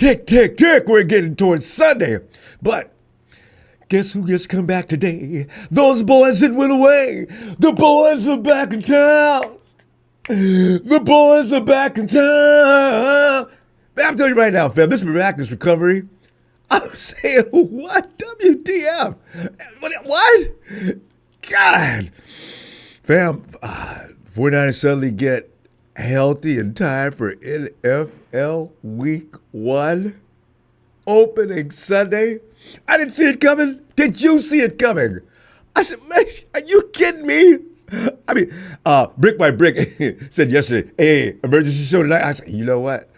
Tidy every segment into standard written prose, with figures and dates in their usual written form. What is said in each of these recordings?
Tick, tick, tick. We're getting towards Sunday. But guess who gets come back today? Those boys that went away. The boys are back in town. The boys are back in town. Man, I'm telling you right now, fam, this miraculous recovery. I'm saying, what? WTF? What? God. Fam, 49ers suddenly get healthy and tired for NFL Week 1. Opening Sunday. I didn't see it coming. Did you see it coming? I said, man, are you kidding me? I mean, Brick by Brick said yesterday, hey, emergency show tonight. I said, you know what?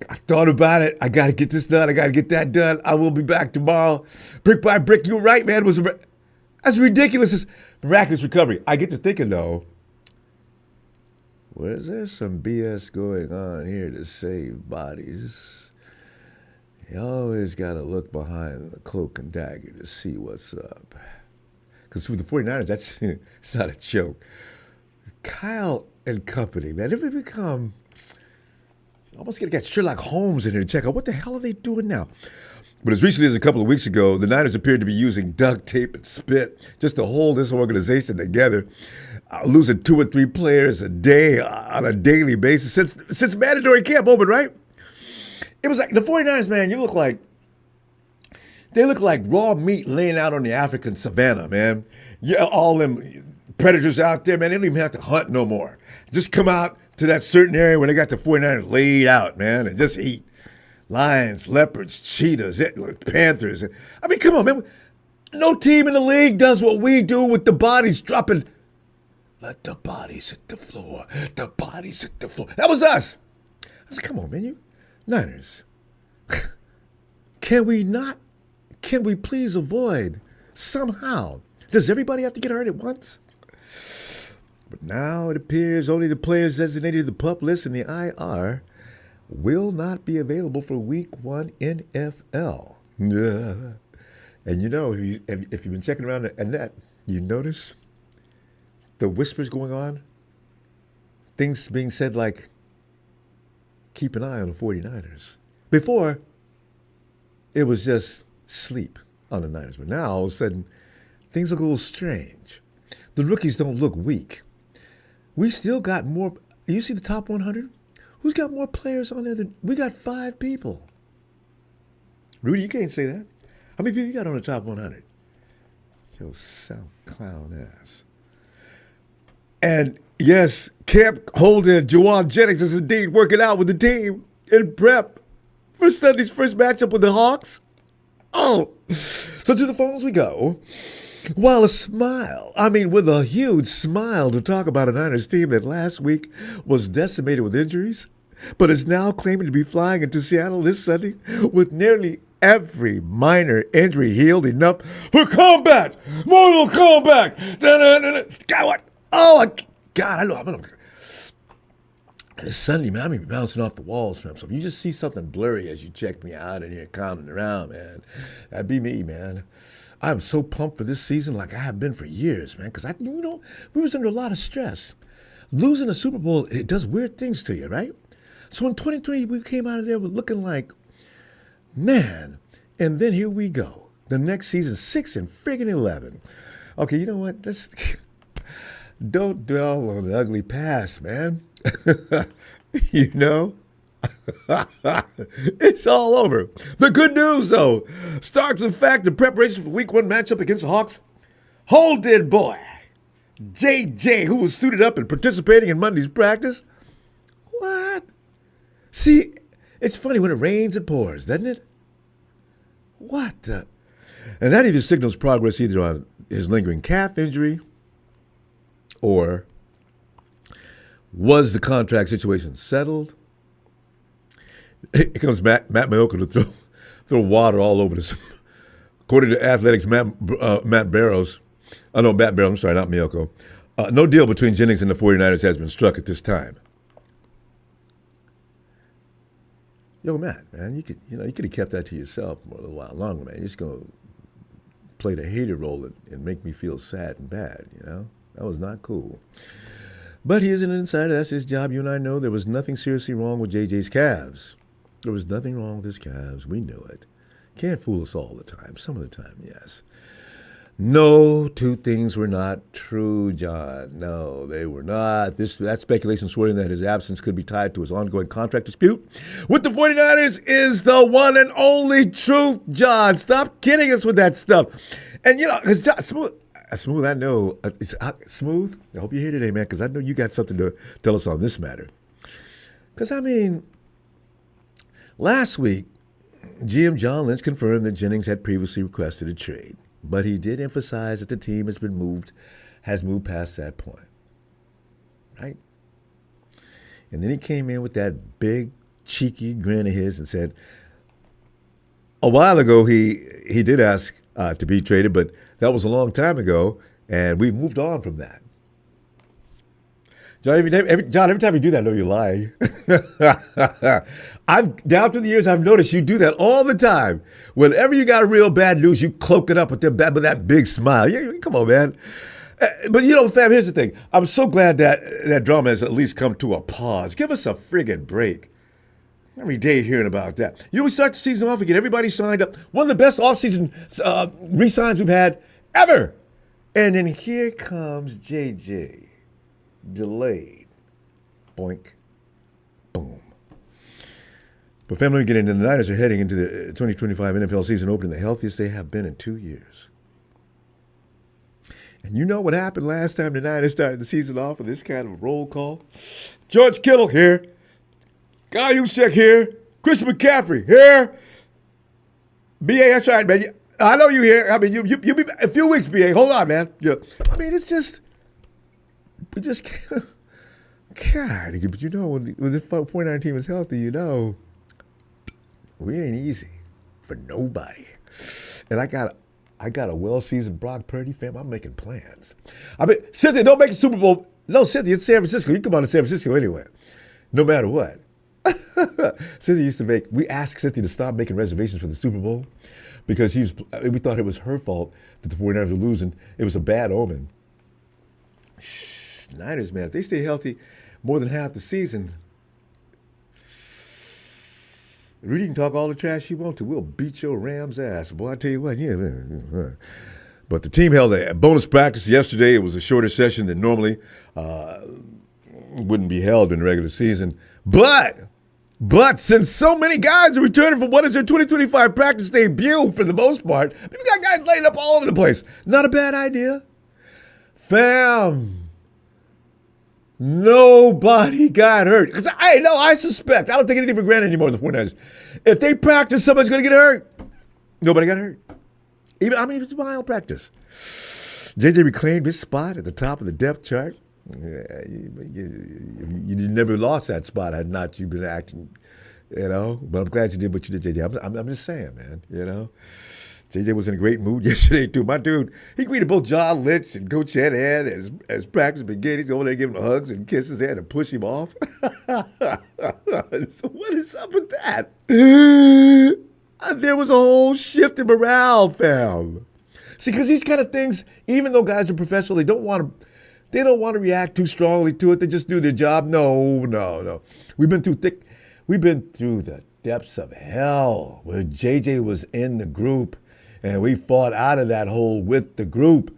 I thought about it. I got to get this done. I got to get that done. I will be back tomorrow. Brick by Brick, you're right, man. That's ridiculous. It's miraculous recovery. I get to thinking, though, was there some BS going on here to save bodies? You always got to look behind the cloak and dagger to see what's up. Because with the 49ers, it's not a joke. Kyle and company, man, they've become almost going to get Sherlock Holmes in here to check out what the hell are they doing now. But as recently as a couple of weeks ago, the Niners appeared to be using duct tape and spit just to hold this organization together, losing 2 or 3 players a day on a daily basis since mandatory camp opened, right? It was like the 49ers, man, they look like raw meat laying out on the African savannah, man. Yeah, all them predators out there, man, they don't even have to hunt no more. Just come out to that certain area where they got the 49ers laid out, man, and just eat. Lions, leopards, cheetahs, panthers. I mean, come on, man. No team in the league does what we do with the bodies dropping. Let the bodies hit the floor. The bodies hit the floor. That was us. I said, come on, man, you Niners. Can we please avoid somehow? Does everybody have to get hurt at once? But now it appears only the players designated to the PUP list and the IR will not be available for Week 1 NFL. And you know, if you've been checking around the net, you notice the whispers going on, things being said like, keep an eye on the 49ers. Before, it was just sleep on the Niners. But now, all of a sudden, things look a little strange. The rookies don't look weak. We still got more. You see the top 100? Who's got more players on there than we got? 5 people. Rudy, you can't say that. How many people you got on the top 100? Yo, South clown ass. And yes, camp holder Jauan Jennings is indeed working out with the team in prep for Sunday's first matchup with the Hawks. Oh, so to the phones we go. While with a huge smile to talk about a Niners team that last week was decimated with injuries, but is now claiming to be flying into Seattle this Sunday with nearly every minor injury healed enough for combat. Mortal Kombat. God, what? Oh, God, I know. This Sunday, man, I'm going to be bouncing off the walls, fam. So if you just see something blurry as you check me out and you're commenting around, man, that'd be me, man. I'm so pumped for this season like I have been for years, man, because we was under a lot of stress. Losing a Super Bowl, it does weird things to you, right? So in 2020, we came out of there looking like, man, and then here we go. The next season, 6 and friggin' 11. Okay, you know what? Don't dwell on the ugly past, man. You know? It's all over. The good news, though, starts in fact in preparation for Week 1 matchup against the Hawks. Hold it, boy. JJ, who was suited up and participating in Monday's practice. What? See, it's funny when it rains, it pours, doesn't it? What the? And that either signals progress either on his lingering calf injury or was the contract situation settled? Here comes Matt Maiocco to throw water all over this. According to Athletics, Matt Barrows, Matt Barrows, I'm sorry, not Maiocco. No deal between Jennings and the 49ers has been struck at this time. Yo, Matt, man, you could have kept that to yourself for a little while longer, man. You're just gonna play the hater role and make me feel sad and bad, you know? That was not cool. But he is an insider. That's his job. You and I know there was nothing seriously wrong with JJ's calves. There was nothing wrong with his calves. We knew it. Can't fool us all the time. Some of the time, yes. No, two things were not true, John. No, they were not. That speculation swearing that his absence could be tied to his ongoing contract dispute with the 49ers is the one and only truth, John. Stop kidding us with that stuff. And, because Smooth, I know. Smooth, I hope you're here today, man, because I know you got something to tell us on this matter. Because, last week, GM John Lynch confirmed that Jennings had previously requested a trade. But he did emphasize that the team has moved past that point. Right? And then he came in with that big, cheeky grin of his and said, a while ago he did ask to be traded, but that was a long time ago, and we've moved on from that. John, every time you do that, I know you're lying. Down through the years, I've noticed you do that all the time. Whenever you got real bad news, you cloak it up with that big smile. Come on, man. But, fam, here's the thing. I'm so glad that drama has at least come to a pause. Give us a friggin' break. Every day hearing about that. We start the season off again. Everybody signed up. One of the best offseason re-signs we've had ever. And then here comes JJ. Delayed. Boink. Boom. But family, we get into the Niners are heading into the 2025 NFL season opening the healthiest they have been in 2 years. And you know what happened last time the Niners started the season off with this kind of roll call? George Kittle here. Guy Juszczyk here. Christian McCaffrey here. B.A., that's right, man. I know you here. You be a few weeks, B.A. Hold on, man. It's just... We just can't. God, but when the 49 team is healthy, we ain't easy for nobody. And I got a well-seasoned Brock Purdy, fam. I'm making plans. Cynthia, don't make a Super Bowl. No, Cynthia, it's San Francisco. You come on to San Francisco anyway, no matter what. We asked Cynthia to stop making reservations for the Super Bowl because we thought it was her fault that the 49ers were losing. It was a bad omen. Niners, man, if they stay healthy more than half the season, Rudy can talk all the trash you want to. We'll beat your Rams' ass. Boy, I tell you what, yeah. But the team held a bonus practice yesterday. It was a shorter session than normally wouldn't be held in the regular season. But since so many guys are returning from what is their 2025 practice debut for the most part, we got guys laid up all over the place. Not a bad idea. Fam. Nobody got hurt. Because I suspect, I don't take anything for granted anymore in the 49ers. If they practice, somebody's going to get hurt. Nobody got hurt. Even if it's a mild practice. JJ reclaimed his spot at the top of the depth chart. You never lost that spot had not you been acting, But I'm glad you did what you did, JJ. I'm just saying, man, JJ was in a great mood yesterday, too. My dude, he greeted both John Lynch and Coach Shanahan as practice began. He's over there giving him hugs and kisses. They had to push him off. So what is up with that? There was a whole shift in morale, fam. See, because these kind of things, even though guys are professional, they don't want to react too strongly to it. They just do their job. No. We've been through the depths of hell where JJ was in the group. And we fought out of that hole with the group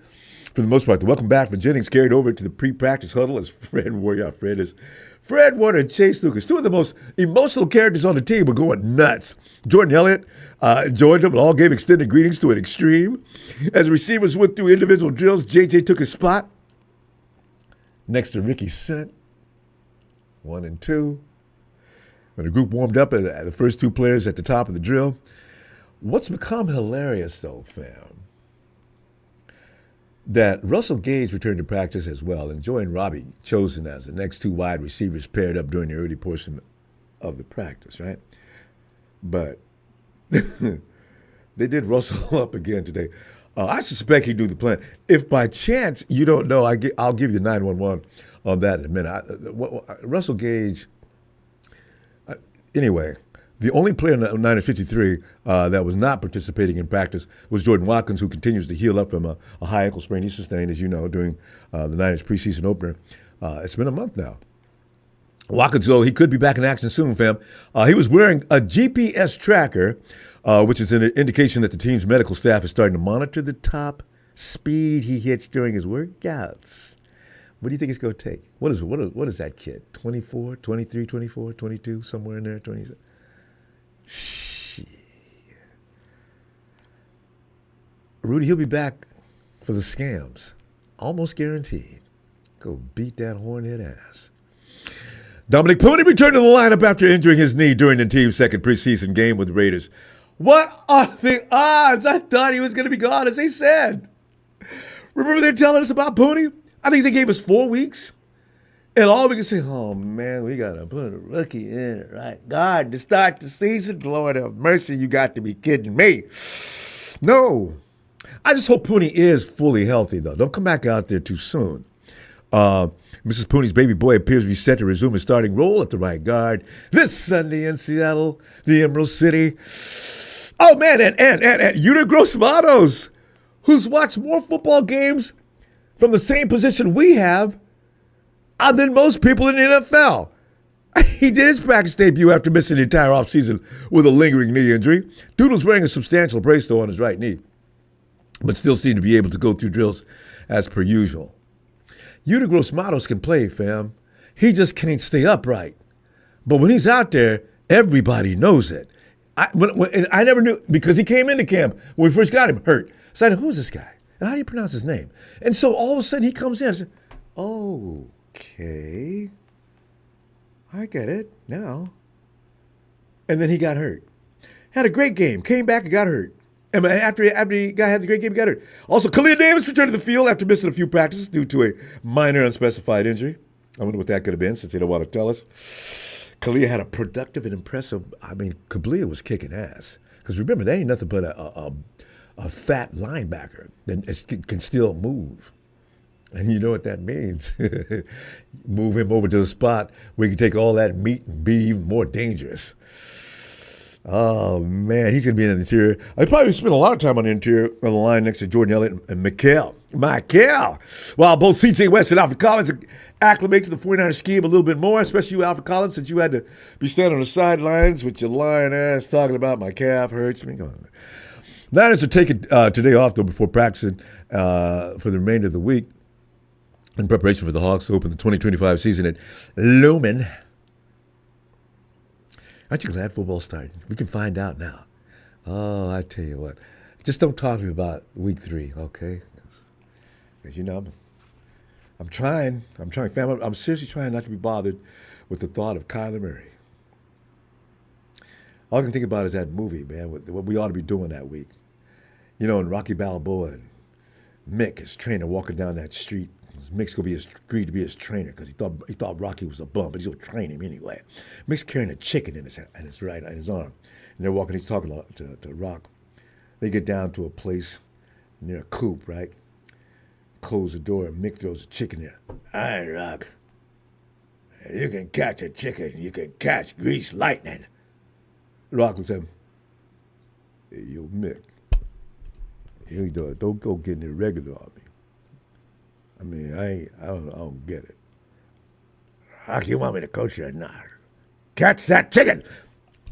for the most part. The welcome back for Jennings carried over to the pre-practice huddle as Fred Warner and Chase Lucas, two of the most emotional characters on the team, were going nuts. Jordan Elliott joined them and all gave extended greetings to an extreme. As the receivers went through individual drills, JJ took his spot next to Ricky Sent, 1 and 2. When the group warmed up, the first two players at the top of the drill. What's become hilarious, though, fam, that Russell Gage returned to practice as well and joined Robbie, chosen as the next two wide receivers paired up during the early portion of the practice, right? But they did Russell up again today. I suspect he'd do the plan. If by chance you don't know, I'll give you 911 on that in a minute. Russell Gage, anyway. The only player in the Niners 53 that was not participating in practice was Jordan Watkins, who continues to heal up from a high ankle sprain he sustained, as you know, during the Niners preseason opener. It's been a month now. Watkins, though, he could be back in action soon, fam. He was wearing a GPS tracker, which is an indication that the team's medical staff is starting to monitor the top speed he hits during his workouts. What do you think it's going to take? What is that kid? 24, 23, 24, 22, somewhere in there? 20. Shit. Rudy, he'll be back for the scams. Almost guaranteed. Go beat that hornhead ass. Dominic Pooney returned to the lineup after injuring his knee during the team's second preseason game with the Raiders. What are the odds? I thought he was going to be gone, as they said. Remember they were telling us about Pooney? I think they gave us 4 weeks. And all we can say, oh, man, we got to put a rookie in at right guard to start the season. Lord have mercy, you got to be kidding me. No. I just hope Pooney is fully healthy, though. Don't come back out there too soon. Mrs. Pooney's baby boy appears to be set to resume his starting role at the right guard this Sunday in Seattle, the Emerald City. Oh, man, and Una Gross-Matos, who's watched more football games from the same position we have than most people in the NFL. He did his practice debut after missing the entire offseason with a lingering knee injury. Dude was wearing a substantial brace, though, on his right knee, but still seemed to be able to go through drills as per usual. Una Gross-Matos can play, fam. He just can't stay upright. But when he's out there, everybody knows it. And I never knew, because he came into camp when we first got him hurt. So I said, who's this guy? And how do you pronounce his name? And so all of a sudden he comes in. I said, okay, I get it now. And then he got hurt. Had a great game. Came back and got hurt. And after he had the great game, he got hurt. Also, Khalil Davis returned to the field after missing a few practices due to a minor unspecified injury. I wonder what that could have been, since they don't want to tell us. Khalil had a productive and impressive, Khalil was kicking ass. Because remember, they ain't nothing but a fat linebacker that can still move. And you know what that means. Move him over to the spot where he can take all that meat and be even more dangerous. Oh, man, he's going to be in the interior. I probably spent a lot of time on the interior of the line next to Jordan Elliott and Michael. While both C.J. West and Alfred Collins acclimate to the 49ers scheme a little bit more, especially you, Alfred Collins, since you had to be standing on the sidelines with your lying ass talking about my calf hurts me. Niners are taking today off, though, before practicing for the remainder of the week in preparation for the Hawks to open the 2025 season at Lumen. Aren't you glad football's starting? We can find out now. Oh, I tell you what. Just don't talk to me about week 3, okay? Because, you know, I'm trying. Fam, I'm seriously trying not to be bothered with the thought of Kyler Murray. All I can think about is that movie, man, what we ought to be doing that week. You know, and Rocky Balboa and Mick, his trainer, walking down that street. Mick's gonna agreed to be his trainer because he thought Rocky was a bum, but he's gonna train him anyway. Mick's carrying a chicken in his arm, and they're walking. He's talking to Rock. They get down to a place near a coop, right? Close the door, and Mick throws a chicken there. All right, Rock. You can catch a chicken. You can catch grease lightning. Rock looks at him. Hey, yo, Mick. You don't go getting irregular on me. I mean, I don't get it. How do you want me to coach you or not? Catch that chicken!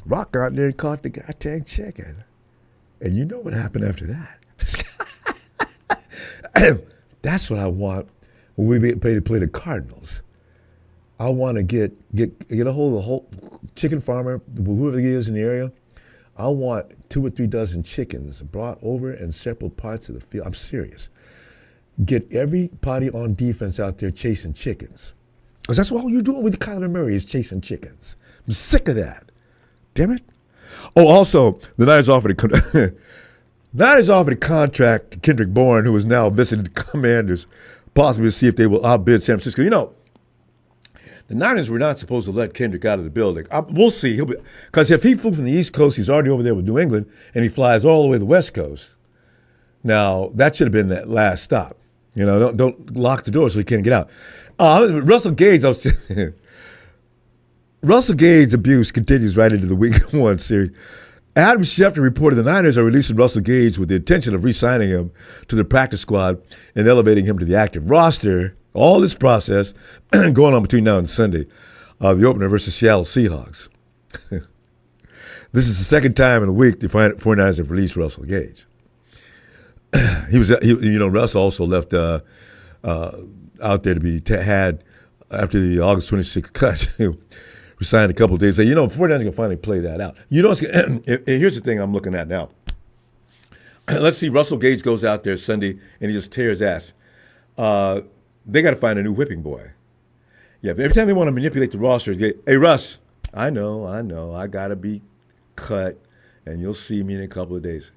Rock got out there and caught the goddamn chicken. And you know what happened after that. That's what I want when we play the Cardinals. I want to get a hold of the whole chicken farmer, whoever he is in the area. I want 2 or 3 dozen chickens brought over in several parts of the field. I'm serious. Get everybody on defense out there chasing chickens. Because that's all you're doing with Kyler Murray is chasing chickens. I'm sick of that. Damn it. Oh, also, the Niners offered a contract to Kendrick Bourne, who is now visiting the Commanders, possibly to see if they will outbid San Francisco. You know, the Niners were not supposed to let Kendrick out of the building. We'll see. Because if he flew from the East Coast, he's already over there with New England, and he flies all the way to the West Coast. Now, that should have been that last stop. You know, don't lock the door so he can't get out. Russell Gage's abuse continues right into the Week 1 series. Adam Schefter reported the Niners are releasing Russell Gage with the intention of re-signing him to the practice squad and elevating him to the active roster. All this process going on between now and Sunday. the opener versus Seattle Seahawks. This is the second time in a week the 49ers have released Russell Gage. Russ also left out there to be had after the August 26th cut. We signed a couple of days. 49ers are going to finally play that out. Here's the thing I'm looking at now. Let's see, Russell Gage goes out there Sunday and he just tears ass. They got to find a new whipping boy. Yeah, every time they want to manipulate the roster, hey, Russ, I know, I got to be cut, and you'll see me in a couple of days.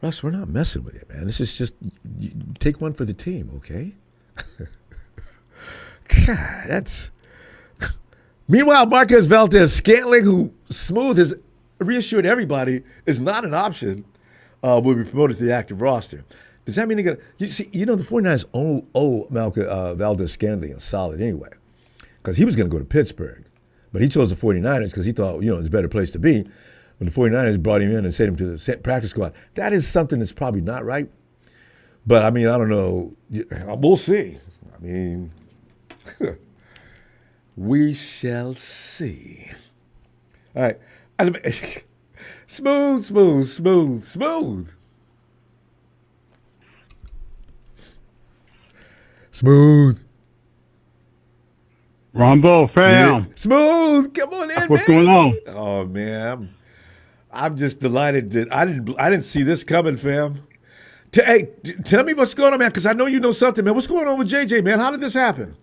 Russ, we're not messing with you, man. This is just, take one for the team, okay? God, that's... Meanwhile, Marquez Valdes-Scantling, who Smooth has reassured everybody is not an option, will be promoted to the active roster. Does that mean they're going to... the 49ers owe Valdes-Scantling a solid anyway, because he was going to go to Pittsburgh. But he chose the 49ers because he thought, it's a better place to be. But the 49ers brought him in and sent him to the practice squad. That is something that's probably not right. But, I don't know. We'll see. We shall see. All right. Smooth. Smooth. Ronbo, fam. Yeah. Smooth. Come on in, What's going on? Oh, man. I'm just delighted that I didn't see this coming, fam. Tell me what's going on, man, because I know you know something, man. What's going on with JJ, man? How did this happen?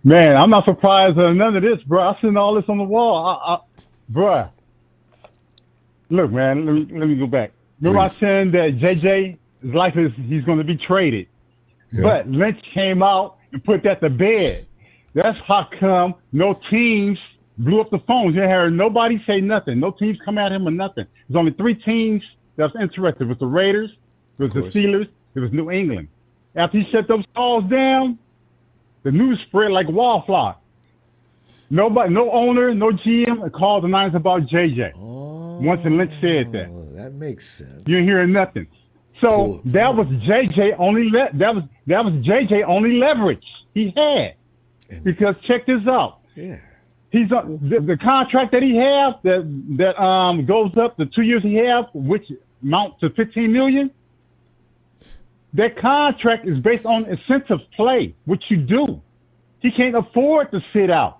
Man, I'm not surprised at none of this, bro. I seen all this on the wall. Bro. Look, man, let me go back. Remember I said that JJ is likely he's going to be traded. Yeah. But Lynch came out and put that to bed. That's how come no teams blew up the phones. You heard nobody say nothing. No teams come at him or nothing. There's only 3 teams that was interested. It was the Raiders, it was the Steelers, it was New England. After he shut those calls down, the news spread like wildfire. Nobody, no owner, no GM called the Niners about JJ. Once Lynch said that. That makes sense. You ain't hearing nothing. So that was JJ only. That was JJ only leverage he had. Because check this out. Yeah. He's the contract that he has that goes up the 2 years he has, which amounts to $15 million. That contract is based on incentive play, which you do. He can't afford to sit out.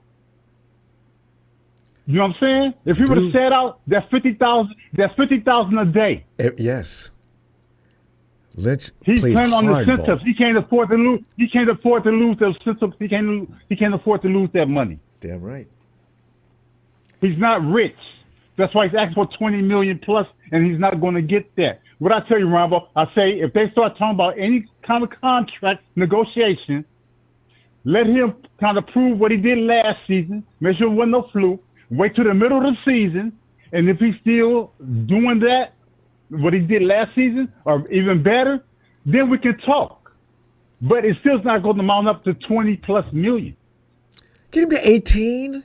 You know what I'm saying? If he would have sat out, that's $50,000 a day. Yes. He's playing on incentives. He can't afford to lose. He can't afford to lose those incentives. He can't afford to lose that money. Damn right. He's not rich. That's why he's asking for $20 million plus, and he's not going to get that. What I tell you, Ronbo, I say if they start talking about any kind of contract negotiation, let him kind of prove what he did last season. Make sure it wasn't no fluke. Wait till the middle of the season, and if he's still doing that, what he did last season, or even better, then we can talk. But it's still not going to mount up to 20 plus million. Get him to 18,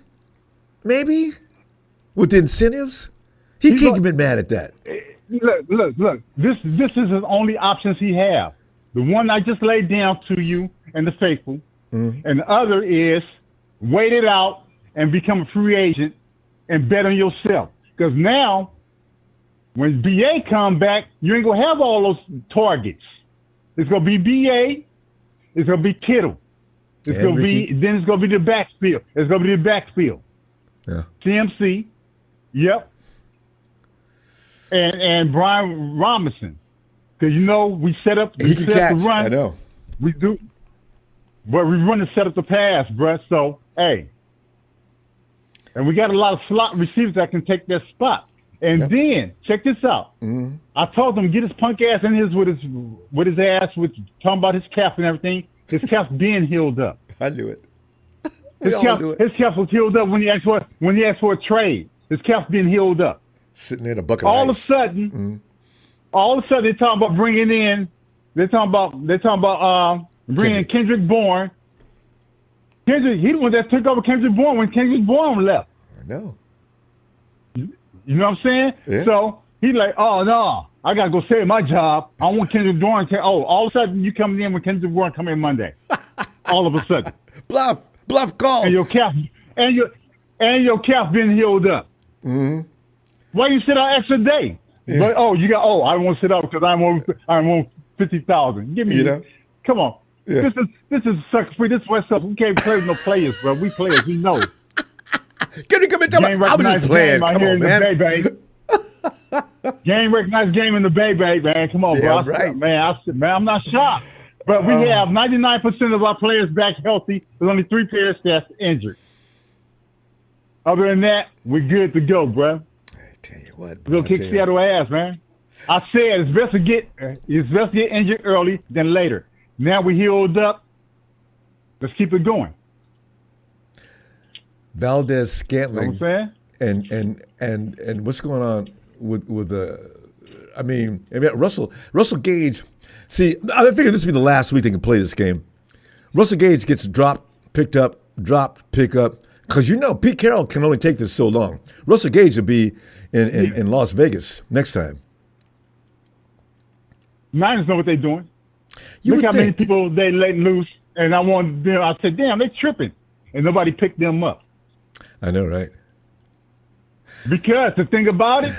maybe, with incentives. He can't get mad at that. Look. This is the only options he have. The one I just laid down to you and the faithful, and the other is wait it out and become a free agent and bet on yourself. Because now, when BA come back, you ain't gonna have all those targets. It's gonna be BA. It's gonna be Kittle. It's gonna be the backfield. It's gonna be the backfield. Yeah. CMC. Yep. And Brian Robinson. Because we set up the run. I know. We do. But we run to set up the pass, bruh. So hey. And we got a lot of slot receivers that can take that spot. And then check this out. I told him get his punk ass in his with his ass with talking about his calf and everything. His calf's being healed up. I knew it. His calf was healed up when he asked for a trade. His calf's being healed up. Sitting there in a bucket. All of a sudden, they're talking about bringing in. They're talking about bringing Kendrick Bourne. He the one that took over Kendrick Bourne when Kendrick Bourne left. I know. You know what I'm saying? Yeah. So he's like, oh no, I gotta go save my job. I want Kendrick Bourne. All of a sudden you coming in when Kendrick Bourne come in Monday. All of a sudden. Bluff call. And your calf been healed up. Mm-hmm. Why you sit out extra day? Yeah. But I won't sit out because I want 50,000. Give me, come on. Yeah. This is sucker free. This is West Coast. We can't play with no players, bro. We players. We know. Can you come and tell me? I was just playing. Come on, man. Game recognized game in the Bay, man. Come on, bro. Right. Man, I'm not shocked. But we have 99% of our players back healthy. There's only 3 players that's injured. Other than that, we're good to go, bro. I tell you what, we'll kick Seattle ass, man. I said it's best to get injured early than later. Now we healed up. Let's keep it going. Valdez Scantling. You know what I'm saying? And what's going on with the Russell Gage. See, I figured this would be the last week they can play this game. Russell Gage gets dropped, picked up, pick up. Because Pete Carroll can only take this so long. Russell Gage will be in Las Vegas next time. Niners know what they're doing. Look how many people they let loose, and I said, damn, they tripping, and nobody picked them up. I know, right? Because the thing about it,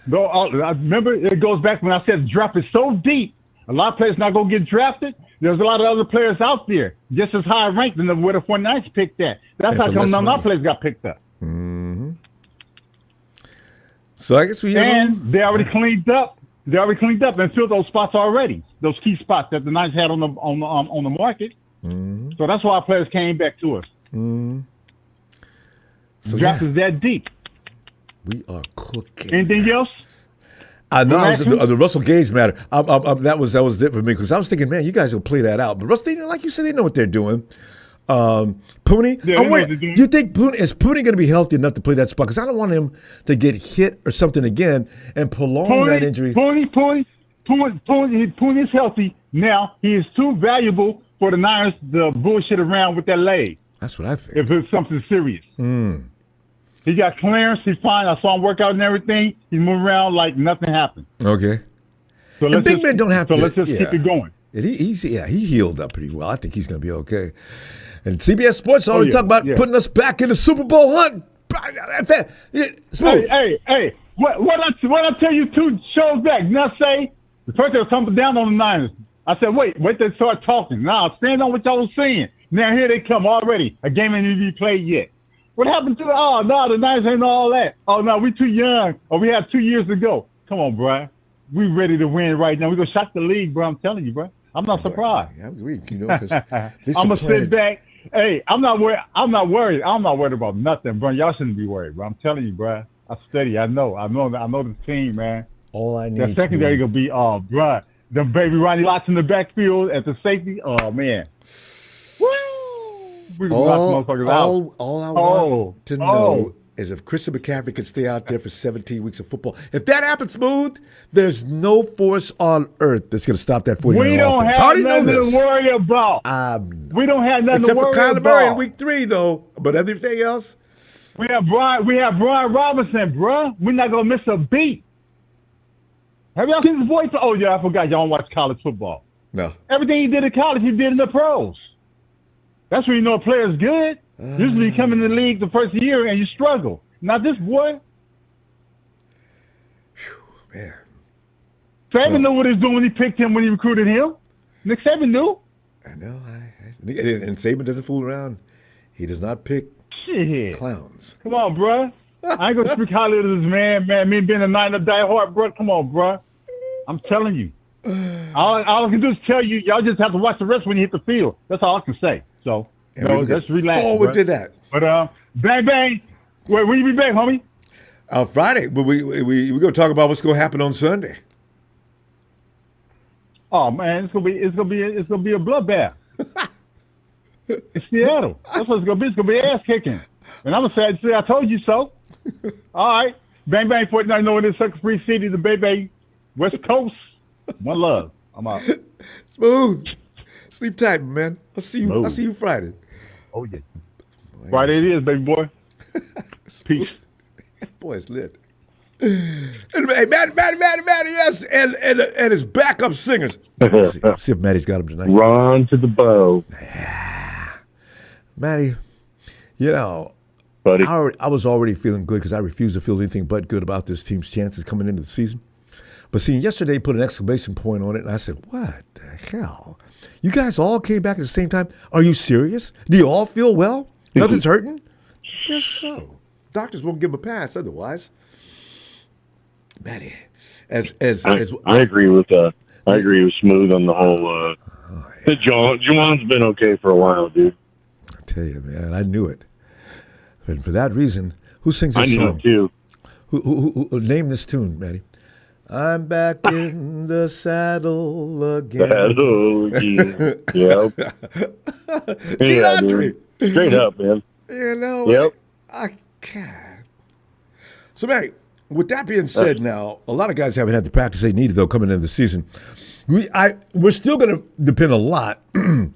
I remember it goes back when I said the draft is so deep, a lot of players not going to get drafted. There's a lot of other players out there just as high ranked than where the 49ers picked at. That's how come none of our players got picked up. Mm-hmm. So I guess they already cleaned up. They already cleaned up and filled those spots already. Those key spots that the Niners had on the market. Mm-hmm. So that's why our players came back to us. Mm-hmm. So the draft is that deep. We are cooking. Anything else? I know the Russell Gage matter. That was it for me because I was thinking, man, you guys will play that out. But Russell, like you said, they know what they're doing. Pooney, do you think is Pooney going to be healthy enough to play that spot? Because I don't want him to get hit or something again and prolong that injury. Pooney is healthy now. He is too valuable for the Niners to bullshit around with that leg. That's what I think. If it's something serious. He got clearance. He's fine. I saw him work out and everything. He's moving around like nothing happened. Okay. So and big men don't have to. So let's just keep it going. He healed up pretty well. I think he's going to be okay. And CBS Sports already talked about putting us back in the Super Bowl hunt. Smooth. Hey. What I tell you 2 shows back? Now say the first they were thumping down on the Niners. I said, wait they start talking. Now stand on what y'all was saying. Now here they come already. A game ain't even played yet. What happened to the Niners ain't all that. Oh, no, we too young. Or we have 2 years to go. Come on, bro. We ready to win right now. We're going to shock the league, bro. I'm telling you, bro. I'm not surprised. I'm going to sit back. Hey, I'm not worried. I'm not worried about nothing, bro. Y'all shouldn't be worried, bro. I'm telling you, bro. I study. I know the team, man. All I need. The secondary going to be, bro. The baby Ronnie Lotts in the backfield at the safety. Oh, man. All I want to know is if Christian McCaffrey can stay out there for 17 weeks of football. If that happens smooth, there's no force on earth that's going to stop that 49er offense. We don't have nothing to worry about. We don't have nothing to worry about. Except for Kyler Murray in week 3, though. But everything else? We have Brian Robinson, bro. We're not going to miss a beat. Have y'all seen this boy? Oh, yeah, I forgot. Y'all don't watch college football. No. Everything he did in college, he did in the pros. That's when you know a player's good. Usually you come in the league the first year and you struggle. Not this boy. Man. Saban knew what he was doing when he picked him, when he recruited him. Nick Saban knew. I know. And Saban doesn't fool around. He does not pick clowns. Come on, bro. I ain't going to speak highly of this man. Me being a Niner diehard, bro. Come on, bro. I'm telling you. All I can do is tell you, y'all just have to watch the rest when you hit the field. That's all I can say. So, let's relax. Forward to that. But bang bang. When you be back, homie? Friday. But we're gonna talk about what's gonna happen on Sunday. Oh man, it's gonna be a bloodbath. It's Seattle. That's what it's gonna be. It's gonna be ass kicking. And I'm gonna say, I told you so. All right, bang bang. 49 knowing this sucker free city, the baby, West Coast. One love. I'm out. Smooth. Sleep tight, man. I'll see you Friday. Oh yeah. Friday it is, baby boy. Peace. Boy, it's lit. And Matty, yes, and his backup singers. See if Matty's got him tonight. Run to the bow. Matty, you know, buddy. I was already feeling good because I refuse to feel anything but good about this team's chances coming into the season. But see, yesterday put an exclamation point on it, and I said, what the hell? You guys all came back at the same time? Are you serious? Do you all feel well? Nothing's hurting? Guess so. Doctors won't give him a pass otherwise. Matty, I agree with Smooth on the whole. Jauan's been okay for a while, dude. I tell you, man, I knew it. And for that reason, who sings this song? I knew it too. Who name this tune, Matty? I'm back in the saddle again. Yep. Yeah, Straight up, man. You know. Yep. I can't. So, Matty, with that being said, now a lot of guys haven't had the practice they needed though coming into the season. We're still going to depend a lot on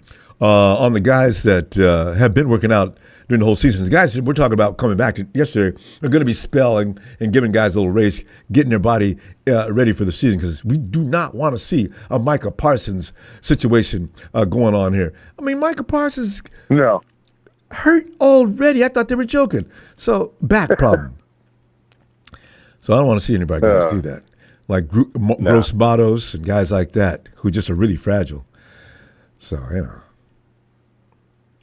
the guys that have been working out during the whole season. The guys that we're talking about coming back to yesterday are going to be spelling and giving guys a little race, getting their body ready for the season because we do not want to see a Micah Parsons situation going on here. I mean, Micah Parsons hurt already. I thought they were joking. So, back problem. So I don't want to see anybody guys do that. Like Gross Matos and guys like that who just are really fragile. So, you know.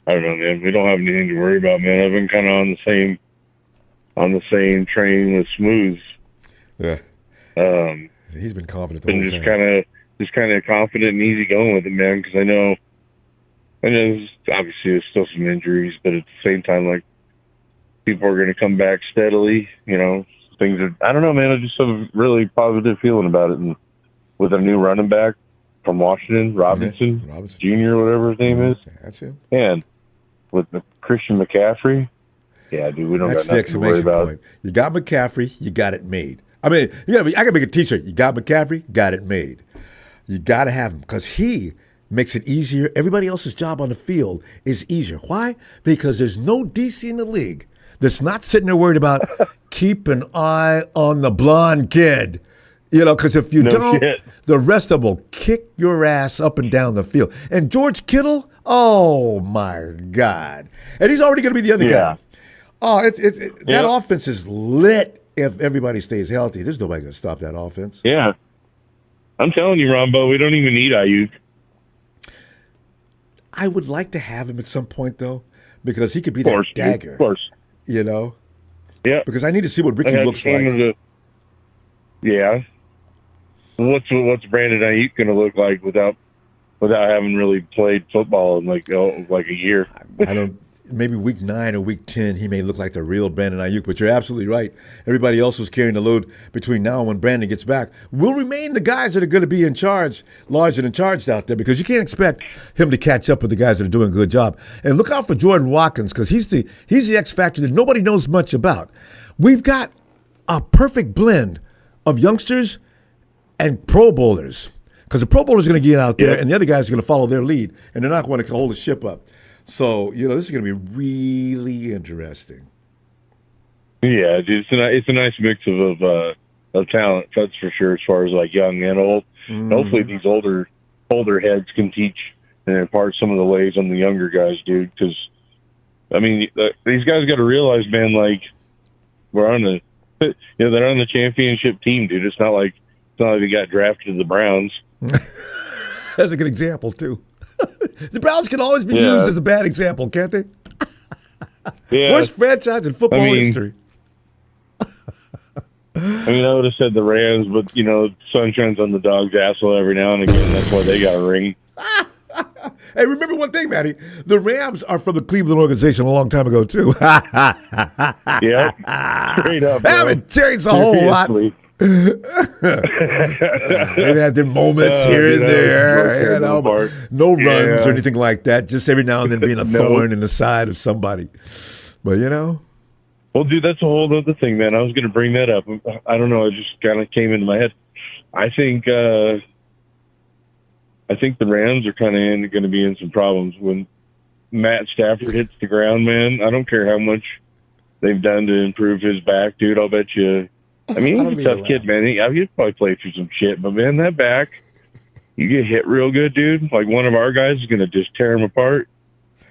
I don't know, man. We don't have anything to worry about, man. I've been kind of on the same train with Smooth. Yeah. He's been confident the been whole just time. kind of confident and easy going with it, man. Because I know obviously there's still some injuries, but at the same time, like people are going to come back steadily. You know, things are. I don't know, man. I just have a really positive feeling about it, and with a new running back from Washington, Robinson Jr., whatever his name is. That's him. And with Christian McCaffrey, yeah, dude, we don't got nothing to worry about. Point. You got McCaffrey, you got it made. I mean, I got to make a T-shirt. You got McCaffrey, got it made. You got to have him because he makes it easier. Everybody else's job on the field is easier. Why? Because there's no DC in the league that's not sitting there worried about keep an eye on the blonde kid. You know, because if you don't, the rest of them will kick your ass up and down the field. And George Kittle, oh, my God. And he's already going to be the other guy. Oh, that offense is lit if everybody stays healthy. There's nobody going to stop that offense. Yeah. I'm telling you, Ronbo, we don't even need Ayuk. I would like to have him at some point, though, because he could be that dagger. Of course. You know? Yeah. Because I need to see what Ricky looks like. Yeah. What's Brandon Ayuk going to look like without having really played football in like a year? I don't. Maybe week 9 or week 10, he may look like the real Brandon Ayuk. But you're absolutely right. Everybody else who's carrying the load between now and when Brandon gets back will remain the guys that are going to be in charge, large and in charge out there, because you can't expect him to catch up with the guys that are doing a good job. And look out for Jordan Watkins because he's the X factor that nobody knows much about. We've got a perfect blend of youngsters and Pro Bowlers, because the Pro Bowlers are going to get out there, and the other guys are going to follow their lead, and they're not going to hold the ship up. So, this is going to be really interesting. Yeah, it's a nice mix of talent, that's for sure, as far as like young and old. Mm. Hopefully these older heads can teach and impart some of the ways on the younger guys, dude, because, I mean, these guys got to realize, man, like, they're on the championship team, dude. It's not like they got drafted to the Browns. That's a good example, too. The Browns can always be used as a bad example, can't they? Yeah. Worst franchise in football history. I mean, I would have said the Rams, but, sun shines on the dog's asshole every now and again. That's why they got a ring. Hey, remember one thing, Matty. The Rams are from the Cleveland organization a long time ago, too. Yeah, straight up. They haven't changed a whole lot. They've had their moments here and there, no runs or anything like that. Just every now and then being a thorn in the side of somebody. But well, dude, that's a whole other thing, man. I was going to bring that up. I don't know. It just kind of came into my head. I think the Rams are kind of going to be in some problems when Matt Stafford hits the ground, man. I don't care how much they've done to improve his back, dude. I'll bet you. I mean, he's a tough kid, man. He'd probably play through some shit, but man, that back, you get hit real good, dude. Like one of our guys is going to just tear him apart.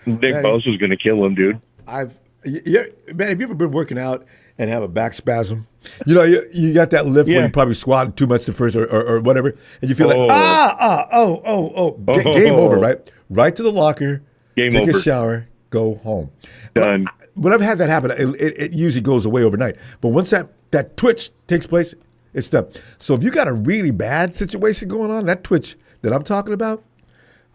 Nick Man, Bosa's going to kill him, dude. Man, have you ever been working out and have a back spasm? You know, you got that lift where Yeah. you probably squatted too much the first or whatever, and you feel like, game over, right? Right to the locker, Game take over. a shower, go home. Done. When I've had that happen, it usually goes away overnight. But once that twitch takes place, it's done. So if you got a really bad situation going on, that twitch that I'm talking about,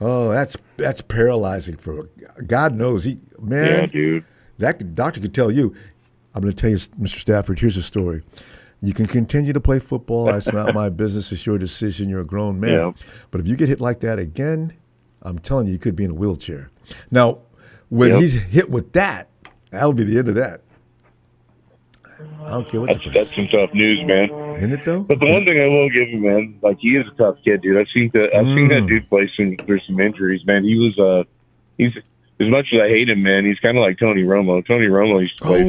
oh, that's paralyzing for God knows. Yeah, dude. That doctor could tell you. I'm going to tell you, Mr. Stafford, here's the story. You can continue to play football. It's not my business. It's your decision. You're a grown man. Yeah. But if you get hit like that again, I'm telling you could be in a wheelchair. Now, when he's hit with that, that'll be the end of that. I don't care what That's some tough news, man. Isn't it, though? But the one thing I will give him, man, like he is a tough kid, dude. I've seen that dude play through some injuries, man. He's as much as I hate him, man. He's kind of like Tony Romo. Tony Romo used to play.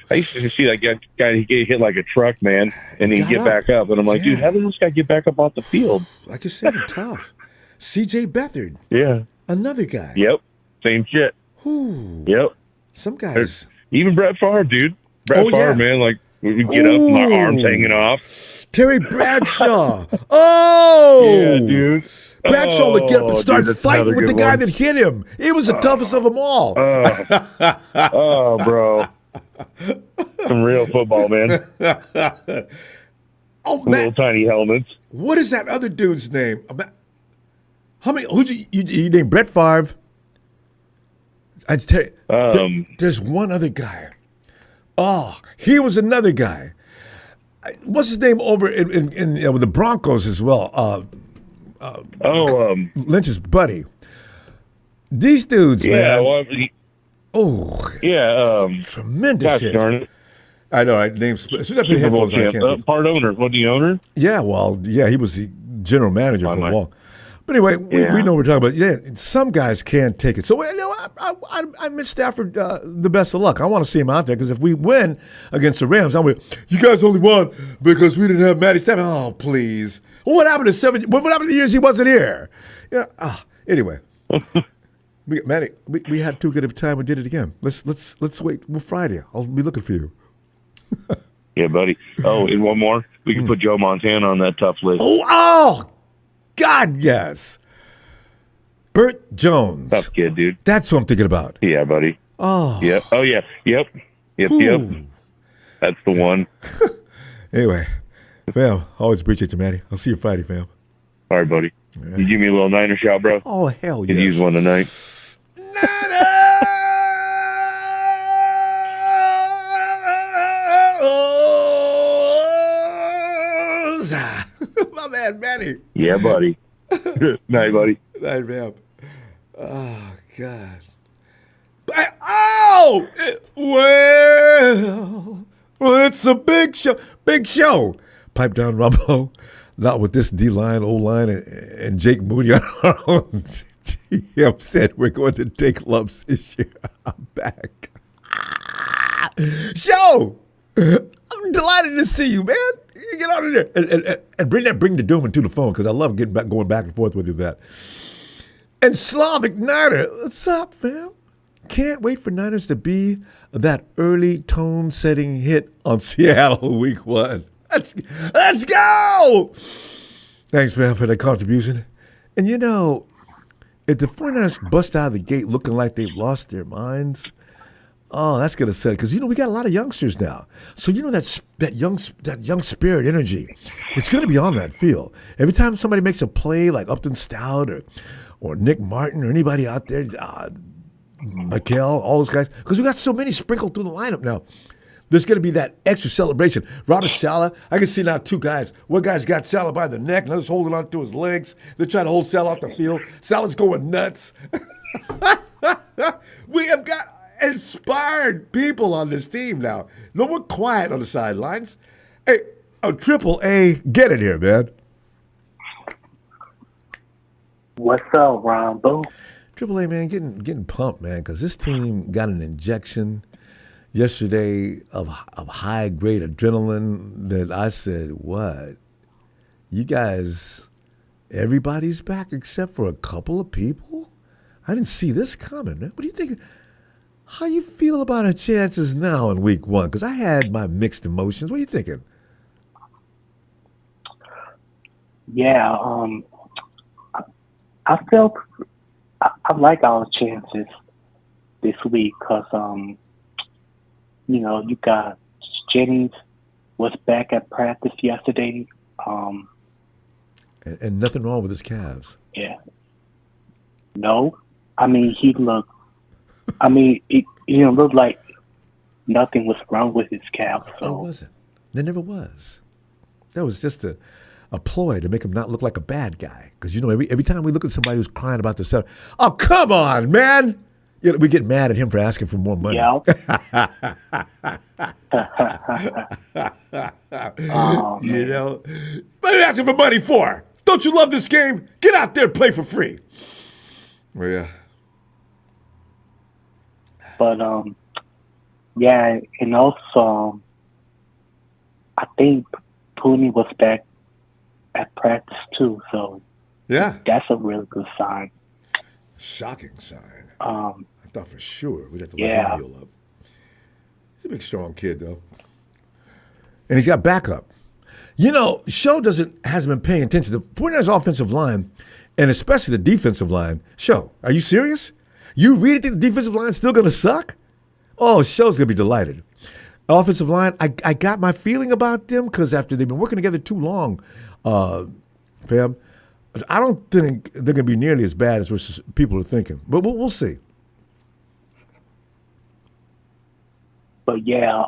I used to see that guy. He get hit like a truck, man, and he'd get back up. And I'm like, dude, how did this guy get back up off the field? Like you said, tough. C.J. Beathard. Yeah. Another guy. Yep. Same shit. Ooh. Yep. Some guys. Even Brett Favre, dude. Brett Favre, man, like we get up, my arms hanging off. Terry Bradshaw. Oh, yeah, dude. Bradshaw would get up and start dude, fighting with the guy that hit him. He was the toughest of them all. Oh, bro. Some real football, man. Oh, man. Little tiny helmets. What is that other dude's name? How many? Who'd you named Brett Favre? I tell you, there's one other guy. Oh, he was another guy. What's his name over in with the Broncos as well? Lynch's buddy. These dudes, man. Well, tremendous gosh hits. darn it. I know. As soon as I put Super Bowl headphones on, I champ. can't think. Part owner. What, the owner? Yeah, well, yeah, he was the general manager for a while. But anyway, we know what we're talking about. Yeah, some guys can't take it. So, you know, I miss Stafford the best of luck. I want to see him out there because if we win against the Rams, I'm like, you guys only won because we didn't have Matty Stafford. Oh, please. Well, what happened to what happened to the years he wasn't here? Yeah. Anyway, we had too good of a time. We did it again. Let's wait. Well, Friday, I'll be looking for you. Yeah, buddy. Oh, and one more. We can put Joe Montana on that tough list. Oh, God, yes. Burt Jones. Tough kid, dude. That's what I'm thinking about. Yeah, buddy. Oh. Yep. Oh, yeah. Yep. That's the one. Anyway, fam, always appreciate you, Matty. I'll see you Friday, fam. All right, buddy. Right. You give me a little Niner shout, bro? Oh, hell yes. Could use one tonight. My man, Matty. Yeah, buddy. Night, buddy. Night, fam. Oh, God. Well, it's a big show. Big show. Pipe down, Ronbo. Not with this D-line, O-line, and Jake Moody on our own. GM said we're going to take lumps this year. I'm back. Show! I'm delighted to see you, man. You get out of there. And bring the doom into the phone because I love going back and forth with you that. And Slavic Niner, what's up, fam? Can't wait for Niners to be that early tone-setting hit on Seattle week 1. Let's go! Thanks, man, for that contribution. And you know, if the 49ers bust out of the gate looking like they've lost their minds, oh, that's gonna set it. Because you know we got a lot of youngsters now, so you know that young spirit energy, it's gonna be on that field. Every time somebody makes a play like Upton Stout or Nick Martin or anybody out there, Mikel, all those guys, because we got so many sprinkled through the lineup now. There's going to be that extra celebration. Robert Saleh, I can see now two guys. One guy's got Saleh by the neck, another's holding on to his legs. They're trying to hold Saleh off the field. Saleh's going nuts. We have got inspired people on this team now. No more quiet on the sidelines. Hey, Triple A, get it here, man. What's up, Ronbo? Triple A, man, getting pumped, man, because this team got an injection yesterday of high-grade adrenaline that I said, what? You guys, everybody's back except for a couple of people? I didn't see this coming, man. What do you think? How you feel about our chances now in week 1? Because I had my mixed emotions. What are you thinking? Yeah, I felt I like our chances this week because you got Jennings was back at practice yesterday. And nothing wrong with his calves. Yeah. No, I mean he looked. I mean it looked like nothing was wrong with his calf. So There wasn't. There never was. That was just a ploy to make him not look like a bad guy. Because every time we look at somebody who's crying about this stuff, oh come on, man! We get mad at him for asking for more money. yeah. What are you asking for money for? Don't you love this game? Get out there and play for free. Well, yeah. But yeah, and also I think Pooney was back at practice too, so Yeah. that's a really good sign. Shocking sign. I thought for sure we'd have to let Yeah. him heal up. He's a big, strong kid, though. And he's got backup. Show hasn't been paying attention to the 49ers offensive line, and especially the defensive line. Show, are you serious? You really think the defensive line is still going to suck? Oh, Show's going to be delighted. Offensive line, I got my feeling about them because after they've been working together too long, fam, I don't think they're going to be nearly as bad as people are thinking. But we'll see. But yeah,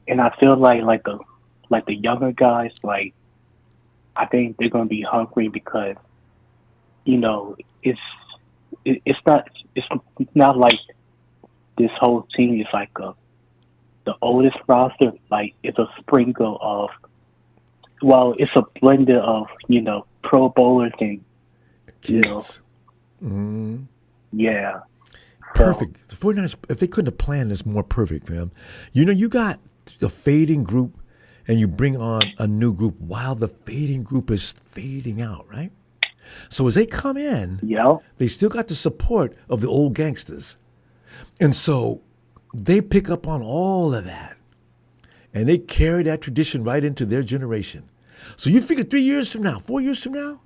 and I feel like the younger guys, like I think they're gonna be hungry because it's not like this whole team is like the oldest roster. Like it's a sprinkle of it's a blended of Pro Bowlers and Kids. Yeah. Perfect. The 49ers, if they couldn't have planned this more perfect, fam. You got a fading group and you bring on a new group while the fading group is fading out, right? So as they come in, they still got the support of the old gangsters. And so they pick up on all of that. And they carry that tradition right into their generation. So you figure 3 years from now, 4 years from now,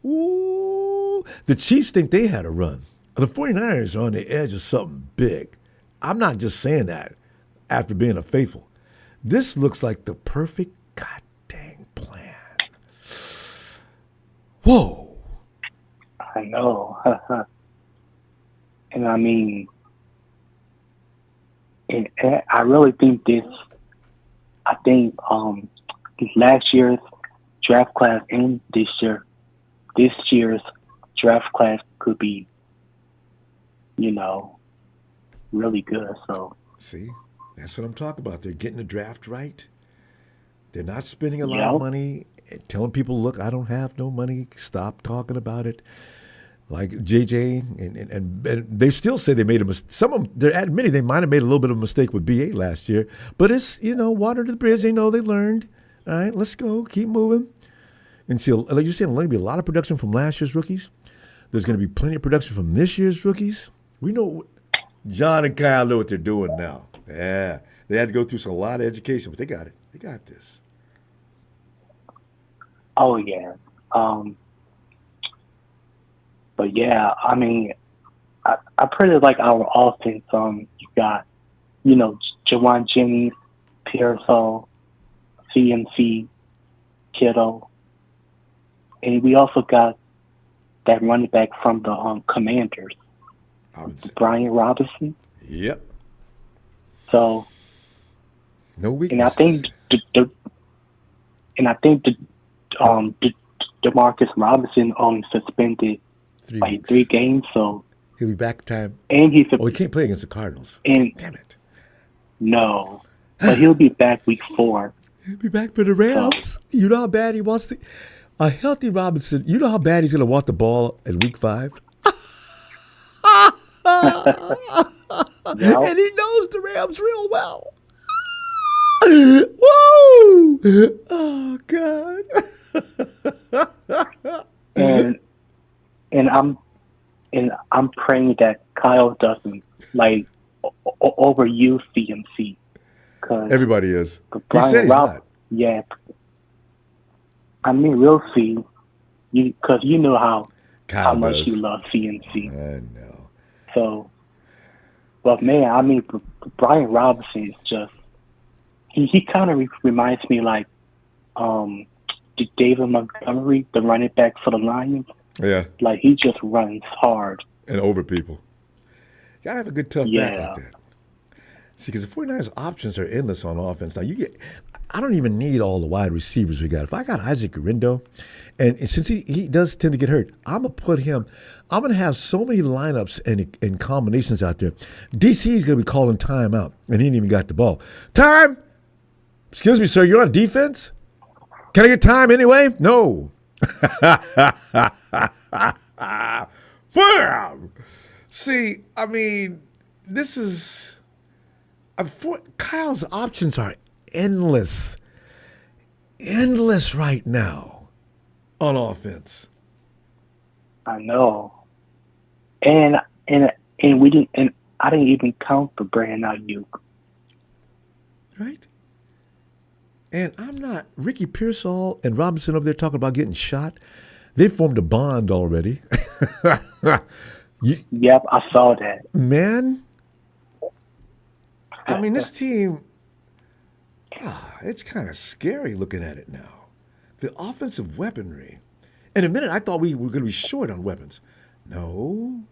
ooh, the Chiefs think they had a run. The 49ers are on the edge of something big. I'm not just saying that after being a faithful. This looks like the perfect goddamn plan. Whoa. I know. And I mean, and I really think last year's draft class and this year's draft class could be, really good. So see, that's what I'm talking about. They're getting the draft right. They're not spending a lot of money and telling people, look, I don't have no money. Stop talking about it. Like JJ, and they still say they made a mistake. Some of them, they're admitting they might have made a little bit of a mistake with BA last year. But it's, water to the bridge. They know they learned. All right, let's go. Keep moving. And see, like you're saying, there's going to be a lot of production from last year's rookies. There's going to be plenty of production from this year's rookies. We know John and Kyle know what they're doing now. Yeah, they had to go through a lot of education, but they got it. They got this. Oh yeah. But yeah, I mean, I pretty like our offense. You got, Jauan Jennings, Pearsall, CMC, Kittle, and we also got that running back from the Commanders, Brian Robinson. Yep. So, no weaknesses. And I think DeMarcus Robinson only suspended 3 games, so he'll be back time. And he can't play against the Cardinals. And damn it. No, but he'll be back week 4. He'll be back for the Rams. So, you know how bad he wants to. A healthy Robinson. You know how bad he's going to want the ball in week 5. And he knows the Rams real well. Woo! Oh God. and I'm praying that Kyle doesn't like overuse CMC. Cause Everybody is. He Brian said he's not. Yeah. I mean, we'll see. Because you know how Kyle much does. you love CMC. I know. So, but man, I mean, Brian Robinson is just he kind of reminds me like David Montgomery, the running back for the Lions. Yeah. Like he just runs hard And over people. You gotta have a good tough back like that. See, because the 49ers options are endless on offense. Now I don't even need all the wide receivers we got. If I got Isaac Guerrero, and since he does tend to get hurt, I'm gonna have so many lineups and combinations out there. DC's gonna be calling timeout, and he ain't even got the ball. Time! Excuse me, sir, you're on defense? Can I get time anyway? No. See, I mean, this is Kyle's options are endless right now on offense. I know, and we didn't, and I didn't even count the Brandon Ayuk. Right? And I'm not Ricky Pearsall and Robinson over there talking about getting shot. They formed a bond already. Yep, I saw that. Man, I mean, this team, it's kind of scary looking at it now. The offensive weaponry. In a minute, I thought we were going to be short on weapons. No,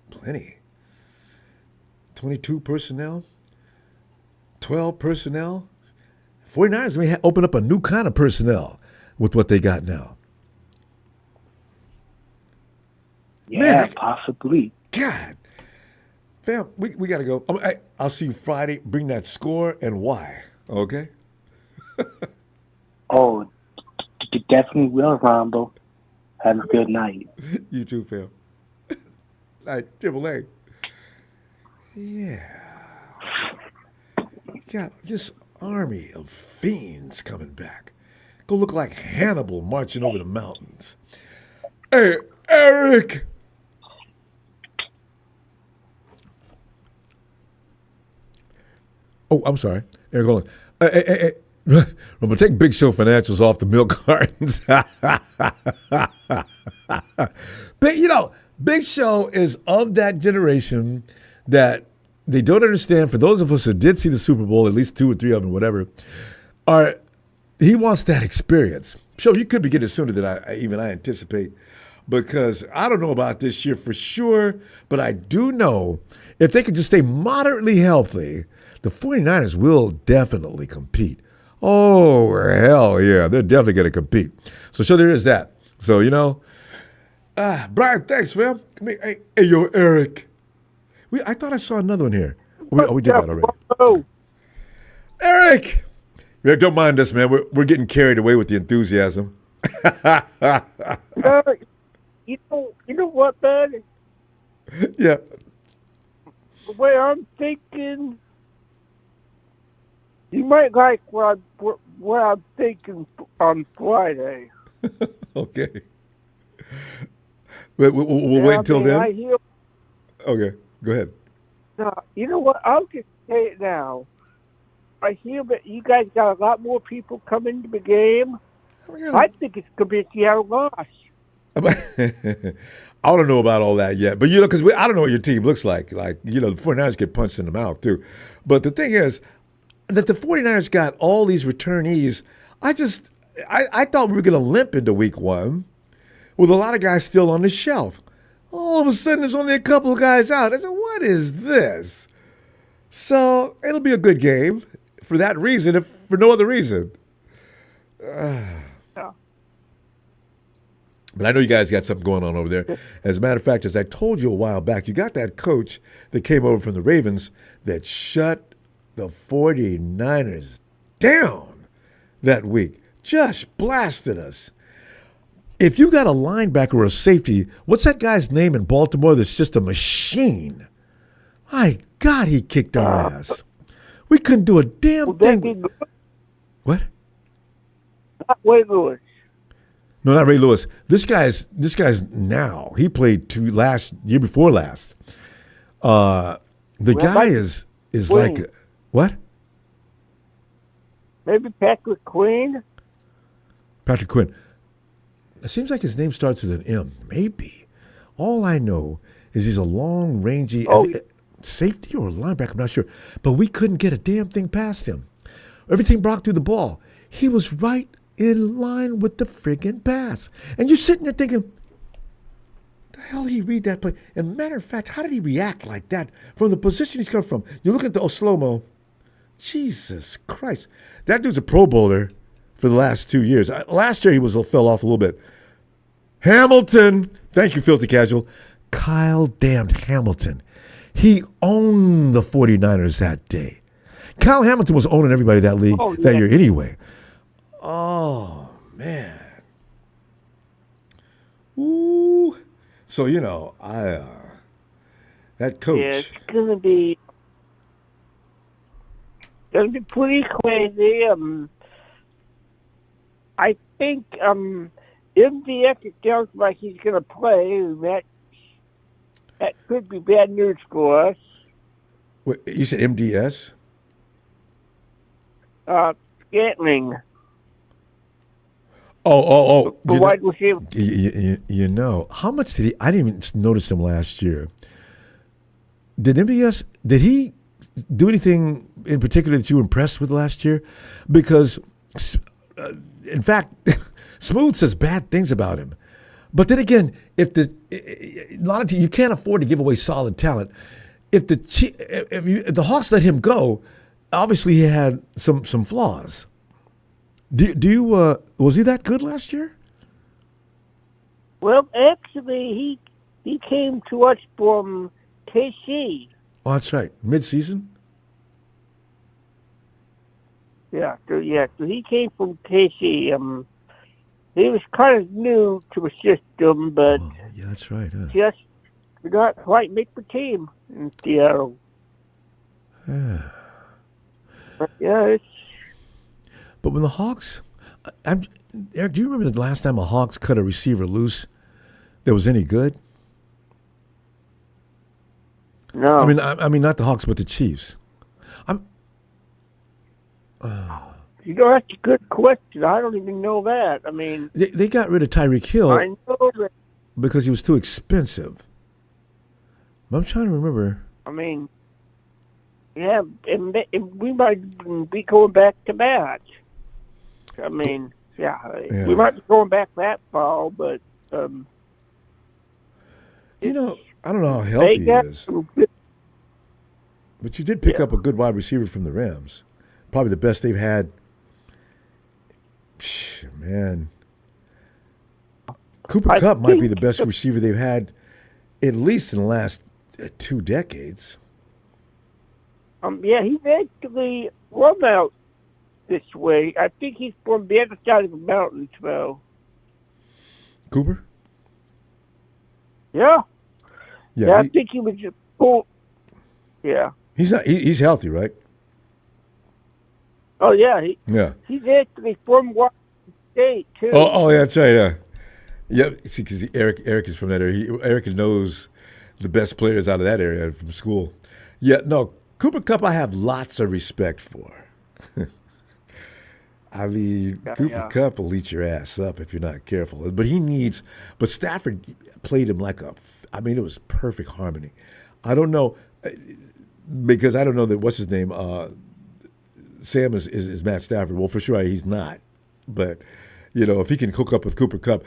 plenty. 22 personnel, 12 personnel. 49ers may open up a new kind of personnel with what they got now. Yeah, Man, possibly. God. Fam, we got to go. I'll see you Friday. Bring that score and why. Okay? Oh, definitely will, Ronbo. Have a good night. You too, fam. Night, Triple A. Yeah. Got this army of fiends coming back. Go look like Hannibal marching over the mountains. Hey, Eric! Oh, I'm sorry. Eric, hold on. Hey. I'm going to take Big Show financials off the milk cartons. Big Show is of that generation that they don't understand. For those of us who did see the Super Bowl, at least 2 or 3 of them, whatever, he wants that experience. Show, you could be getting it sooner than I anticipate, because I don't know about this year for sure, but I do know if they could just stay moderately healthy, the 49ers will definitely compete. Oh, hell yeah. They're definitely going to compete. So there is that. So, Brian, thanks, fam. Hey, yo, Eric. I thought I saw another one here. We did that already. Oh. Eric! Yeah, don't mind us, man. We're getting carried away with the enthusiasm. You know what, man? Yeah. The way I'm thinking, you might like what I'm thinking on Friday. Okay. We'll wait until then. Okay, go ahead. You know what? I'll just say it now. I hear that you guys got a lot more people coming to the game. I think it's going to be a Seattle loss. I don't know about all that yet, but because I don't know what your team looks like. Like, the 49ers get punched in the mouth too. But the thing is that the 49ers got all these returnees. I thought we were going to limp into week 1 with a lot of guys still on the shelf. All of a sudden, there's only a couple of guys out. I said, what is this? So it'll be a good game for that reason, if for no other reason. But I know you guys got something going on over there. As a matter of fact, as I told you a while back, you got that coach that came over from the Ravens that shut the 49ers down that week. Just blasted us. If you got a linebacker or a safety, what's that guy's name in Baltimore that's just a machine? My God, he kicked our ass. We couldn't do a damn Would that be thing. good? What? Not Ray Lewis. No, not Ray Lewis. This guy's now. He played year before last. The guy is Queen. like what? Maybe Patrick Queen. Patrick Quinn. It seems like his name starts with an M. Maybe. All I know is he's a long, rangy safety or linebacker. I'm not sure. But we couldn't get a damn thing past him. Everything Brock threw the ball. He was right in line with the friggin' pass. And you're sitting there thinking, the hell did he read that play? And matter of fact, how did he react like that from the position he's come from? You look at the slow-mo. Jesus Christ. That dude's a Pro Bowler for the last 2 years. Last year he fell off a little bit. Hamilton. Thank you, Filthy Casual. Kyle damned Hamilton. He owned the 49ers that day. Kyle Hamilton was owning everybody that year anyway. Oh, man. Ooh. So, that coach. Yeah, it's gonna be pretty crazy. I think MDF it sounds like he's gonna play. That could be bad news for us. What, you said MDS? Scantling. Oh. The wide receiver. How much did he? I didn't even notice him last year. Did he do anything in particular that you were impressed with last year? Because, in fact, Smooth says bad things about him. But then again, a lot of you can't afford to give away solid talent. If the Hawks let him go, obviously he had some flaws. Was he that good last year? Well, actually, he came to us from KC. Oh, that's right. Mid-season? Yeah, so he came from KC. He was kind of new to the system, but yeah, that's right. Huh? just did not quite make the team in Seattle. Yeah. But But when the Hawks, Eric, do you remember the last time a Hawks cut a receiver loose that was any good? No. I mean, not the Hawks, but the Chiefs. That's a good question. I don't even know that. I mean, they got rid of Tyreek Hill I know that. because he was too expensive. But I'm trying to remember. I mean, yeah, and we might be going back to that. I mean, yeah. We might be going back that far, but I don't know how healthy he is. But you did pick up a good wide receiver from the Rams. Probably the best they've had. Man. Cooper Kupp might be the best receiver they've had at least in the last 2 decades. Yeah, he's actually run out this way. I think he's from the other side of the mountains, though. Cooper? Yeah. Yeah, I think he was just full. Yeah. He's healthy, right? Oh, yeah. He's actually from Washington State, too. Oh, yeah, that's right. Yeah, see, because Eric is from that area. Eric knows the best players out of that area from school. Yeah, no, Cooper Kupp I have lots of respect for. I mean, Cooper Kupp will eat your ass up if you're not careful. But Stafford played him it was perfect harmony. I don't know, because I don't know that, what's his name, Sam is Matt Stafford. Well, for sure he's not. But, if he can hook up with Cooper Kupp,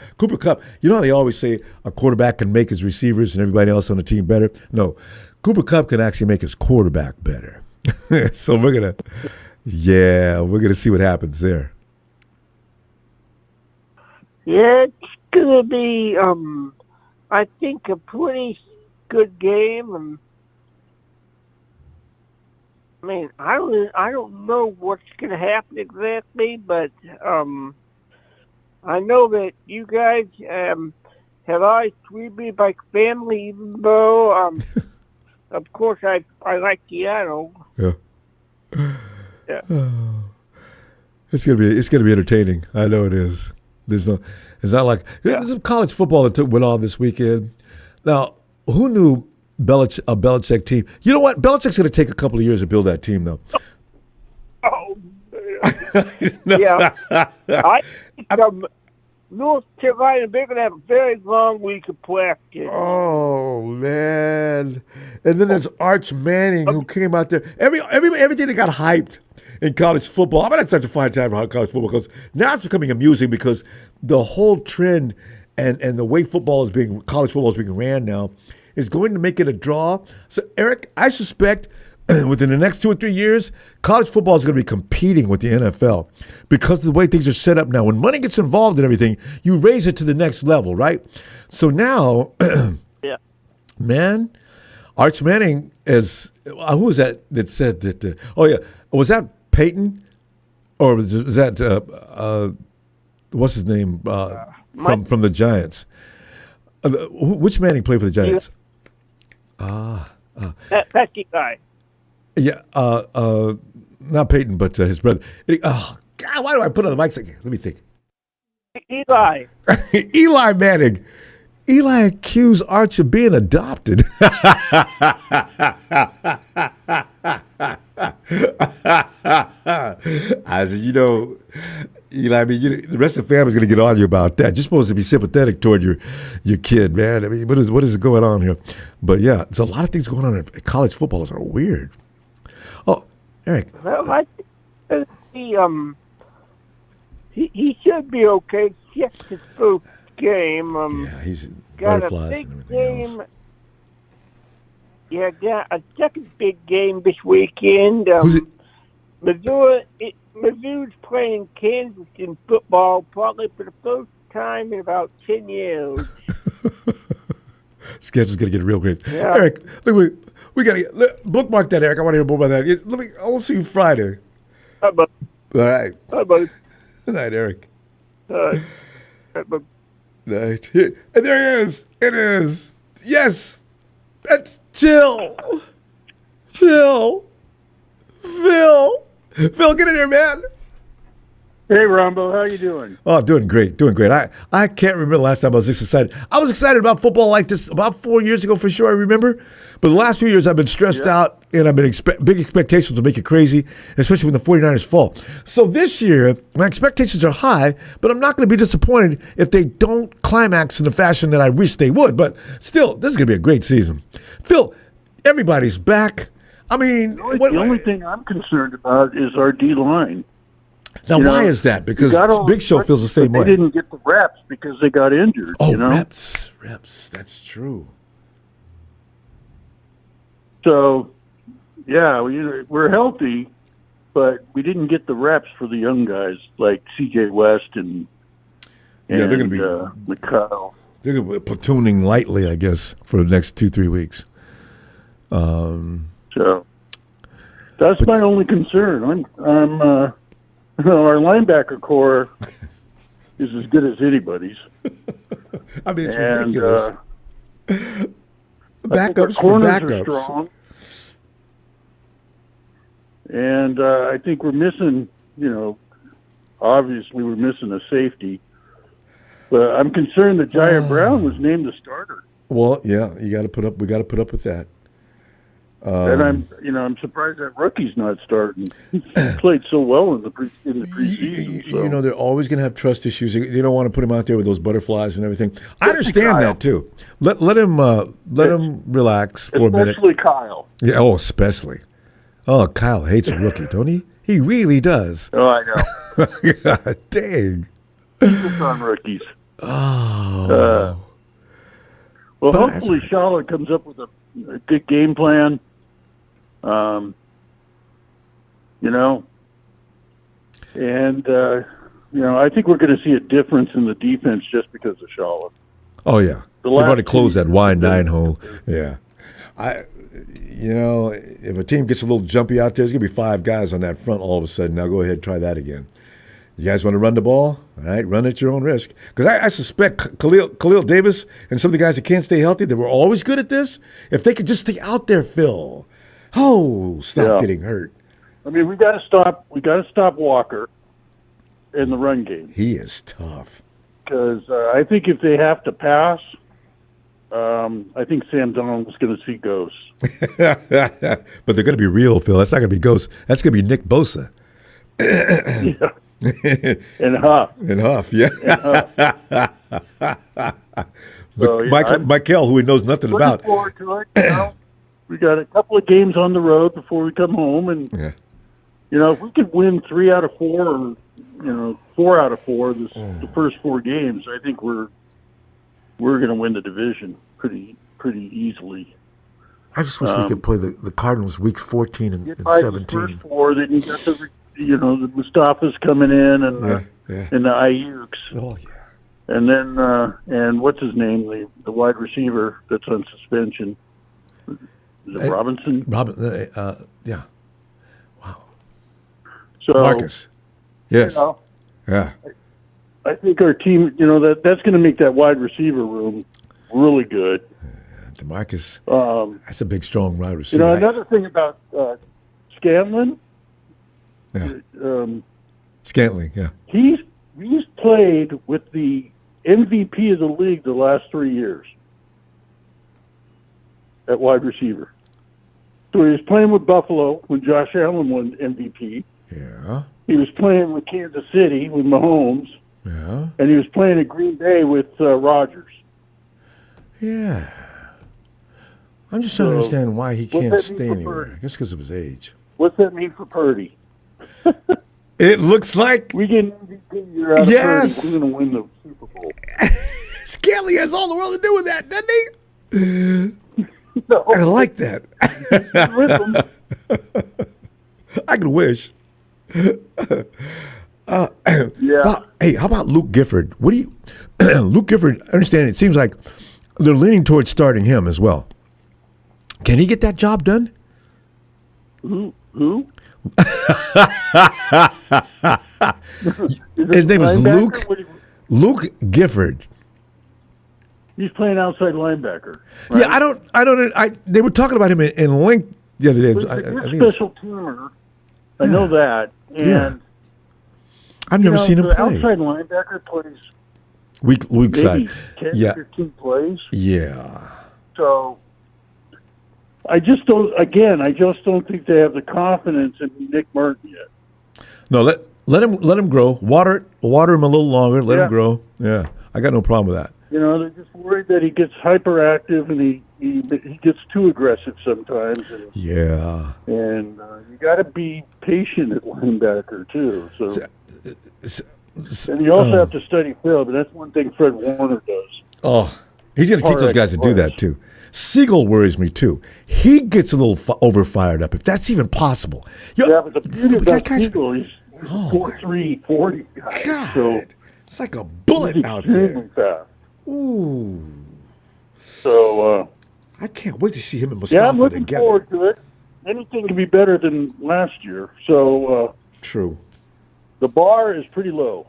you know how they always say a quarterback can make his receivers and everybody else on the team better? No, Cooper Kupp can actually make his quarterback better. So we're going to see what happens there. Yeah, it's going to be, I think, a pretty good game. I mean, I don't know what's going to happen exactly, but I know that you guys have always treated me like family, even though, of course, I like Seattle. Yeah. Yeah. It's gonna be entertaining. I know it is. It's not like there's some college football that went on this weekend. Now, who knew a Belichick team? You know what? Belichick's gonna take a couple of years to build that team, though. Oh, yeah. I think North Carolina, they're going to have a very long week of practice. Oh man! And then there's Arch Manning who came out there. Everything that got hyped in college football. I'm gonna start to find time for college football because now it's becoming amusing because the whole trend and the way college football is being ran now is going to make it a draw. So Eric, I suspect within the next 2 or 3 years, college football is going to be competing with the NFL because of the way things are set up now. When money gets involved in everything, you raise it to the next level, right? So now, Yeah. man, Arch Manning is who was that said that? Was that Peyton or was that what's his name from the Giants? Which Manning played for the Giants? That's the guy. Yeah, not Peyton, but his brother. Oh God, why do I put on the mic? Let me think. Eli. Eli Manning. Eli accused Arch of being adopted. I said, Eli, I mean, the rest of the family's going to get on you about that. You're supposed to be sympathetic toward your kid, man. I mean, what is going on here? But yeah, there's a lot of things going on in college football that are weird. Oh, Eric. Well, I think he should be okay. Just his first game. Yeah, he's got butterflies a big and everything game. else. Yeah, got a second big game this weekend. Who's it? Mizzou's playing Kansas in football probably for the first time in about 10 years. Schedule's gonna get real great. Yeah. Eric, look, we gotta bookmark that, Eric. I want to hear more about that. I'll see you Friday. How about? All right. How about? Good night, Eric. How about? Night. And there he is. It is. Yes. That's Jill. Phil, get in here, man. Hey, Ronbo, how you doing? Oh, doing great. I can't remember the last time I was this excited. I was excited about football like this about 4 years ago for sure, I remember. But the last few years I've been stressed out and I've been big expectations will make it crazy, especially when the 49ers fall. So this year, my expectations are high, but I'm not going to be disappointed if they don't climax in the fashion that I wish they would. But still, this is going to be a great season. Phil, everybody's back. I mean, the only thing I'm concerned about is our D-line. Now, why is that? Because Big Show feels the same way. They didn't get the reps because they got injured. Oh, you know? reps. That's true. So, yeah, we're healthy, but we didn't get the reps for the young guys like C.J. West and they're going to be McConnell. They're going to be platooning lightly, I guess, for the next 2-3 weeks. So that's my only concern. Our linebacker core is as good as anybody's. I mean, it's ridiculous. Backups for corners backups. are strong. And I think we're missing, obviously we're missing a safety. But I'm concerned that Jair Brown was named the starter. Well, yeah, we got to put up with that. And I'm surprised that rookie's not starting. He played so well in the preseason. So. They're always going to have trust issues. They don't want to put him out there with those butterflies and everything. I understand that too. Let him relax for a minute. Especially Kyle. Yeah. Oh, especially. Oh, Kyle hates a rookie, don't he? He really does. Oh, I know. God dang. He's on rookies. Oh. Well, hopefully Charlotte comes up with a good game plan. And I think we're going to see a difference in the defense just because of Charlotte. Oh yeah, they've already closed that wide 9 hole. Yeah, if a team gets a little jumpy out there, there's going to be 5 guys on that front all of a sudden. Now go ahead and try that again. You guys want to run the ball? All right, run at your own risk. Because I suspect Khalil Davis and some of the guys that can't stay healthy, that were always good at this, if they could just stay out there, Phil. Oh, stop getting hurt. I mean, we got to stop. We got to stop Walker in the run game. He is tough. Because I think if they have to pass, I think Sam Donald's going to see ghosts. But they're going to be real, Phil. That's not going to be ghosts. That's going to be Nick Bosa. Yeah. And Huff. And Huff, yeah. And Huff. So, yeah, Michael, who he knows nothing about. Looking forward to it. You know? We got a couple of games on the road before we come home, and if we could win 3 out of 4, or 4 out of 4 the first 4 games, I think we're going to win the division pretty easily. I just wish we could play the Cardinals week 14 and 17. First 4, then you got the Mustafa's coming in and the Ayuks. Oh yeah. And then and what's his name, the wide receiver that's on suspension. Is it Robinson? Yeah. Wow. So Marcus. Yes. Yeah. I think our team, that's going to make that wide receiver room really good. DeMarcus. That's a big, strong wide receiver. Another thing about Scanlon. Yeah. Scantling. Yeah. He's played with the MVP of the league the last 3 years at wide receiver. So he was playing with Buffalo when Josh Allen won MVP. Yeah. He was playing with Kansas City with Mahomes. Yeah. And he was playing at Green Bay with Rodgers. Yeah. I'm just trying to understand why he can't stay anywhere. I guess because of his age. What's that mean for Purdy? It looks like we get an MVP year out of Purdy. We're going to win the Super Bowl. Scanley has all the world to do with that, doesn't he? No. I like that. I could wish. Hey, how about Luke Gifford? What do you, Luke Gifford? I understand. It seems like they're leaning towards starting him as well. Can he get that job done? Who? His name is Luke. Luke Gifford. He's playing outside linebacker. Right? Yeah, they were talking about him in Link the other day. He's a special teamer. I know that. And I've never seen him the play. Outside linebacker plays weak side. 10, 15 plays. Yeah. So I just don't think they have the confidence in Nick Martin yet. No, let him grow. Water him a little longer. Let him grow. Yeah, I got no problem with that. They're just worried that he gets hyperactive and he gets too aggressive sometimes. And, and you got to be patient at linebacker too. And you also have to study film, and that's one thing Fred Warner does. Oh, he's going to teach those guys to do that too. Siegel worries me too. He gets a little overfired up, if that's even possible. But the beauty about Siegel, he's 4'3", 40 guy. God, so it's like a bullet out there. Fast. Ooh. So I can't wait to see him and Mustafa I'm looking together. forward to it. Anything can be better than last year. So true. The bar is pretty low.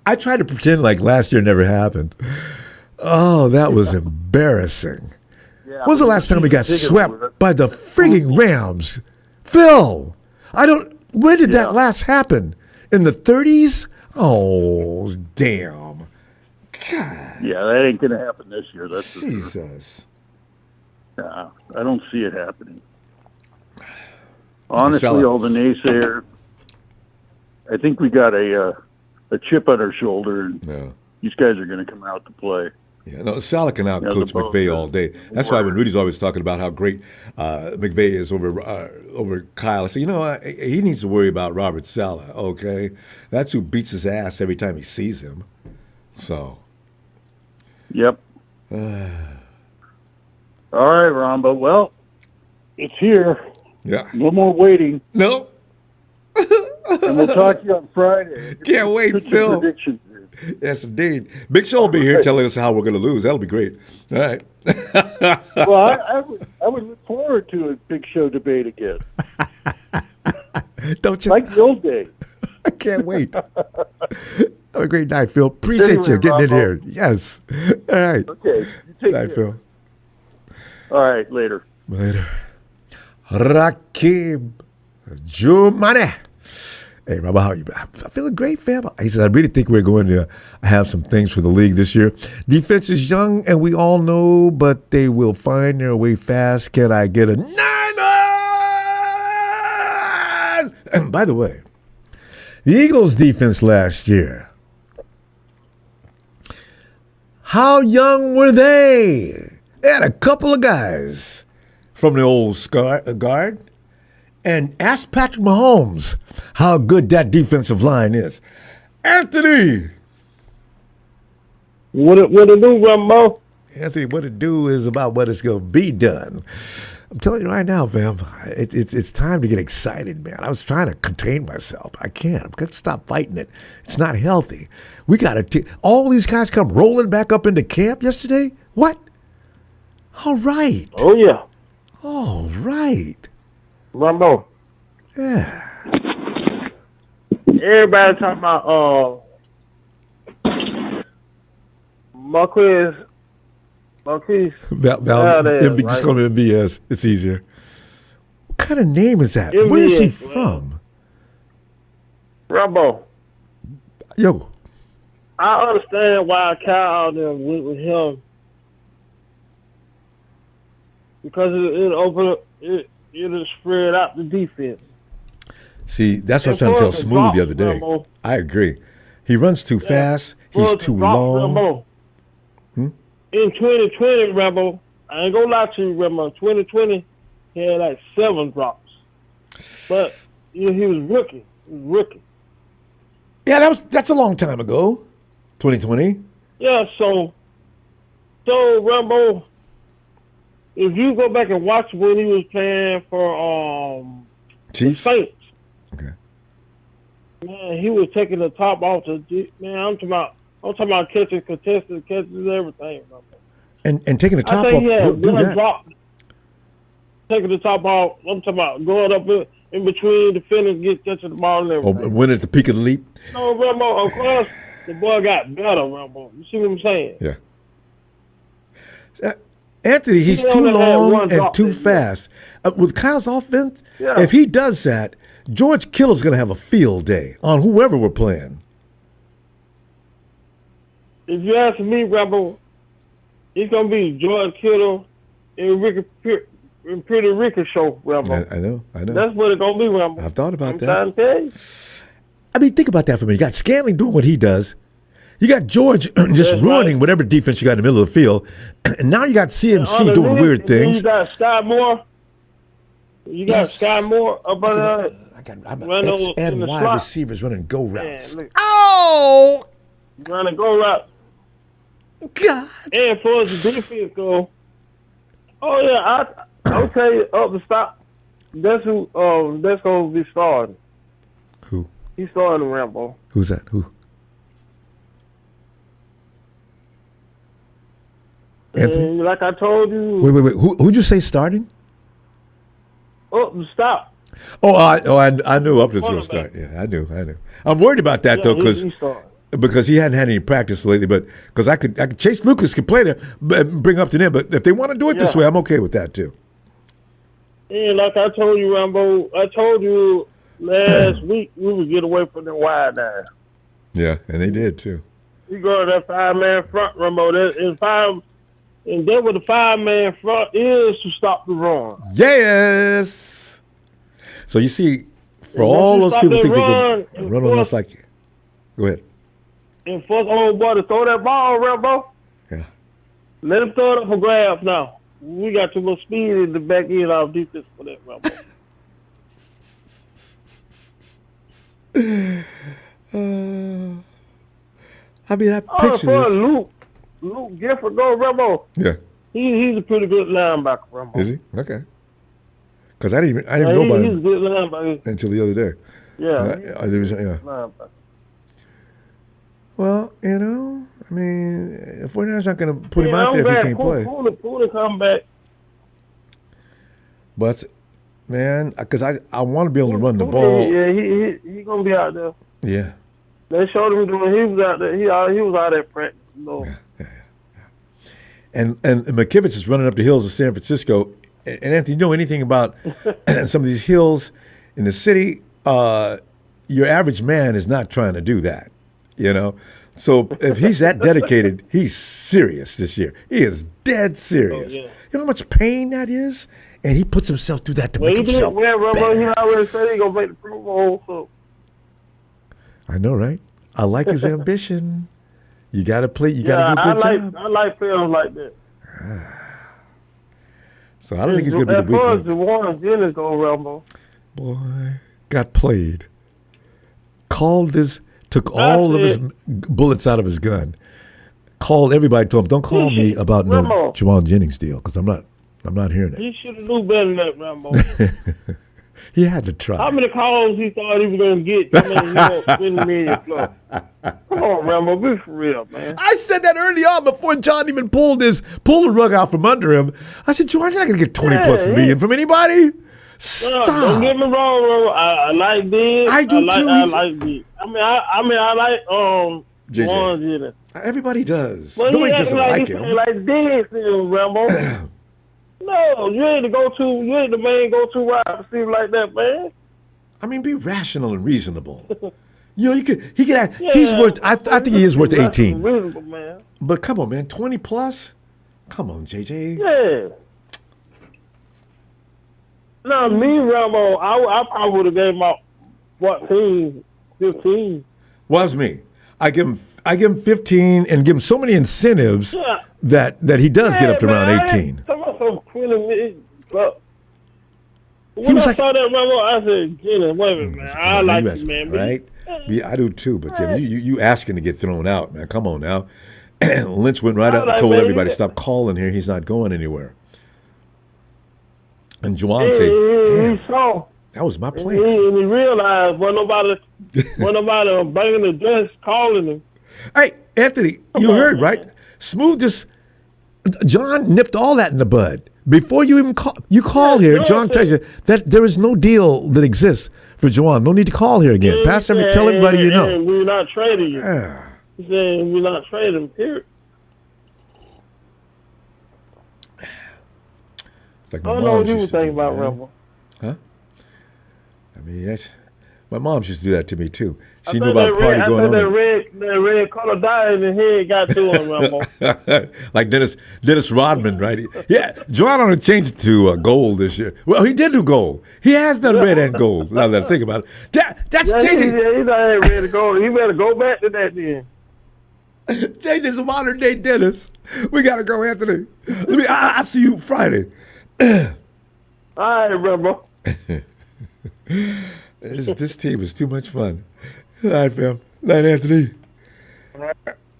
I tried to pretend like last year never happened. Oh, that was embarrassing. Yeah, when was the last time we got swept by the frigging Rams? Phil, when did that last happen? In the 30s? Oh, damn. God. Yeah, that ain't going to happen this year. That's Jesus. I don't see it happening. Honestly, all the naysayers, I think we got a chip on our shoulder, and these guys are going to come out to play. Yeah, no, Saleh can out-coach McVay all day. That's why when Rudy's always talking about how great McVay is over Kyle, I say, he needs to worry about Robert Saleh, okay? That's who beats his ass every time he sees him. So. Yep. All right, Ronbo. Well, it's here. Yeah. No more waiting. No. And we'll talk to you on Friday. Can't wait, Phil. Predictions. Yes, indeed. Big Show will be here telling us how we're going to lose. That'll be great. All right. Well, I would look forward to a Big Show debate again. Don't you? Like the old days. I can't wait. Have a great night, Phil. Appreciate you getting in here. Yes. All right. Okay. You take night, care. Phil. All right. Later. Later. Rakib Jumane. Hey, Rob, how are you? I'm feeling great, fam. He said, I really think we're going to have some things for the league this year. Defense is young, and we all know, but they will find their way fast. Can I get a Niners? And by the way, the Eagles' defense last year, how young were they? They had a couple of guys from the old guard. And ask Patrick Mahomes how good that defensive line is. Anthony! What it do, Ronbo? Anthony, what it do is about what it's going to be done. I'm telling you right now, fam, it's time to get excited, man. I was trying to contain myself. I can't. I'm going to stop fighting it. It's not healthy. We got to all these guys come rolling back up into camp yesterday? What? All right. Oh, yeah. All right. Ronbo. Yeah. Everybody talking about Marquise. Just call me MVS. It's easier. What kind of name is that? MVS, where is he from? Ronbo. Yo. I understand why Kyle them went with him. Because it'll spread out the defense. See, that's what I'm trying to tell Smooth the other day. Rambo. I agree. He runs too fast. He's too long. Rambo. In 2020, Rambo, I ain't gonna lie to you, Rambo. 2020, he had like 7 drops. But he was rookie. Yeah, that's a long time ago. 2020. Yeah, so Rambo, if you go back and watch when he was playing for Chiefs? the Saints, okay. Man, he was taking the top off the man. I'm talking about catching contested catches and everything. And taking the top I off. think he had Do one that. drop. Taking the top off. I'm talking about going up in between defenders, catching the ball and everything. When at the peak of the leap. No, Rambo. Of course, the boy got better, Rambo. You see what I'm saying? Yeah. Anthony, he's too long and too fast. With Kyle's offense, if he does that, George Kittle's going to have a field day on whoever we're playing. If you ask me, Rambo, it's going to be George Kittle and Pretty Ricky show, Rambo. I know. That's what it's going to be, Rambo. I've thought about that. I'm trying to tell you. I mean, think about that for a minute. You got Scantling doing what he does. You got George just ruining whatever defense you got in the middle of the field. And now you got CMC doing weird things. You got Sky Moore. Sky Moore up under X and Y receivers running go routes. Oh! Running go route. God. And for as the defense go, I'll tell you up the stop. That's who. That's going to be starting. Who? He's starting Rambo. Who's that? Who? And like I told you. Wait. Who'd you say starting? Up the stop. I knew up was going to start. Yeah, I knew. I'm worried about that though, because he hadn't had any practice lately. But because I could Chase Lucas could play there, but bring up to them. But if they want to do it this way, I'm okay with that too. And like I told you, Rambo, I told you last week we would get away from the wide nine. Yeah, and they did too. You go to that 5-man front, Rambo. And then what the 5-man front is to stop the run. Yes. So you see, for all those people think they can run on us like, go ahead. And force old boy to throw that ball, Rambo. Yeah. Let him throw it up for grabs now. We got too much speed in the back end of our defense for that, Rambo. I mean, I picture this. Luke Gifford, go Rambo. Yeah. He's a pretty good linebacker, Rambo. Is he? Okay. Because I didn't know about him. He's a good linebacker. Until the other day. Yeah. Linebacker. Well, I mean, if we're not going to put him out there if he can't play. Pull come back. But, man, because I want to be able to run the ball. Yeah, he going to be out there. Yeah. They showed him doing. He was out there. He was out there practicing. Yeah. And McKivitz is running up the hills of San Francisco and Anthony, you know anything about some of these hills in the city? Your average man is not trying to do that, you know. So if he's that dedicated, he's serious this year. He is dead serious. Oh, yeah. You know how much pain that is, and he puts himself through that to make himself Ronbo, better. he already said he gonna make the Pro Bowl. So I know, right? I like his ambition. You got to play. You got to do a good job. I like films like that. So I don't think he's going to be the As far as weakling. Jauan Jennings go, Ronbo. Boy, got played. Took all of his bullets out of his gun. Called everybody, told him, "Don't call me about no Ronbo. Jauan Jennings deal because I'm not hearing it." He should have knew better than that, Ronbo. He had to try. How many calls he thought he was gonna get? I mean, he gonna win the million plus. Come on, Ronbo, be for real, man. I said that early on before John even pulled the rug out from under him. I said, "Jauan, you're not going to get 20 plus million from anybody. Stop." Don't get me wrong, Ronbo. I like this. I do too. I like this. I like JJ. Jauan Jennings. Everybody does. But Nobody he doesn't acting like he him. like this, Ronbo. No, you ain't the main go-to wide receiver like that, man. I mean, be rational and reasonable. You know, he could act, he's worth, I think he is worth 18. Reasonable, man. But come on, man, 20 plus? Come on, JJ. Yeah. No, me, Ronbo, I probably would have gave him out, 15. Was me. I give him 15 and give him so many incentives Yeah. that he does get up to around 18. Come on, some 20 minutes. When was I like- saw that, Ronbo, I said, Jenny, wait a minute, man. I like You you, asked man. me, right? Yeah, I do too, but Jim, you asking to get thrown out, man. Come on now. Lynch went right out and told everybody, stop calling here. He's not going anywhere. And Jauan said, He damn, saw. that was my And plan. he realized when nobody banging the desk calling him. Hey, Anthony, you heard, right? Smooth just, John nipped all that in the bud. Before you even call, you call here, John tells you that there is no deal that exists for Jauan. No need to call here again. Tell everybody you know. And we're not trading you. Ah. He said we're not trading, period. It's like I my don't know mom what you used was to do, thinking about, man. Rebel. Huh? I mean, my mom used to do that to me too. She I knew think about a party I going think on. that red color dye in his head got to him, Rebel. Like Dennis Rodman, right? Yeah, Jauan only changed it to gold this year. Well, he did do gold. He has done red and gold. Now that I think about it, that's changing. He's not ready to go. He better go back to that then. JJ's a modern day Dennis. We gotta go, Anthony. I see you Friday. All right, Rebel. This team is too much fun. All right, fam. Night, Anthony.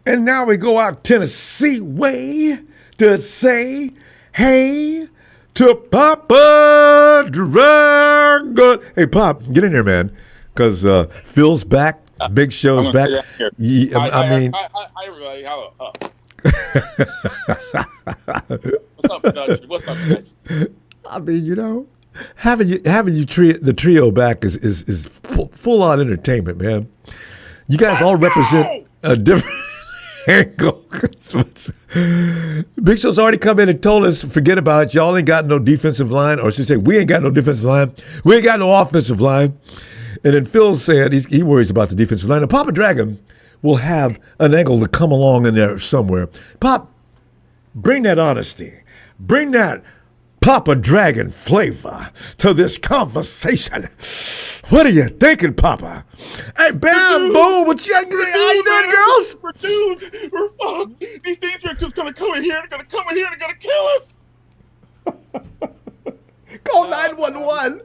And now we go out Tennessee way to say hey to Papa Dragon. Hey, Pop, get in here, man, because Phil's back. Big Show's back. I mean, hi, everybody. Hello. What's up, production? What's up, guys? I mean, you know, having the trio back is full on entertainment, man. You guys all represent a different angle. Big Show's already come in and told us, forget about it. Y'all ain't got no defensive line, or I should say, we ain't got no defensive line. We ain't got no offensive line. And then Phil said he worries about the defensive line. And Papa Dragon will have an angle to come along in there somewhere. Pop, bring that honesty. Bring that Papa Dragon flavor to this conversation. What are you thinking, Papa? Hey, bam, boom, what you doing, girls? We're dudes. We're fucked. These things are just gonna come in here. They're gonna come in here. They're gonna kill us. Call 911.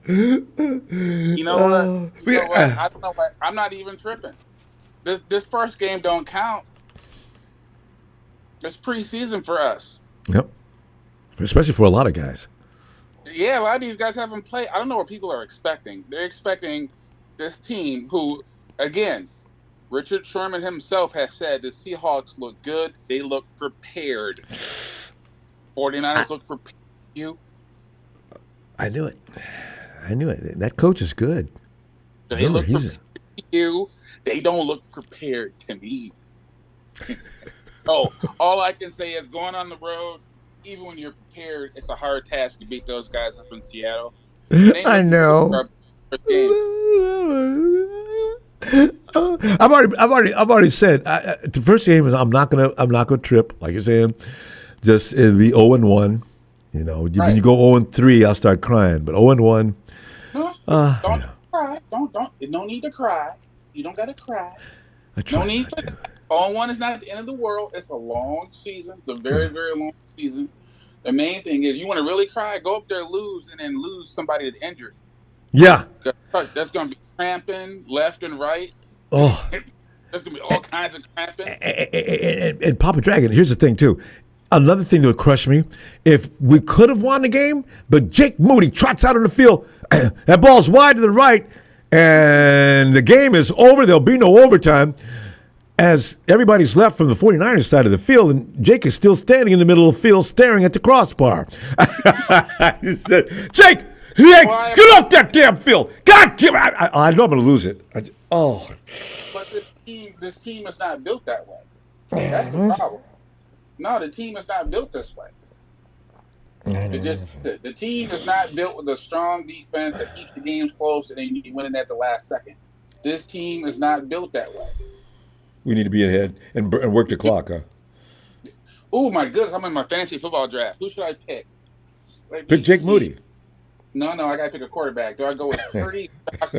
You know what? You know what? I don't know what. I'm not even tripping. This first game don't count. It's preseason for us. Yep. Especially for a lot of guys. Yeah, a lot of these guys haven't played. I don't know what people are expecting. They're expecting this team who, again, Richard Sherman himself has said the Seahawks look good. They look prepared. 49ers look prepared. I knew it. That coach is good. They look prepared to you. They don't look prepared to me. Oh, all I can say is going on the road, even when you're prepared, it's a hard task to beat those guys up in Seattle. I know. I've already said the first game is I'm not gonna trip, like you're saying. Just it'll be 0-1. You know, when you go 0-3, I'll start crying. But 0-1. Don't cry. No need to cry. You don't gotta cry. No need for that. 0-1 is not the end of the world. It's a long season. It's a very, very long season. The main thing is you want to really cry, go up there, lose, and then lose somebody to injury. Yeah. That's going to be cramping left and right. Oh. There's going to be all kinds of cramping. And Papa Dragon, here's the thing, too. Another thing that would crush me, if we could have won the game, but Jake Moody trots out on the field, that ball's wide to the right, and the game is over. There'll be no overtime. As everybody's left from the 49ers side of the field, and Jake is still standing in the middle of the field staring at the crossbar. He said, Jake, get off that damn field. God damn it. I know I'm going to lose it. But this team is not built that way. That's the problem. No, the team is not built this way. The team is not built with a strong defense that keeps the games close and then you win it at the last second. This team is not built that way. We need to be ahead and work the clock, huh? Oh, my goodness. I'm in my fantasy football draft. Who should I pick? Pick Jake Moody. No, I got to pick a quarterback. Do I go with Purdy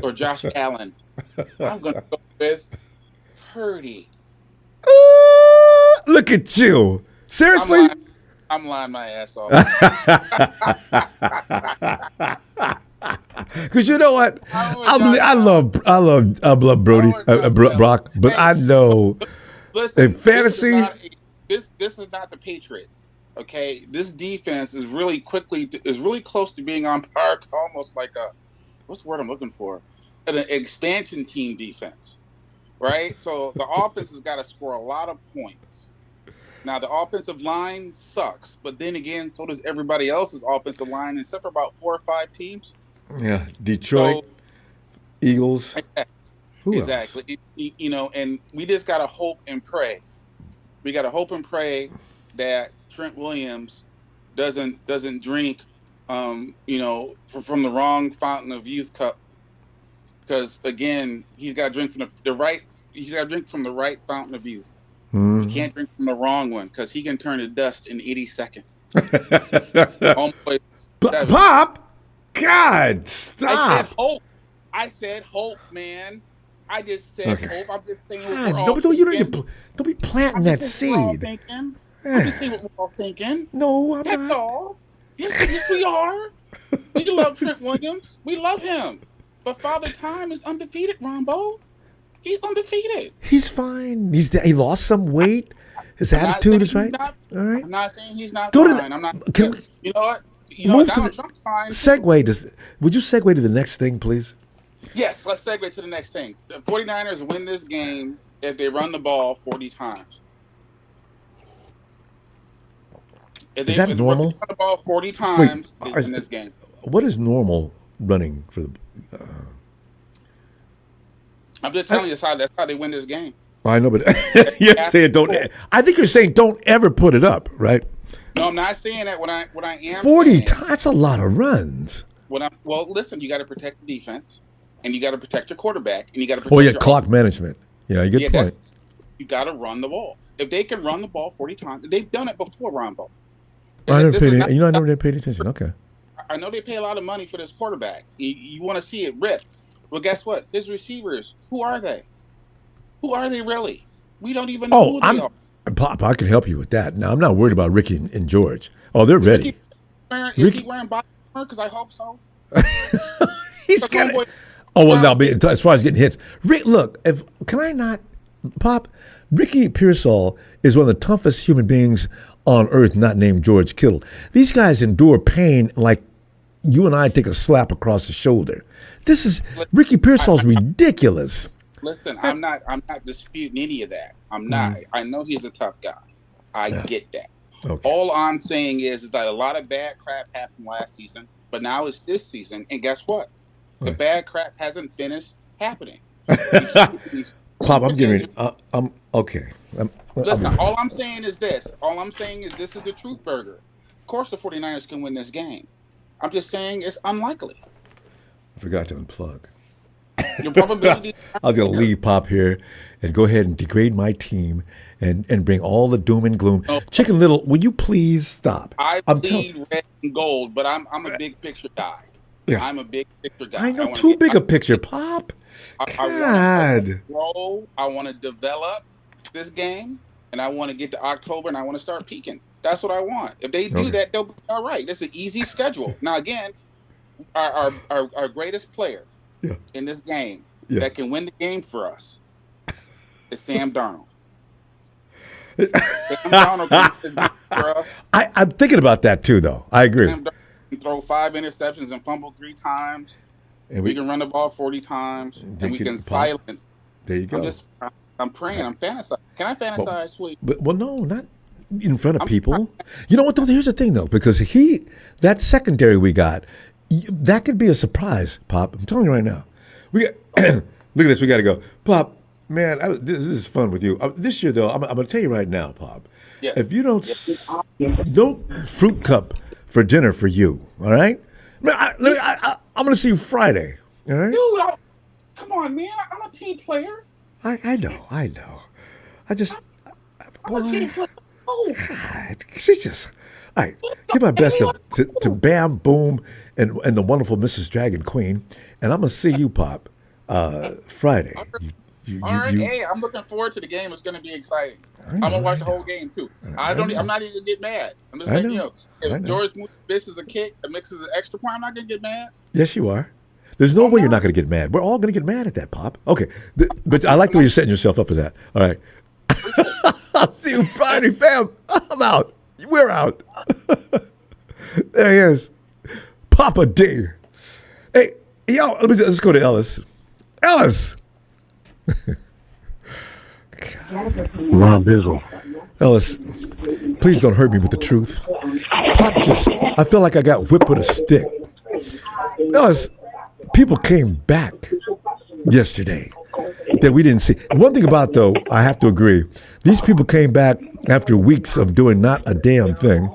or Josh Allen? I'm going to go with Purdy. Look at you. Seriously? I'm lying my ass off. Because you know what, I love Brody, Brock, but I know in fantasy, this is not the Patriots. Okay, this defense is really close to being on par to almost like what's the word I'm looking for? An expansion team defense, right? So the offense has got to score a lot of points. Now, the offensive line sucks, but then again, so does everybody else's offensive line, except for about 4 or 5 teams. Yeah, Detroit, Eagles. Who exactly. Else? You know, and we just got to hope and pray. We got to hope and pray that Trent Williams doesn't drink, from the wrong fountain of youth cup. Because, again, he's got to drink from the right fountain of youth. Mm-hmm. He can't drink from the wrong one because he can turn to dust in 80 seconds. Pop, God, stop! I said hope, man. I just said hope. I'm just saying what we're all don't be planting that seed. I'm just saying what we're all thinking. No, That's all. Yes, we are. We love Trent Williams. We love him. But Father Time is undefeated, Ronbo. He's undefeated. He's fine. He lost some weight. His attitude is right. All right. I'm not saying he's not fine. I'm not. You know what? Donald Trump's fine. Would you segue to the next thing, please? Yes, let's segue to the next thing. The 49ers win this game if they run the ball 40 times. Is that normal? Run the ball 40 times in this game. What is normal running for the? I'm just telling you, that's how they win this game. I know, but you're saying don't. I think you're saying don't ever put it up, right? No, I'm not saying that. What I am 40 times. That's a lot of runs. Well, listen, you got to protect the defense, and you got to protect your quarterback, and you got to protect your clock management. Yeah, good point. You got to run the ball. If they can run the ball 40 times, they've done it before, Ronbo. I never paid attention. Okay. I know they pay a lot of money for this quarterback. You want to see it rip. Well, guess what? His receivers, who are they? Who are they really? We don't even know who they are. Pop, I can help you with that. Now, I'm not worried about Ricky and George. Oh, they're ready. Is he wearing body armor? Because I hope so. He's got it. Oh, well, now, as far as getting hits. Look, Pop, Ricky Pearsall is one of the toughest human beings on earth, not named George Kittle. These guys endure pain like you and I take a slap across the shoulder. Ricky Pearsall's ridiculous. Listen, I'm not disputing any of that. I'm not. I know he's a tough guy. I get that. Okay. All I'm saying is that a lot of bad crap happened last season, but now it's this season, and guess what? The bad crap hasn't finished happening. Pop, I'm getting. I'm okay. Listen, all I'm saying is this. All I'm saying is this is the truth burger. Of course, the 49ers can win this game. I'm just saying it's unlikely. I forgot to unplug. Your probability. I was going to leave Pop here and go ahead and degrade my team and bring all the doom and gloom. Oh. Chicken Little, will you please stop? I bleed red and gold, but I'm a big picture guy. Yeah. I'm a big picture guy. I know too big a picture, Pop. God. I want to develop this game, and I want to get to October, and I want to start peaking. That's what I want. If they do that, they'll be all right. That's an easy schedule. Now, again, our greatest player in this game that can win the game for us is Sam Darnold. Sam Darnold can win this game for us. I'm thinking about that too, though. I agree. Sam Darnold can throw 5 interceptions and fumble 3 times. And we can run the ball 40 times, and we can silence. There you go. I'm praying. I'm fantasizing. Can I fantasize, sweet? Well, no, not in front of people. You know what, though? Here's the thing, though, because that secondary we got, that could be a surprise, Pop. I'm telling you right now. Look at this. We got to go. Pop, man, this is fun with you. This year, though, I'm going to tell you right now, Pop. Yes. If you don't, no fruit cup for dinner for you, all right? I'm going to see you Friday, all right? Dude, come on, man. I'm a team player. I know. I just... I'm a team player. Oh. God, she's just... All right, give my best to Bam, Boom, and the wonderful Mrs. Dragon Queen, and I'm going to see you, Pop, Friday. All right, hey, I'm looking forward to the game. It's going to be exciting. I'm going to watch the whole game, too. I'm not even going to get mad. I'm just letting you know. If George misses a kick and mixes an extra point, I'm not going to get mad. Yes, you are. There's no way you're not going to get mad. We're all going to get mad at that, Pop. Okay, but I like the way you're setting yourself up for that. All right. I'll see you Friday, fam. I'm out. We're out. There he is. Papa D. Hey, yo, let's go to Ellis. Ellis. Ron Bizzle. Ellis, please don't hurt me with the truth. Pop I feel like I got whipped with a stick. Ellis, people came back yesterday that we didn't see. One thing about, though, I have to agree, these people came back after weeks of doing not a damn thing.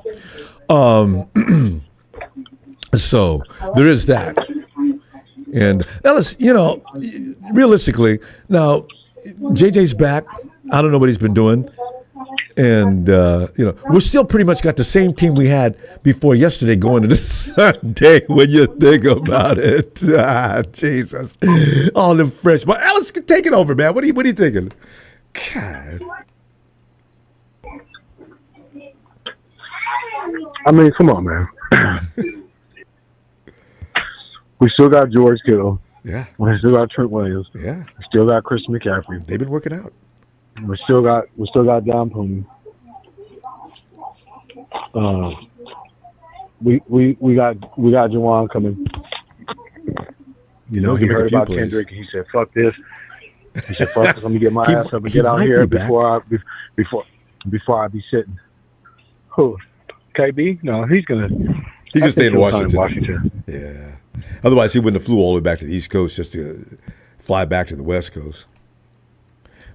So there is that. And Ellis, realistically, now JJ's back. I don't know what he's been doing. And, we're still pretty much got the same team we had before yesterday going into Sunday when you think about it. Jesus. All the fresh. But Ellis, take it over, man. What are you thinking? God. I mean, come on, man. We still got George Kittle. Yeah. We still got Trent Williams. Yeah. We still got Christian McCaffrey. They've been working out. We still got Don Pooney. We got Jauan coming. He heard about Kendrick. He said, "Fuck this." He said, "Fuck this. Let me get my ass up and get out here before I be sitting." Who? KB? No, he's gonna stay in Washington. Washington. Yeah. Otherwise, he wouldn't have flew all the way back to the East Coast just to fly back to the West Coast.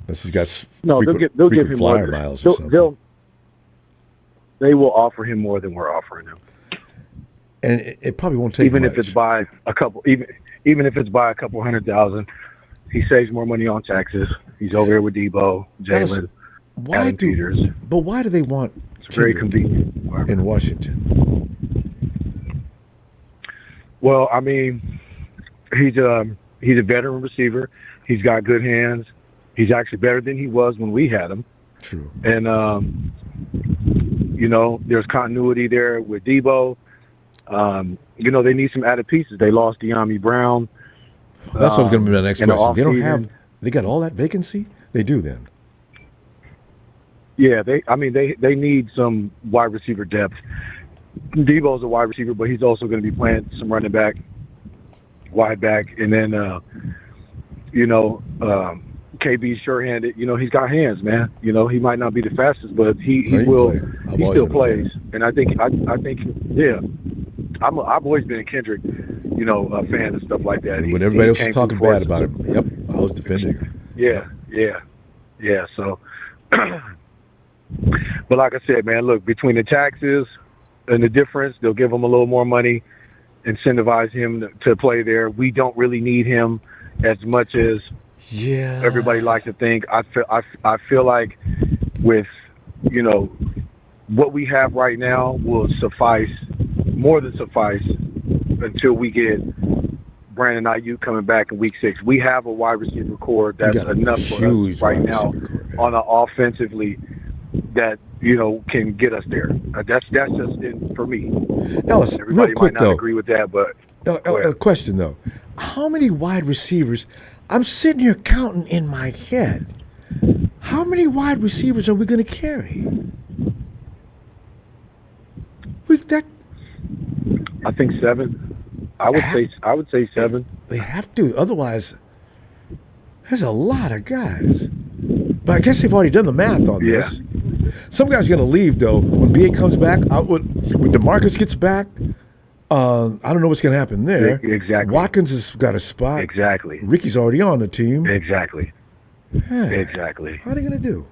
Unless he's got they'll give him flyer miles or something. They will offer him more than we're offering him. And it probably won't take even much. If it's by a couple, even if it's by a couple $100,000, he saves more money on taxes. He's over here with Debo, Jalen, Adam Peters. But why do they want? It's very convenient in Washington. Well, I mean, he's a veteran receiver. He's got good hands. He's actually better than he was when we had him. True. And there's continuity there with Debo. They need some added pieces. They lost De'Ami Brown. That's what's going to be my next question. They don't have. They got all that vacancy. They do then. Yeah, they need some wide receiver depth. Debo's a wide receiver, but he's also going to be playing some running back, wide back, and then KB's sure-handed. He's got hands, man. He might not be the fastest, but he will. He still plays, and I think yeah. I've always been a Kendrick, a fan and stuff like that. When everybody else was talking bad about him, yep, I was defending him. Yeah, Yeah. So, but like I said, man, look, between the taxes and the difference, they'll give him a little more money, incentivize him to play there. We don't really need him as much as everybody likes to think. I feel like with, you know, what we have right now will suffice, more than suffice, until we get Brandon Ayuk coming back in week 6. We have a wide receiver core that's enough for us right now on an offensively that, you know, can get us there. That's just it for me. Ellis, everybody real quick might not though, agree with that, but a question though. How many wide receivers? I'm sitting here counting in my head. How many wide receivers are we going to carry? I think 7. I would say 7. They have to, otherwise there's a lot of guys. But I guess they've already done the math on this. Some guys are going to leave though. When BA comes back, when DeMarcus gets back, I don't know what's going to happen there. Exactly. Watkins has got a spot. Exactly. Ricky's already on the team. Exactly. Hey, Exactly. how are they going to do?